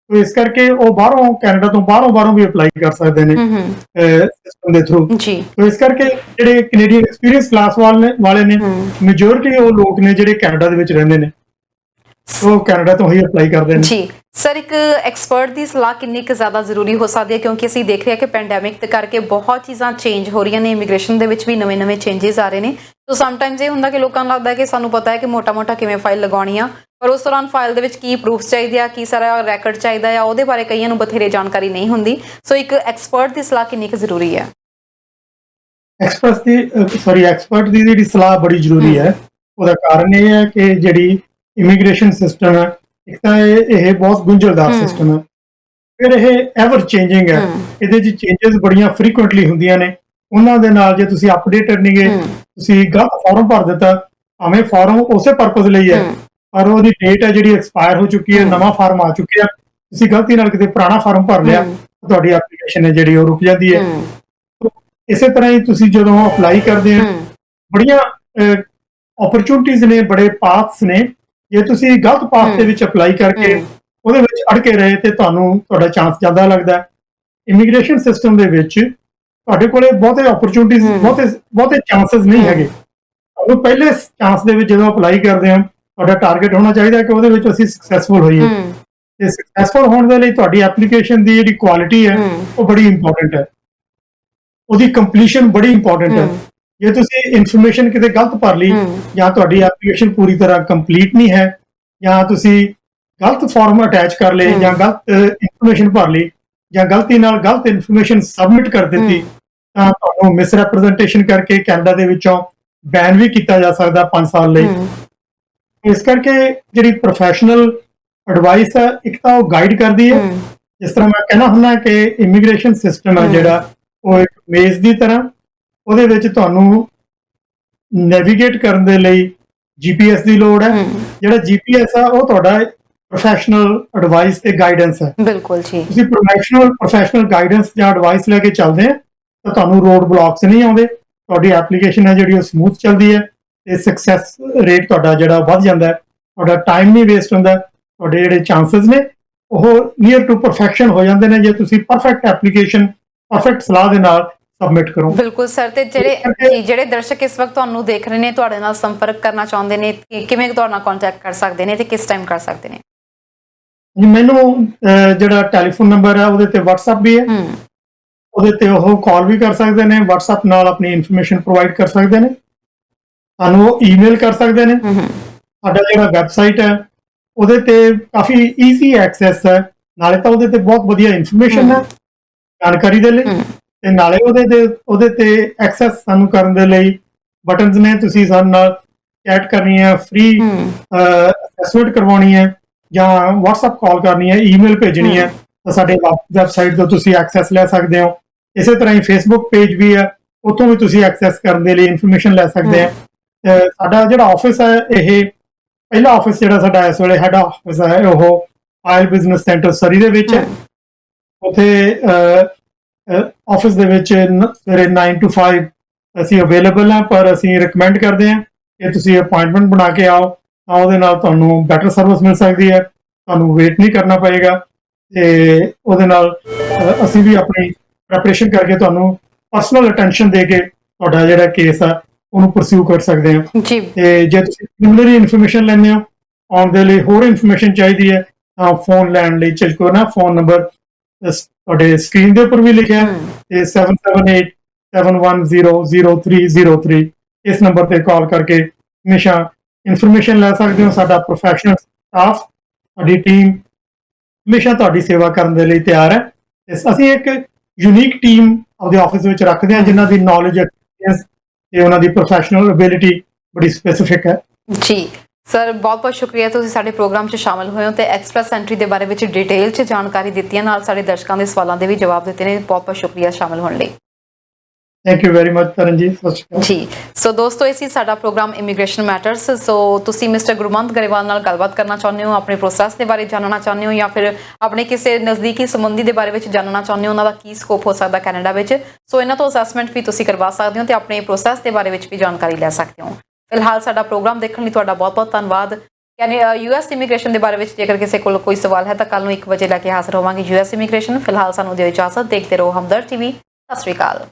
ਸੋ ਇਸ ਕਰਕੇ ਉਹ ਬਾਹਰੋਂ ਕੈਨੇਡਾ ਤੋਂ ਬਾਹਰੋਂ ਵੀ ਅਪਲਾਈ ਕਰ ਸਕਦੇ ਨੇ ਸਿਸਟਮ ਦੇ ਥਰੂ। ਜੀ ਸੋ ਇਸ ਕਰਕੇ ਜਿਹੜੇ ਕੈਨੇਡੀਅਨ ਐਕਸਪੀਰੀਅੰਸ ਕਲਾਸ ਵਾਲੇ ਨੇ, ਮੈਜੋਰਿਟੀ ਉਹ ਲੋਕ ਨੇ ਜਿਹੜੇ ਕੈਨੇਡਾ ਦੇ ਵਿੱਚ ਰਹਿੰਦੇ ਨੇ, ਉਹ ਕੈਨੇਡਾ ਤੋਂ ਹੀ ਅਪਲਾਈ ਕਰਦੇ ਨੇ। ਜੀ ਸਰ, ਇੱਕ ਐਕਸਪਰਟ ਦੀ ਸਲਾਹ ਕਿੰਨੀ ਕੁ ਜ਼ਿਆਦਾ ਜ਼ਰੂਰੀ ਹੋ ਸਕਦੀ ਹੈ, ਕਿਉਂਕਿ ਅਸੀਂ ਦੇਖ ਰਹੇ ਹਾਂ ਕਿ ਪੈਂਡੈਮਿਕ ਦੇ ਕਰਕੇ ਬਹੁਤ ਚੀਜ਼ਾਂ ਚੇਂਜ ਹੋ ਰਹੀਆਂ ਨੇ, ਇਮੀਗ੍ਰੇਸ਼ਨ ਦੇ ਵਿੱਚ ਵੀ ਨਵੇਂ ਚੇਂਜਸ ਆ ਰਹੇ ਨੇ। ਸੋ ਸਮਟਾਈਮਸ ਇਹ ਹੁੰਦਾ ਕਿ ਲੋਕਾਂ ਨੂੰ ਲੱਗਦਾ ਕਿ ਸਾਨੂੰ ਪਤਾ ਹੈ ਕਿ ਮੋਟਾ ਕਿਵੇਂ ਫਾਈਲ ਲਗਾਉਣੀ ਆ, ਪਰ ਉਸ ਦੌਰਾਨ ਫਾਈਲ ਦੇ ਵਿੱਚ ਕੀ ਪ੍ਰੂਫਸ ਚਾਹੀਦੇ ਆ, ਕੀ ਸਾਰਾ ਰੈਕੋਰਡ ਚਾਹੀਦਾ ਆ, ਉਹਦੇ ਬਾਰੇ ਕਈਆਂ ਨੂੰ ਬਥੇਰੇ ਜਾਣਕਾਰੀ ਨਹੀਂ ਹੁੰਦੀ। ਸੋ ਇੱਕ ਐਕਸਪਰਟ ਦੀ ਸਲਾਹ ਕਿੰਨੀ ਕੁ ਜ਼ਰੂਰੀ ਹੈ? ਐਕਸਪਰਟ ਦੀ ਜਿਹੜੀ ਸਲਾਹ ਬੜੀ ਜ਼ਰੂਰੀ ਹੈ। ਉਹਦਾ ਕਾਰਨ ਇਹ ਹੈ ਕਿ ਜਿਹੜੀ ਇਮੀਗ੍ਰੇਸ਼ਨ ਸਿਸਟਮ ਹੈ, ਇੱਕ ਤਾਂ ਇਹ ਬਹੁਤ ਗੁੰਝਲਦਾਰ ਸਿਸਟਮ ਹੈ, ਫਿਰ ਇਹ ਐਵਰ ਚੇਂਜਿੰਗ ਹੈ। ਇਹਦੇ 'ਚ ਚੇਂਜਸ ਬੜੀਆਂ ਫ੍ਰੀਕੁਐਂਟਲੀ ਹੁੰਦੀਆਂ ਨੇ। ਉਹਨਾਂ ਦੇ ਨਾਲ ਜੇ ਤੁਸੀਂ ਅਪਡੇਟਡ ਨਹੀਂਗੇ, ਤੁਸੀਂ ਗਲਤ ਫਾਰਮ ਭਰ ਦਿੱਤਾ, ਭਾਵੇਂ ਫਾਰਮ ਉਸੇ ਪਰਪਸ ਲਈ ਹੈ ਪਰ ਉਹਦੀ ਡੇਟ ਹੈ ਜਿਹੜੀ ਐਕਸਪਾਇਰ ਹੋ ਚੁੱਕੀ ਹੈ, ਨਵਾਂ ਫਾਰਮ ਆ ਚੁੱਕਿਆ, ਤੁਸੀਂ ਗਲਤੀ ਨਾਲ ਕਿਤੇ ਪੁਰਾਣਾ ਫਾਰਮ ਭਰ ਲਿਆ, ਤੁਹਾਡੀ ਐਪਲੀਕੇਸ਼ਨ ਹੈ ਜਿਹੜੀ ਉਹ ਰੁਕ ਜਾਂਦੀ ਹੈ। ਇਸੇ ਤਰ੍ਹਾਂ ਹੀ ਤੁਸੀਂ ਜਦੋਂ ਅਪਲਾਈ ਕਰਦੇ ਹੋ, ਬੜੀਆਂ ਓਪਰਚੁਨਿਟੀਜ਼ ਨੇ, ਬੜੇ ਪਾਥਸ ਨੇ। ਜੇ ਤੁਸੀਂ ਗਲਤ ਪਾਥ ਦੇ ਵਿੱਚ ਅਪਲਾਈ ਕਰਕੇ ਉਹਦੇ ਵਿੱਚ ਅੜ ਕੇ ਰਹੇ ਤੇ ਤੁਹਾਡਾ ਚਾਂਸ ਜ਼ਿਆਦਾ ਲੱਗਦਾ। ਇਮੀਗ੍ਰੇਸ਼ਨ ਸਿਸਟਮ ਦੇ ਵਿੱਚ ਤੁਹਾਡੇ ਕੋਲੇ ਬਹੁਤੇ ਓਪਰਚੁਨਿਟੀਜ਼, ਬਹੁਤੇ ਚਾਂਸਸ ਨਹੀਂ ਹੈਗੇ। ਤੁਹਾਨੂੰ ਪਹਿਲੇ ਚਾਂਸ ਦੇ ਵਿੱਚ ਜਦੋਂ ਅਪਲਾਈ ਕਰਦੇ ਹੋ, ਤੁਹਾਡਾ ਟਾਰਗੇਟ ਹੋਣਾ ਚਾਹੀਦਾ ਕਿ ਉਹਦੇ ਵਿੱਚ ਅਸੀਂ ਸਕਸੈਸਫੁਲ ਹੋਈਏ। ਤੇ ਸਕਸੈਸਫੁਲ ਹੋਣ ਦੇ ਲਈ ਤੁਹਾਡੀ ਐਪਲੀਕੇਸ਼ਨ ਦੀ ਜਿਹੜੀ ਕੁਆਲਿਟੀ ਹੈ ਉਹ ਬੜੀ ਇੰਪੋਰਟੈਂਟ ਹੈ, ਉਹਦੀ ਕੰਪਲੀਸ਼ਨ ਬੜੀ ਇੰਪੋਰਟੈਂਟ ਹੈ। ਜੇ ਤੁਸੀਂ ਇਨਫੋਰਮੇਸ਼ਨ ਕਿਤੇ ਗਲਤ ਭਰ ਲਈ, ਜਾਂ ਤੁਹਾਡੀ ਐਪਲੀਕੇਸ਼ਨ ਪੂਰੀ ਤਰ੍ਹਾਂ ਕੰਪਲੀਟ ਨਹੀਂ ਹੈ, ਜਾਂ ਤੁਸੀਂ ਗਲਤ ਫਾਰਮ ਅਟੈਚ ਕਰ ਲਏ, ਜਾਂ ਗਲਤ ਇਨਫੋਰਮੇਸ਼ਨ ਭਰ ਲਈ, ਜਾਂ ਗਲਤੀ ਨਾਲ ਗਲਤ ਇਨਫੋਰਮੇਸ਼ਨ ਸਬਮਿਟ ਕਰ ਦਿੱਤੀ, ਤਾਂ ਤੁਹਾਨੂੰ ਮਿਸਰੈਪ੍ਰੈਜ਼ੈਂਟੇਸ਼ਨ ਕਰਕੇ ਕੈਨੇਡਾ ਦੇ ਵਿੱਚੋਂ ਬੈਨ ਵੀ ਕੀਤਾ ਜਾ ਸਕਦਾ 5 ਸਾਲ ਲਈ। ਇਸ ਕਰਕੇ ਜਿਹੜੀ ਪ੍ਰੋਫੈਸ਼ਨਲ ਐਡਵਾਈਸ ਹੈ, ਇੱਕ ਤਾਂ ਉਹ ਗਾਈਡ ਕਰਦੀ ਹੈ। ਜਿਸ ਤਰ੍ਹਾਂ ਮੈਂ ਕਹਿਣਾ ਹੁੰਦਾ ਕਿ ਇਮੀਗ੍ਰੇਸ਼ਨ ਸਿਸਟਮ ਹੈ ਜਿਹੜਾ, ਉਹ ਇੱਕ ਮੇਜ਼ ਦੀ ਤਰ੍ਹਾਂ, ਉਹਦੇ ਵਿੱਚ ਤੁਹਾਨੂੰ ਨੈਵੀਗੇਟ ਕਰਨ ਦੇ ਲਈ GPS ਦੀ ਲੋੜ ਹੈ। ਜਿਹੜਾ GPS ਆ ਉਹ ਤੁਹਾਡਾ ਪ੍ਰੋਫੈਸ਼ਨਲ ਐਡਵਾਈਸ ਤੇ ਗਾਈਡੈਂਸ ਹੈ। ਬਿਲਕੁਲ ਜੀ। ਤੁਸੀਂ ਪ੍ਰੋਫੈਸ਼ਨਲ ਗਾਈਡੈਂਸ ਜਾਂ ਐਡਵਾਈਸ ਲੈ ਕੇ ਚੱਲਦੇ ਆ ਤਾਂ ਤੁਹਾਨੂੰ ਰੋਡ ਬਲੌਕਸ ਨਹੀਂ ਆਉਂਦੇ, ਤੁਹਾਡੀ ਐਪਲੀਕੇਸ਼ਨ ਹੈ ਜਿਹੜੀ ਉਹ ਸਮੂਥ ਚੱਲਦੀ ਹੈ, ਤੇ ਸਕਸੈਸ ਰੇਟ ਤੁਹਾਡਾ ਜਿਹੜਾ ਵੱਧ ਜਾਂਦਾ ਹੈ, ਤੁਹਾਡਾ ਟਾਈਮ ਨਹੀਂ ਵੇਸਟ ਹੁੰਦਾ, ਤੁਹਾਡੇ ਜਿਹੜੇ ਚਾਂਸਸ ਨੇ ਉਹ ਨੀਅਰ ਟੂ ਪਰਫੈਕਸ਼ਨ ਹੋ ਜਾਂਦੇ ਨੇ ਜੇ ਤੁਸੀਂ ਪਰਫੈਕਟ ਐਪਲੀਕੇਸ਼ਨ ਪਰਫੈਕਟ ਸਲਾਹ ਦੇ ਨਾਲ ਸਬਮਿਟ ਕਰੋ। ਬਿਲਕੁਲ ਸਰ, ਤੇ ਜਿਹੜੇ ਦਰਸ਼ਕ ਇਸ ਵਕਤ ਤੁਹਾਨੂੰ ਦੇਖ ਰਹੇ ਨੇ, ਤੁਹਾਡੇ ਨਾਲ ਸੰਪਰਕ ਕਰਨਾ ਚਾਹੁੰਦੇ ਨੇ, ਕਿਵੇਂ ਤੁਹਾਡੇ ਨਾਲ ਕੰਟੈਕਟ ਕਰ ਸਕਦੇ ਨੇ ਤੇ ਕਿਸ ਟਾਈਮ ਕਰ ਸਕਦੇ ਨੇ? ਮੈਨੂੰ ਜਿਹੜਾ ਟੈਲੀਫੋਨ ਨੰਬਰ ਹੈ ਉਹਦੇ ਤੇ WhatsApp ਵੀ ਹੈ, ਉਹਦੇ ਤੇ ਉਹ ਕਾਲ ਵੀ ਕਰ ਸਕਦੇ ਨੇ, WhatsApp ਨਾਲ ਆਪਣੀ ਇਨਫੋਰਮੇਸ਼ਨ ਪ੍ਰੋਵਾਈਡ ਕਰ ਸਕਦੇ ਨੇ, ਸਾਨੂੰ ਉਹ ਈਮੇਲ ਕਰ ਸਕਦੇ ਨੇ। ਸਾਡਾ ਜਿਹੜਾ ਵੈਬਸਾਈਟ ਹੈ ਉਹਦੇ ਤੇ ਕਾਫੀ ਈਜ਼ੀ ਐਕਸੈਸ ਹੈ, ਨਾਲੇ ਤਾਂ ਉਹਦੇ ਤੇ ਬਹੁਤ ਵਧੀਆ ਇਨਫੋਰਮੇਸ਼ਨ ਹੈ ਜਾਣਕਾਰੀ ਦੇ ਲਈ, ਤੇ ਨਾਲੇ ਉਹਦੇ ਤੇ ਐਕਸੈਸ ਸਾਨੂੰ ਕਰਨ ਦੇ ਲਈ ਬਟਨਸ ਨੇ। ਤੁਸੀਂ ਸਾਡੇ ਨਾਲ ਚੈਟ ਕਰਨੀ ਹੈ, ਫ੍ਰੀ ਅਸੈਸਮੈਂਟ ਕਰਵਾਉਣੀ ਹੈ, ਜਾਂ WhatsApp ਕਾਲ ਕਰਨੀ ਹੈ, ਈਮੇਲ ਭੇਜਣੀ ਹੈ, ਤਾਂ ਸਾਡੇ ਵੈਬਸਾਈਟ ਤੋਂ ਤੁਸੀਂ ਐਕਸੈਸ ਲੈ ਸਕਦੇ ਹੋ। ਇਸੇ ਤਰ੍ਹਾਂ ਹੀ ਫੇਸਬੁੱਕ ਪੇਜ ਵੀ ਹੈ, ਉੱਥੋਂ ਵੀ ਤੁਸੀਂ ਐਕਸੈਸ ਕਰਨ ਦੇ ਲਈ ਇਨਫੋਰਮੇਸ਼ਨ ਲੈ ਸਕਦੇ ਆ। ਸਾਡਾ ਜਿਹੜਾ ਆਫਿਸ ਹੈ, ਇਹ ਪਹਿਲਾ ਆਫਿਸ ਜਿਹੜਾ ਸਾਡਾ ਇਸ ਵੇਲੇ ਹੈਡ ਆਫਿਸ ਹੈ, ਉਹ ਆਇਲ ਬਿਜ਼ਨਸ ਸੈਂਟਰ ਸਰੀ ਦੇ ਵਿੱਚ ਹੈ। ਉੱਥੇ ਆਫਿਸ ਦੇ ਵਿੱਚ ਸਵੇਰੇ 9 to 5 ਅਸੀਂ ਅਵੇਲੇਬਲ ਹਾਂ, ਪਰ ਅਸੀਂ ਰਿਕਮੈਂਡ ਕਰਦੇ ਹਾਂ ਕਿ ਤੁਸੀਂ ਅਪਾਇੰਟਮੈਂਟ ਬਣਾ ਕੇ ਆਓ, ਤਾਂ ਉਹਦੇ ਨਾਲ ਤੁਹਾਨੂੰ ਬੈਟਰ ਸਰਵਿਸ ਮਿਲ ਸਕਦੀ ਹੈ, ਤੁਹਾਨੂੰ ਵੇਟ ਨਹੀਂ ਕਰਨਾ ਪਏਗਾ, ਤੇ ਉਹਦੇ ਨਾਲ ਅਸੀਂ ਵੀ ਆਪਣੀ ਪ੍ਰੈਪਰੇਸ਼ਨ ਕਰਕੇ ਤੁਹਾਨੂੰ ਪਰਸਨਲ ਅਟੈਂਸ਼ਨ ਦੇ ਕੇ ਤੁਹਾਡਾ ਜਿਹੜਾ ਕੇਸ ਆ ਉਹਨੂੰ ਪਰਸਿਊ ਕਰ ਸਕਦੇ ਹਾਂ ਜੀ। ਤੇ ਜੇ ਤੁਸੀਂ ਪ੍ਰੀਲਿਮਿਨਰੀ ਇਨਫੋਰਮੇਸ਼ਨ ਲੈਂਦੇ ਹੋ, ਆਉਣ ਦੇ ਲਈ ਹੋਰ ਇਨਫੋਰਮੇਸ਼ਨ ਚਾਹੀਦੀ ਹੈ, ਤਾਂ ਫੋਨ ਲੈਣ ਲਈ ਝਿਜਕੋ ਨਾ। ਫੋਨ ਨੰਬਰ ਤੁਹਾਡੇ ਸਕਰੀਨ ਦੇ ਉੱਪਰ ਵੀ ਲਿਖਿਆ, ਤੇ 7787100303 ਇਸ ਨੰਬਰ ਤੇ ਕਾਲ ਕਰਕੇ ਹਮੇਸ਼ਾ ਇਨਫੋਰਮੇਸ਼ਨ ਲੈ ਸਕਦੇ ਹੋ। ਸਾਡਾ ਪ੍ਰੋਫੈਸ਼ਨਲ ਸਟਾਫ, ਸਾਡੀ ਟੀਮ ਹਮੇਸ਼ਾ ਤੁਹਾਡੀ ਸੇਵਾ ਕਰਨ ਦੇ ਲਈ ਤਿਆਰ ਹੈ। ਅਸੀਂ ਇੱਕ ਯੂਨੀਕ ਟੀਮ ਆਪਦੇ ਆਫਿਸ ਵਿੱਚ ਰੱਖਦੇ ਹਾਂ ਜਿਨ੍ਹਾਂ ਦੀ ਨੌਲੇਜ, ਐਕਸਪੀਰੀਅੰਸ ਤੇ ਉਹਨਾਂ ਦੀ ਪ੍ਰੋਫੈਸ਼ਨਲ ਐਬਿਲਿਟੀ ਬੜੀ ਸਪੈਸੀਫਿਕ ਹੈ। ਜੀ ਸਰ, ਬਹੁਤ ਬਹੁਤ ਸ਼ੁਕਰੀਆ ਤੁਸੀਂ ਸਾਡੇ ਪ੍ਰੋਗਰਾਮ 'ਚ ਸ਼ਾਮਲ ਹੋਏ ਹੋ ਤੇ ਐਕਸਪ੍ਰੈਸ ਐਂਟਰੀ ਦੇ ਬਾਰੇ ਵਿੱਚ ਡਿਟੇਲ 'ਚ ਜਾਣਕਾਰੀ ਦਿੱਤੀ ਹੈ, ਨਾਲ ਸਾਡੇ ਦਰਸ਼ਕਾਂ ਦੇ ਸਵਾਲਾਂ ਦੇ ਵੀ ਜਵਾਬ ਦਿੱਤੇ ਨੇ। ਬਹੁਤ ਬਹੁਤ ਸ਼ੁਕਰੀਆ ਸ਼ਾਮਲ ਹੋਣ ਲਈ। Thank you very much Taranjeet ji. So ਦੋਸਤੋ, ਇਹ ਸੀ ਸਾਡਾ ਪ੍ਰੋਗਰਾਮ ਇਮੀਗ੍ਰੇਸ਼ਨ ਮੈਟਰਸ। ਸੋ ਤੁਸੀਂ ਮਿਸਟਰ ਗੁਰਮੰਤ ਗਰੇਵਾਲ ਨਾਲ ਗੱਲਬਾਤ ਕਰਨਾ ਚਾਹੁੰਦੇ ਹੋ, ਆਪਣੇ ਪ੍ਰੋਸੈਸ ਦੇ ਬਾਰੇ ਜਾਣਨਾ ਚਾਹੁੰਦੇ ਹੋ, ਜਾਂ ਫਿਰ ਆਪਣੇ ਕਿਸੇ ਨਜ਼ਦੀਕੀ ਸੰਬੰਧੀ ਦੇ ਬਾਰੇ ਵਿੱਚ ਜਾਣਨਾ ਚਾਹੁੰਦੇ ਹੋ, ਉਹਨਾਂ ਦਾ ਕੀ ਸਕੋਪ ਹੋ ਸਕਦਾ ਕੈਨੇਡਾ ਵਿੱਚ, ਸੋ ਇਹਨਾਂ ਤੋਂ ਅਸੈਸਮੈਂਟ ਵੀ ਤੁਸੀਂ ਕਰਵਾ ਸਕਦੇ ਹੋ ਤੇ ਆਪਣੇ ਪ੍ਰੋਸੈਸ ਦੇ ਬਾਰੇ ਵਿੱਚ ਵੀ ਜਾਣਕਾਰੀ ਲੈ ਸਕਦੇ ਹੋ। ਫਿਲਹਾਲ ਸਾਡਾ ਪ੍ਰੋਗਰਾਮ ਦੇਖਣ ਲਈ ਤੁਹਾਡਾ ਬਹੁਤ-ਬਹੁਤ ਧੰਨਵਾਦ। ਯਾਨੀ US ਇਮੀਗ੍ਰੇਸ਼ਨ ਦੇ ਬਾਰੇ ਵਿੱਚ ਜੇਕਰ ਕਿਸੇ ਕੋਲ ਕੋਈ ਸਵਾਲ ਹੈ ਤਾਂ ਕੱਲ ਨੂੰ 1 ਵਜੇ ਲੈ ਕੇ ਹਾਜ਼ਰ ਹੋਵਾਂਗੇ US ਇਮੀਗ੍ਰੇਸ਼ਨ। ਫਿਲਹਾਲ ਸਾਨੂੰ ਦਿਓ ਇਜਾਜ਼ਤ, ਦੇਖਦੇ ਰਹੋ ਹਮਦਰਦ TV। ਸਤਿ ਸ਼੍ਰੀ ਅਕਾਲ।